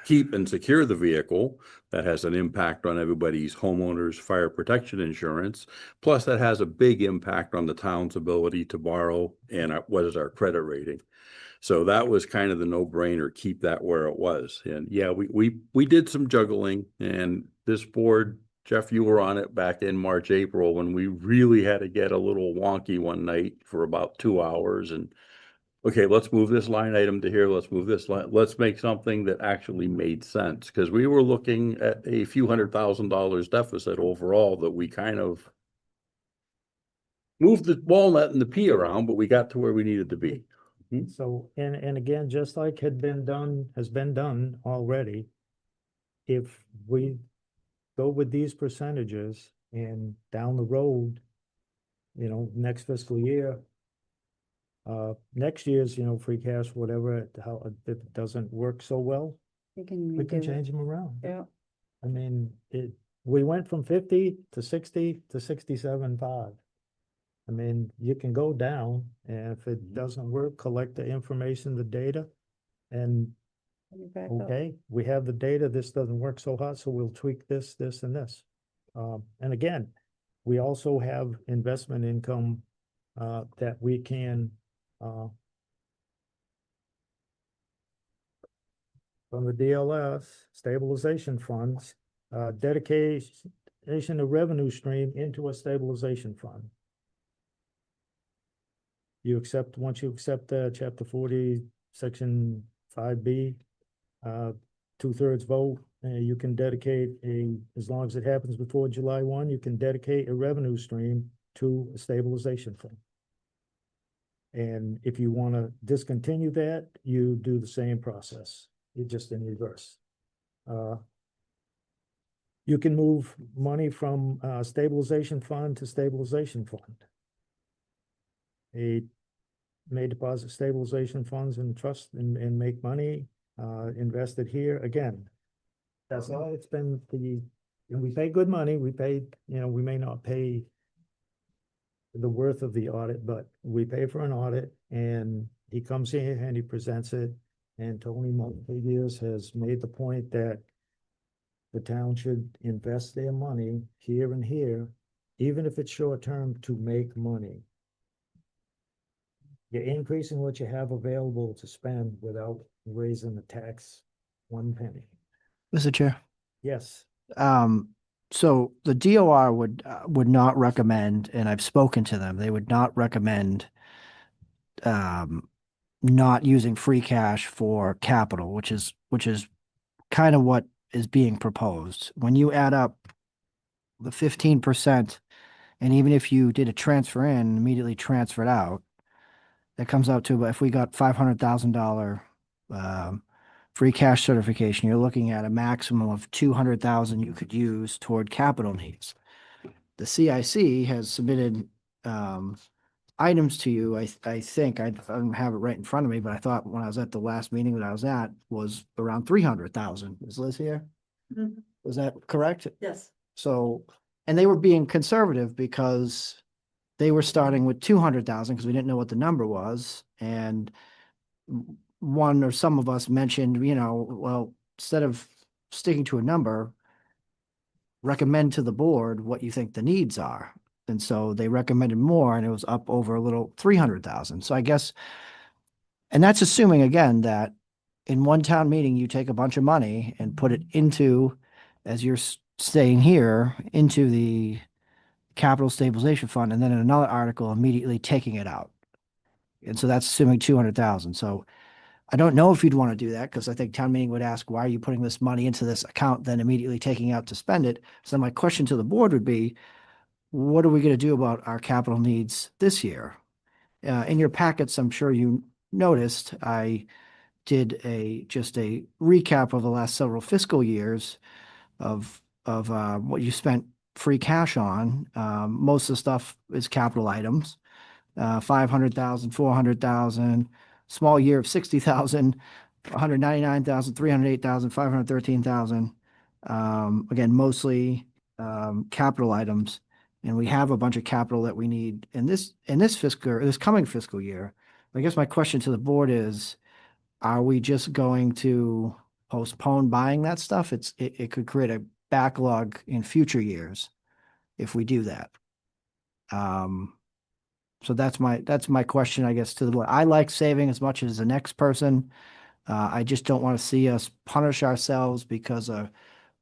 keep and secure the vehicle, that has an impact on everybody's homeowners' fire protection insurance. Plus that has a big impact on the town's ability to borrow and what is our credit rating. So that was kind of the no-brainer, keep that where it was. And yeah, we did some juggling, and this board, Jeff, you were on it back in March, April, when we really had to get a little wonky one night for about 2 hours. And okay, let's move this line item to here. Let's move this line. Let's make something that actually made sense, because we were looking at a few $100,000 deficit overall that we kind of moved the walnut and the pea around, but we got to where we needed to be. So, and again, just like has been done already, if we go with these percentages and down the road, next fiscal year, next year's, free cash, whatever, how if it doesn't work so well, We can we can redo it. change them around. Yeah. I mean, we went from 50 to 60 to 67.5. I mean, you can go down, and if it doesn't work, collect the information, the data, and Bring it back up. okay, we have the data, this doesn't work so hot, so we'll tweak this, and this. And again, we also have investment income that we can from the DLS stabilization funds, dedication of revenue stream into a stabilization fund. Once you accept chapter 40, section 5B, 2/3 vote, you can dedicate as long as it happens before July 1, you can dedicate a revenue stream to a stabilization fund. And if you want to discontinue that, you do the same process, you just in reverse. You can move money from stabilization fund to stabilization fund. May deposit stabilization funds in trust and make money, invest it here. Again, that's all it's been. And we pay good money. We pay, we may not pay the worth of the audit, but we pay for an audit, and he comes here and he presents it. And Tony multiple years has made the point that the town should invest their money here and here, even if it's short term, to make money. You're increasing what you have available to spend without raising the tax 1 penny. Mr. Chair. Yes, So the DOR would not recommend, and I've spoken to them, they would not recommend not using free cash for capital, which is kind of what is being proposed. When you add up the 15%, and even if you did a transfer in and immediately transfer it out, that comes out to, if we got $500,000 free cash certification, you're looking at a maximum of $200,000 you could use toward capital needs. The CIC has submitted items to you. I think I don't have it right in front of me, but I thought when I was at the last meeting that I was at was around 300,000. Is Liz here? Mhm. Was that correct? Yes. So, and they were being conservative because they were starting with 200,000 because we didn't know what the number was. And one or some of us mentioned, well, instead of sticking to a number, recommend to the board what you think the needs are. And so they recommended more, and it was up over a little 300,000. So I guess, and that's assuming again that in one town meeting, you take a bunch of money and put it into, as you're saying here, into the capital stabilization fund, and then in another article, immediately taking it out. And so that's assuming 200,000. So I don't know if you'd want to do that, because I think town meeting would ask, why are you putting this money into this account, then immediately taking out to spend it? So my question to the board would be, what are we going to do about our capital needs this year? In your packets, I'm sure you noticed, I did just a recap of the last several fiscal years of what you spent free cash on. Most of the stuff is capital items, 500,000, 400,000, small year of 60,000, 199,000, 308,000, 513,000. Again, mostly capital items. And we have a bunch of capital that we need in this coming fiscal year. I guess my question to the board is, are we just going to postpone buying that stuff? It could create a backlog in future years if we do that. So that's my question, I guess, to the board. I like saving as much as the next person. I just don't want to see us punish ourselves because a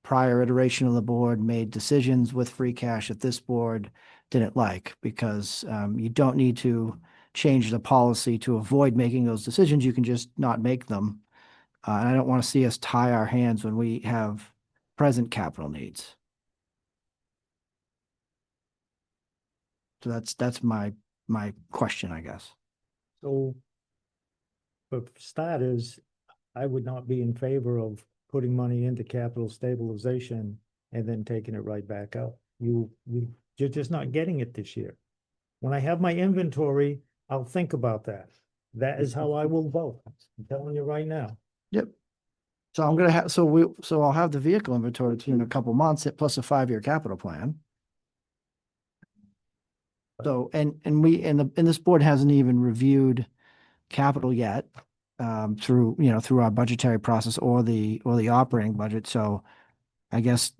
prior iteration of the board made decisions with free cash that this board didn't like, because you don't need to change the policy to avoid making those decisions. You can just not make them. And I don't want to see us tie our hands when we have present capital needs. So that's my question, I guess. So, for starters, I would not be in favor of putting money into capital stabilization and then taking it right back out. You're just not getting it this year. When I have my inventory, I'll think about that. That is how I will vote. I'm telling you right now. Yep. So I'm gonna have, so I'll have the vehicle inventory to you in a couple months, plus a 5-year capital plan. So, and this board hasn't even reviewed capital yet, through our budgetary process or the operating budget. So I guess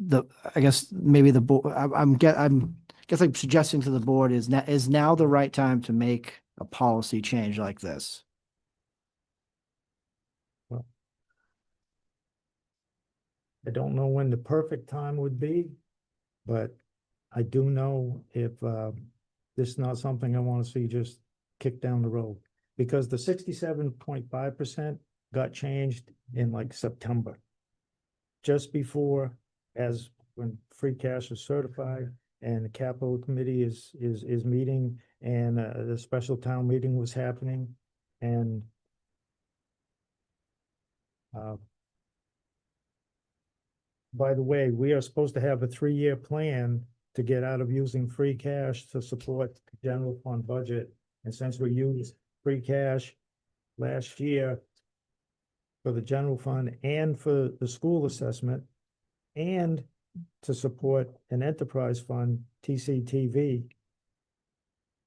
maybe the board, I'm suggesting to the board is now the right time to make a policy change like this. I don't know when the perfect time would be, but I do know if this is not something I want to see just kick down the road. Because the 67.5% got changed in like September. Just before, when free cash is certified and the capital committee is meeting, and the special town meeting was happening. And by the way, we are supposed to have a 3-year plan to get out of using free cash to support the general fund budget. And since we used free cash last year for the general fund and for the school assessment and to support an enterprise fund, TCTV,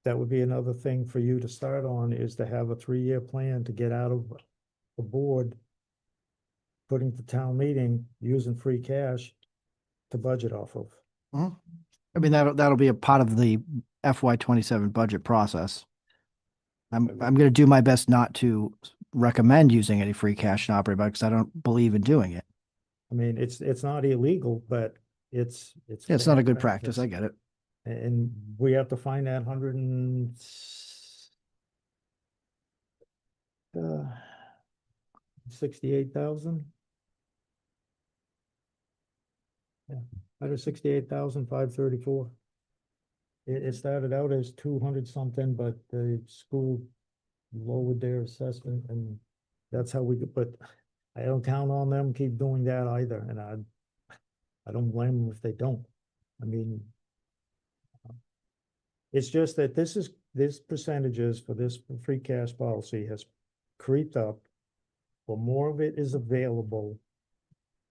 that would be another thing for you to start on, is to have a 3-year plan to get out of the board putting the town meeting using free cash to budget off of. Mhm. I mean, that'll be a part of the FY27 budget process. I'm going to do my best not to recommend using any free cash in operating budget because I don't believe in doing it. I mean, it's not illegal, but it's It's not a bad good practice. I get it. And we have to find that 168,000. Yeah, 168,534. It started out as 200 something, but the school lowered their assessment, and that's how we do. But I don't count on them keep doing that either, and I don't blame them if they don't. I mean, it's just that this percentages for this free cash policy has creeped up, but more of it is available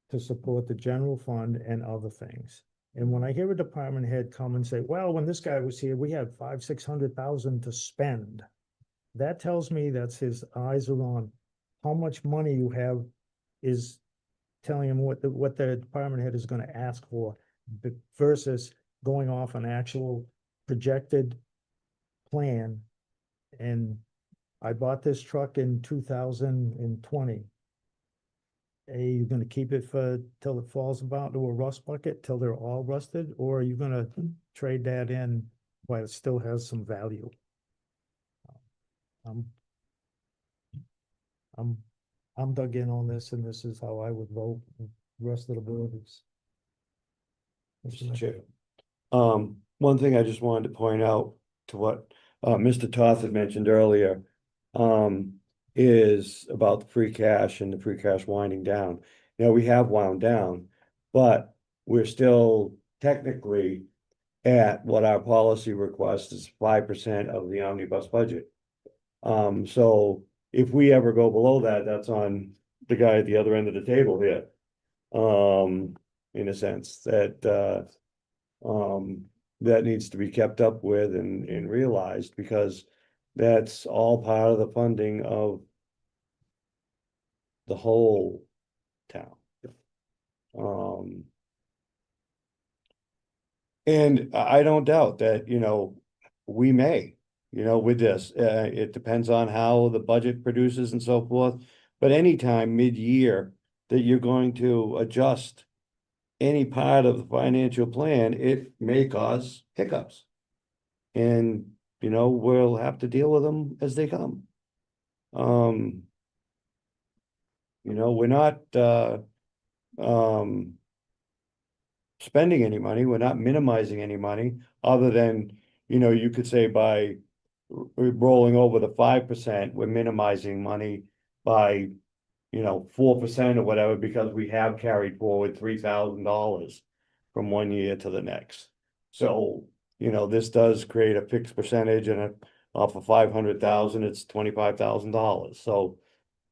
to support the general fund and other things. And when I hear a department head come and say, well, when this guy was here, we had 500,000-600,000 to spend. That tells me that's his eyes are on how much money you have is telling him what the department head is gonna ask for versus going off an actual projected plan. And I bought this truck in 2020. Are you gonna keep it for till it falls about to a rust bucket, till they're all rusted, or are you gonna trade that in while it still has some value? I'm dug in on this, and this is how I would vote. The rest of the board is. Mr. Chair. One thing I just wanted to point out to what Mr. Toth had mentioned earlier, is about the free cash and the free cash winding down. You know, we have wound down, but we're still technically at what our policy request is 5% of the omnibus budget. So if we ever go below that, that's on the guy at the other end of the table here. In a sense that that needs to be kept up with and realized, because that's all part of the funding of the whole town. And I don't doubt that, you know, we may, you know, with this, it depends on how the budget produces and so forth. But anytime mid-year that you're going to adjust any part of the financial plan, it may cause hiccups. And, you know, we'll have to deal with them as they come. You know, we're not, spending any money, we're not minimizing any money, other than, you know, you could say by rolling over the 5%, we're minimizing money by, you know, 4% or whatever, because we have carried forward $3,000 from one year to the next. So, you know, this does create a fixed percentage, and off of 500,000, it's $25,000. So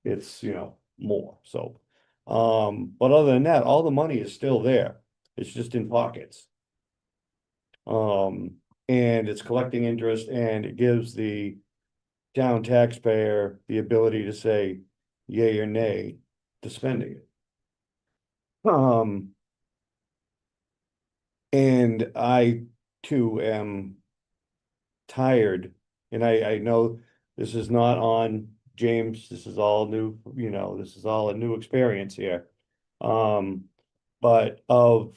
it's, you know, more. So, but other than that, all the money is still there. It's just in pockets. And it's collecting interest, and it gives the town taxpayer the ability to say yay or nay to spending it. And I too am tired, and I know this is not on James, this is all new, you know, this is all a new experience here. But of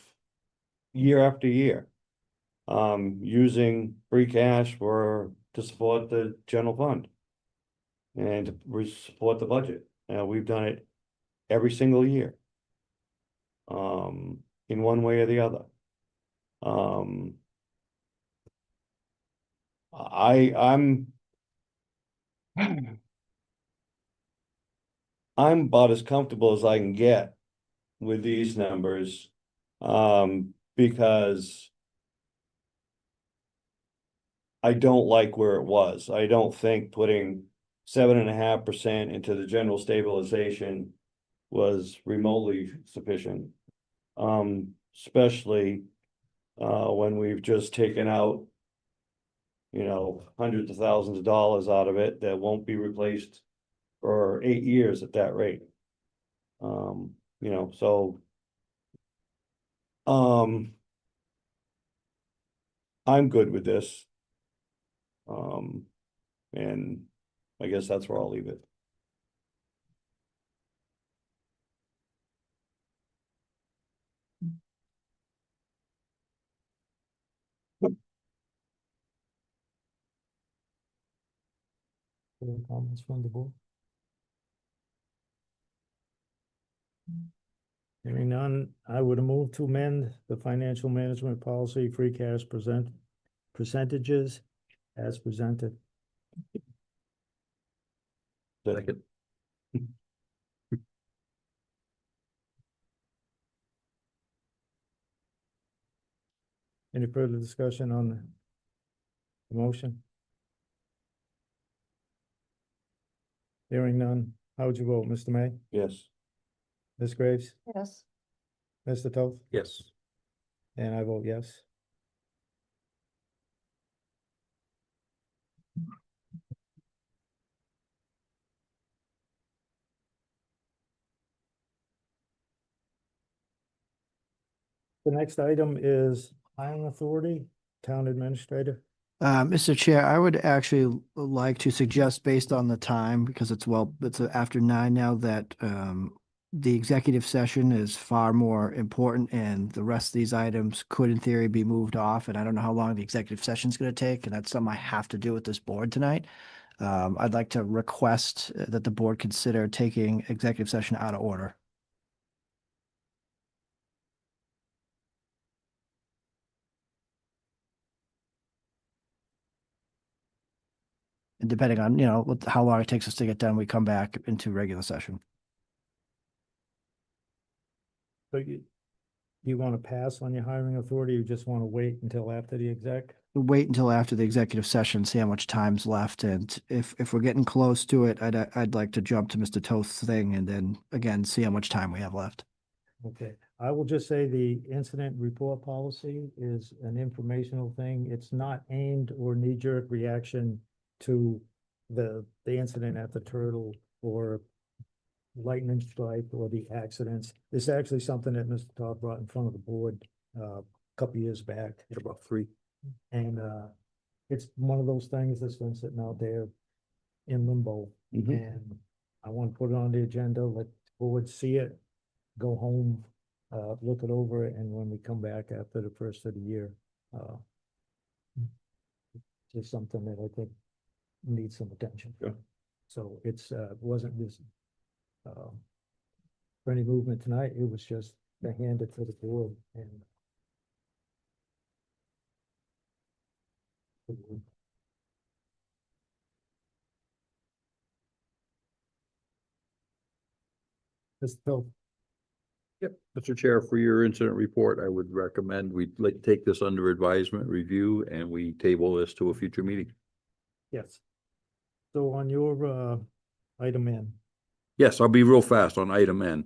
year after year, using free cash to support the general fund and to support the budget. We've done it every single year, in one way or the other. I'm about as comfortable as I can get with these numbers, because I don't like where it was. I don't think putting 7.5% into the general stabilization was remotely sufficient. Especially when we've just taken out, you know, hundreds of thousands of dollars out of it that won't be replaced for 8 years at that rate. You know, so I'm good with this. And I guess that's where I'll leave it. Any comments from the board? Hearing none, I would move to amend the financial management policy, free cash percentages as presented. Second. Any further discussion on the motion? Hearing none, how would you vote, Mr. May? Yes. Ms. Graves? Yes. Mr. Toth? Yes. And I vote yes. The next item is hiring authority, town administrator. Mr. Chair, I would actually like to suggest, based on the time, because it's after 9 now, that the executive session is far more important and the rest of these items could in theory be moved off. And I don't know how long the executive session is going to take, and that's something I have to do with this board tonight. I'd like to request that the board consider taking executive session out of order. And depending on, how long it takes us to get done, we come back into regular session. So you want to pass on your hiring authority? You just want to wait until after the exec? Wait until after the executive session, see how much time's left, and if we're getting close to it, I'd like to jump to Mr. Toth's thing and then again, see how much time we have left. Okay, I will just say the incident report policy is an informational thing. It's not aimed or knee-jerk reaction to the incident at the Turtle or lightning strike or the accidents. It's actually something that Mr. Toth brought in front of the board a couple years back. About 3. And it's one of those things that's been sitting out there in limbo. And I want to put it on the agenda, let the board see it, go home, look it over, and when we come back after the first of the year, just something that I think needs some attention. Yeah. So it's wasn't this for any movement tonight, it was just to hand it to the board and Mr. Toth. Yep, Mr. Chair, for your incident report, I would recommend we take this under advisement review and we table this to a future meeting. Yes. So on your item N. Yes, I'll be real fast on item N.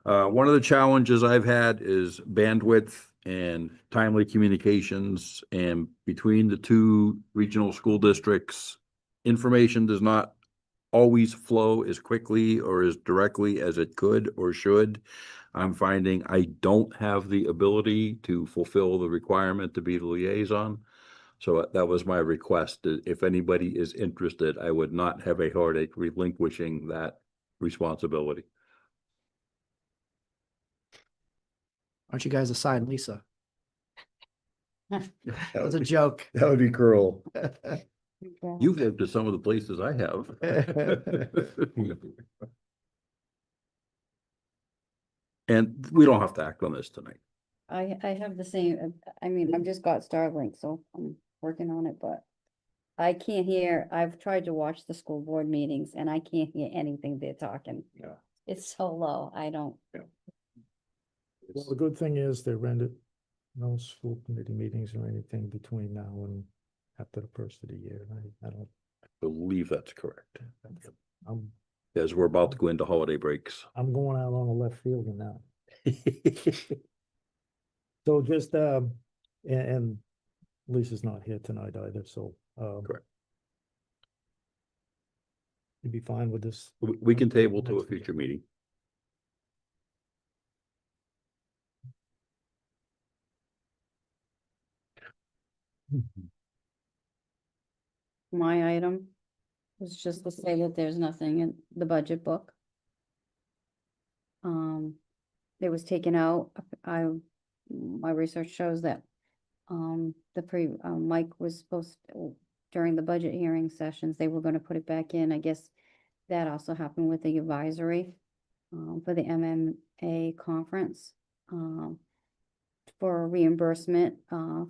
One of the challenges I've had is bandwidth and timely communications, and between the two regional school districts, information does not always flow as quickly or as directly as it could or should. I'm finding I don't have the ability to fulfill the requirement to be the liaison. So that was my request. If anybody is interested, I would not have a heartache relinquishing that responsibility. Aren't you guys assign Lisa? That was a joke. That would be cruel. Okay. You've lived to some of the places I have. And we don't have to act on this tonight. I have the same, I mean, I've just got Starlink, so I'm working on it, but I can't hear, I've tried to watch the school board meetings and I can't hear anything they're talking. Yeah. It's so low, I don't. Well, the good thing is they rendered no school committee meetings or anything between now and after the first of the year. I don't, Believe that's correct. I'm As we're about to go into holiday breaks. I'm going out on the left field now. So just, and Lisa's not here tonight either, so. Correct. You'd be fine with this. We can table to a future meeting. My item was just to say that there's nothing in the budget book. It was taken out, my research shows that, Mike was supposed to, during the budget hearing sessions, they were gonna put it back in, I guess that also happened with the advisory, for the MMA conference, for reimbursement,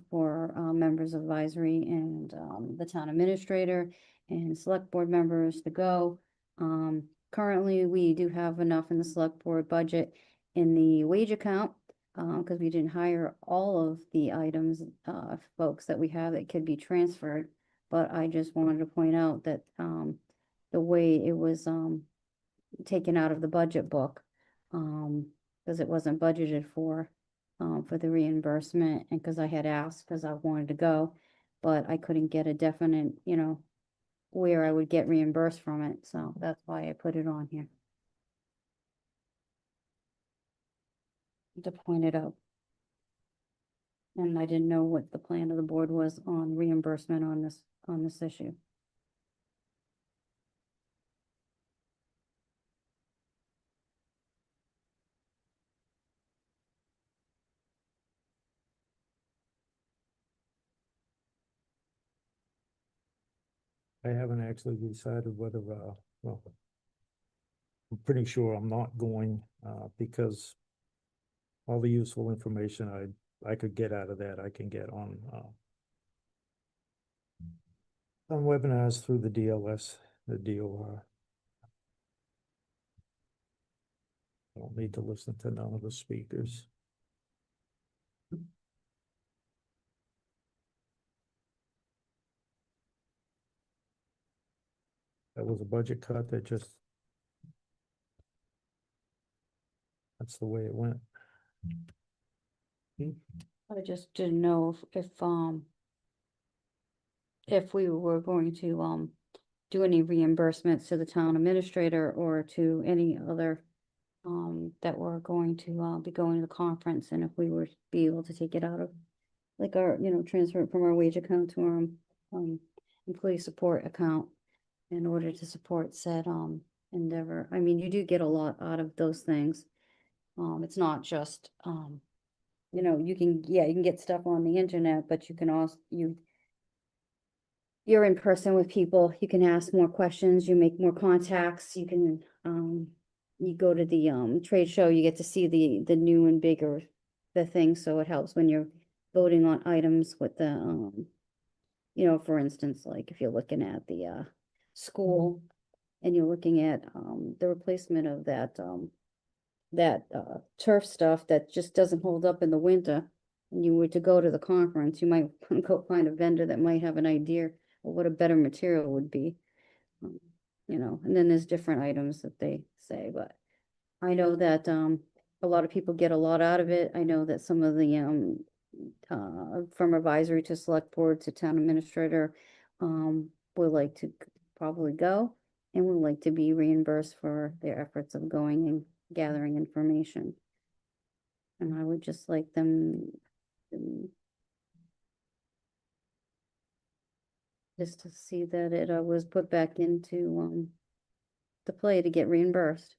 for, members of advisory and, the town administrator and select board members to go. Currently, we do have enough in the select board budget in the wage account, because we didn't hire all of the items, folks that we have that could be transferred. But I just wanted to point out that, the way it was, taken out of the budget book, because it wasn't budgeted for, for the reimbursement, and because I had asked, because I wanted to go, but I couldn't get a definite, where I would get reimbursed from it, so that's why I put it on here. To point it out. And I didn't know what the plan of the board was on reimbursement on this issue. I haven't actually decided whether, well, I'm pretty sure I'm not going, because all the useful information I could get out of that, I can get on webinars through the DLS, the DOR. I don't need to listen to none of the speakers. That was a budget cut that just, that's the way it went. I just didn't know if we were going to do any reimbursements to the town administrator or to any other that were going to be going to the conference, and if we were be able to take it out of like our, transfer it from our wage account to our employee support account in order to support said endeavor. I mean, you do get a lot out of those things. It's not just you can get stuff on the internet, but you can also you're in person with people, you can ask more questions, you make more contacts, you can you go to the trade show, you get to see the new and bigger the things, so it helps when you're voting on items with the for instance, like if you're looking at the school and you're looking at the replacement of that turf stuff that just doesn't hold up in the winter, and you were to go to the conference, you might go find a vendor that might have an idea of what a better material would be. And then there's different items that they say, but I know that a lot of people get a lot out of it. I know that some of the from advisory to select board to town administrator would like to probably go and would like to be reimbursed for their efforts of going and gathering information. And I would just like them just to see that it was put back into the play to get reimbursed.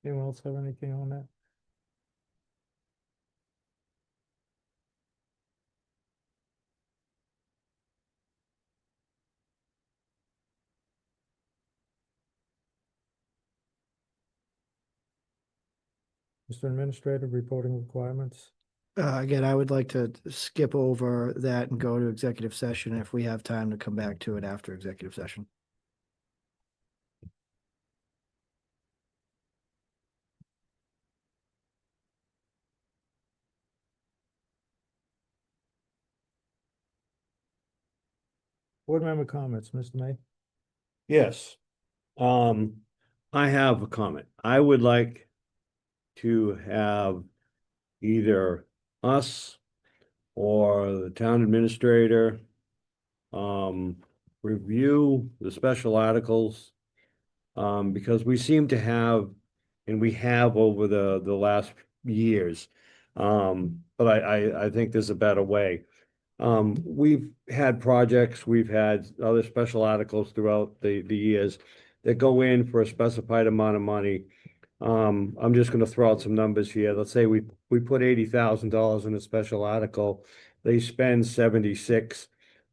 Anyone else have anything on that? Mr. Administrator, reporting requirements. Again, I would like to skip over that and go to executive session if we have time to come back to it after executive session. Board member comments, Mr. May. Yes. I have a comment. I would like to have either us or the town administrator review the special articles, because we seem to have, and we have over the last years, but I think there's a better way. We've had projects, we've had other special articles throughout the years that go in for a specified amount of money. I'm just gonna throw out some numbers here. Let's say we put $80,000 in a special article. They spend 76,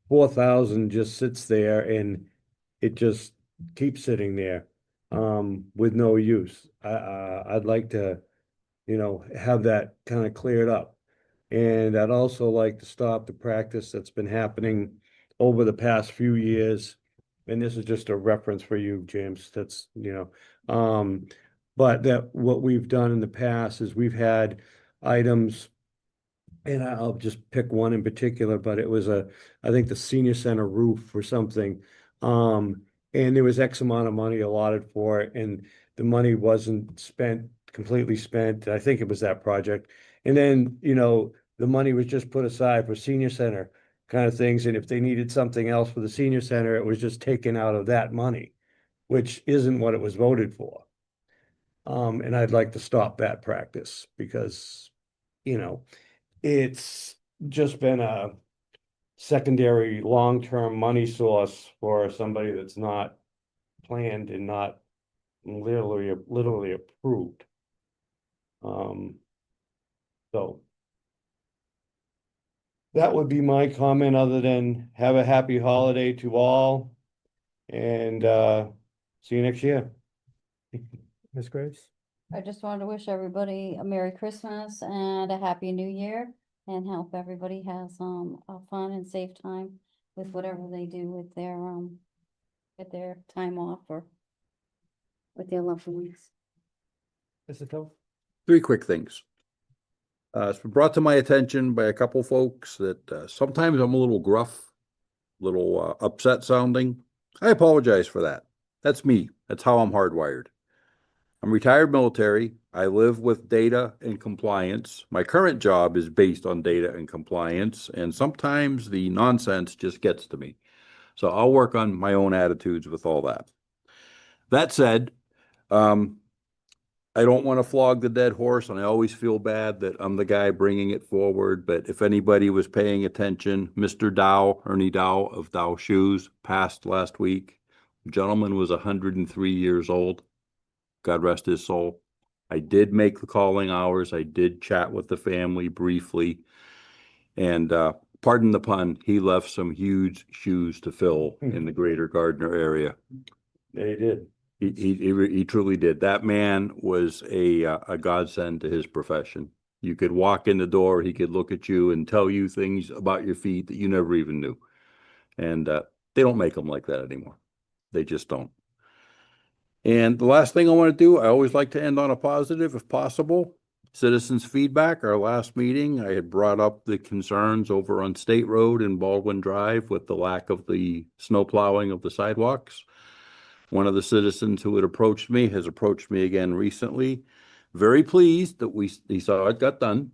4,000 just sits there and it just keeps sitting there with no use. I'd like to, have that kind of cleared up. And I'd also like to stop the practice that's been happening over the past few years. And this is just a reference for you, James, that's, but that what we've done in the past is we've had items, and I'll just pick one in particular, but it was I think the senior center roof or something. And there was X amount of money allotted for it, and the money wasn't spent, completely spent. I think it was that project. And then, the money was just put aside for senior center kind of things. And if they needed something else for the senior center, it was just taken out of that money, which isn't what it was voted for. And I'd like to stop that practice because, it's just been a secondary long-term money source for somebody that's not planned and not literally approved. So that would be my comment, other than have a happy holiday to all and see you next year. Ms. Graves? I just wanted to wish everybody a Merry Christmas and a Happy New Year, and hope everybody has a fun and safe time with whatever they do with their time off or with their loved ones. Mr. Toth? 3 quick things. It's been brought to my attention by a couple folks that sometimes I'm a little gruff, little upset sounding. I apologize for that. That's me. That's how I'm hardwired. I'm retired military. I live with data and compliance. My current job is based on data and compliance, and sometimes the nonsense just gets to me. So I'll work on my own attitudes with all that. That said, I don't want to flog the dead horse, and I always feel bad that I'm the guy bringing it forward. But if anybody was paying attention, Mr. Dow, Ernie Dow of Dow Shoes, passed last week. The gentleman was 103 years old. God rest his soul. I did make the calling hours. I did chat with the family briefly. And pardon the pun, he left some huge shoes to fill in the greater Gardner area. They did. He truly did. That man was a godsend to his profession. You could walk in the door, he could look at you and tell you things about your feet that you never even knew. And they don't make them like that anymore. They just don't. And the last thing I want to do, I always like to end on a positive if possible. Citizens' feedback. Our last meeting, I had brought up the concerns over on State Road and Baldwin Drive with the lack of the snow plowing of the sidewalks. One of the citizens who had approached me has approached me again recently. Very pleased that he saw it got done.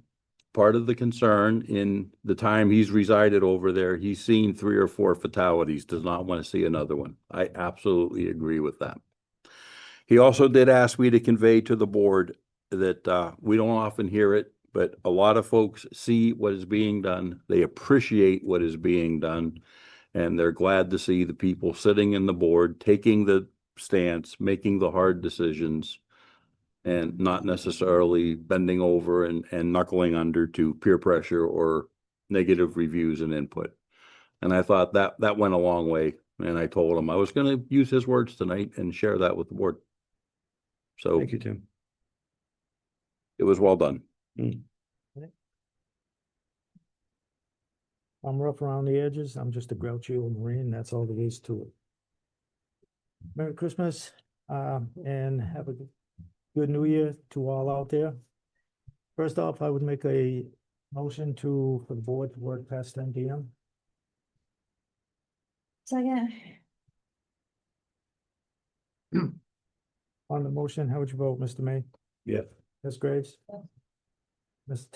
Part of the concern in the time he's resided over there, he's seen 3 or 4 fatalities, does not want to see another one. I absolutely agree with that. He also did ask me to convey to the board that we don't often hear it, but a lot of folks see what is being done. They appreciate what is being done. And they're glad to see the people sitting in the board, taking the stance, making the hard decisions, and not necessarily bending over and knuckling under to peer pressure or negative reviews and input. And I thought that went a long way. And I told him I was going to use his words tonight and share that with the board. So Thank you, Tim. it was well done. I'm rough around the edges. I'm just a grouchy old Marine. That's all there is to it. Merry Christmas, and have a good New Year to all out there. First off, I would make a motion for the board to work past 10 p.m. Second. On the motion, how would you vote, Mr. May? Yeah. Ms. Graves? Yes.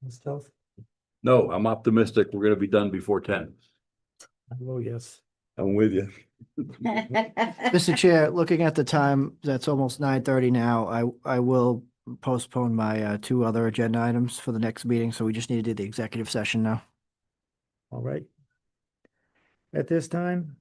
Ms. Toth? No, I'm optimistic. We're going to be done before 10. I vote yes. I'm with you. Mr. Chair, looking at the time, that's almost 9:30 now. I will postpone my 2 other agenda items for the next meeting, so we just need to do the executive session now. All right. At this time,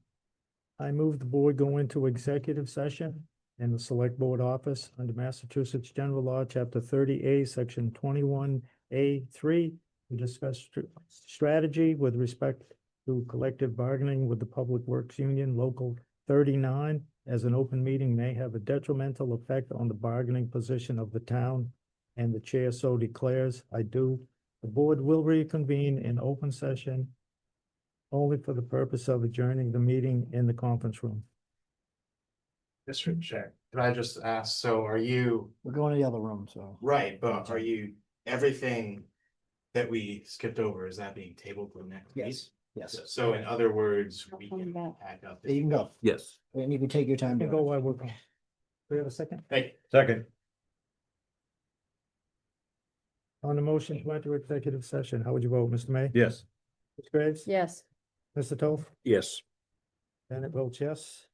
I move the board go into executive session in the select board office under Massachusetts General Law, Chapter 30A, Section 21A3, to discuss strategy with respect to collective bargaining with the Public Works Union Local 39, as an open meeting may have a detrimental effect on the bargaining position of the town, and the chair so declares. I do. The board will reconvene in open session only for the purpose of adjourning the meeting in the conference room. Mr. Chair, could I just ask, so are you, We're going to the other room, so. right, but are you, everything that we skipped over, is that being tabled for next week? Yes. Yes. So in other words, I'll we come can back. pack up. You can go. Yes. And you can take your time. Can doing go it. while we're going. Do we have a second? Hey, Second. On the motion to enter executive session, how would you vote, Mr. May? Yes. Ms. Graves? Yes. Mr. Toth? Yes. Bennett votes yes.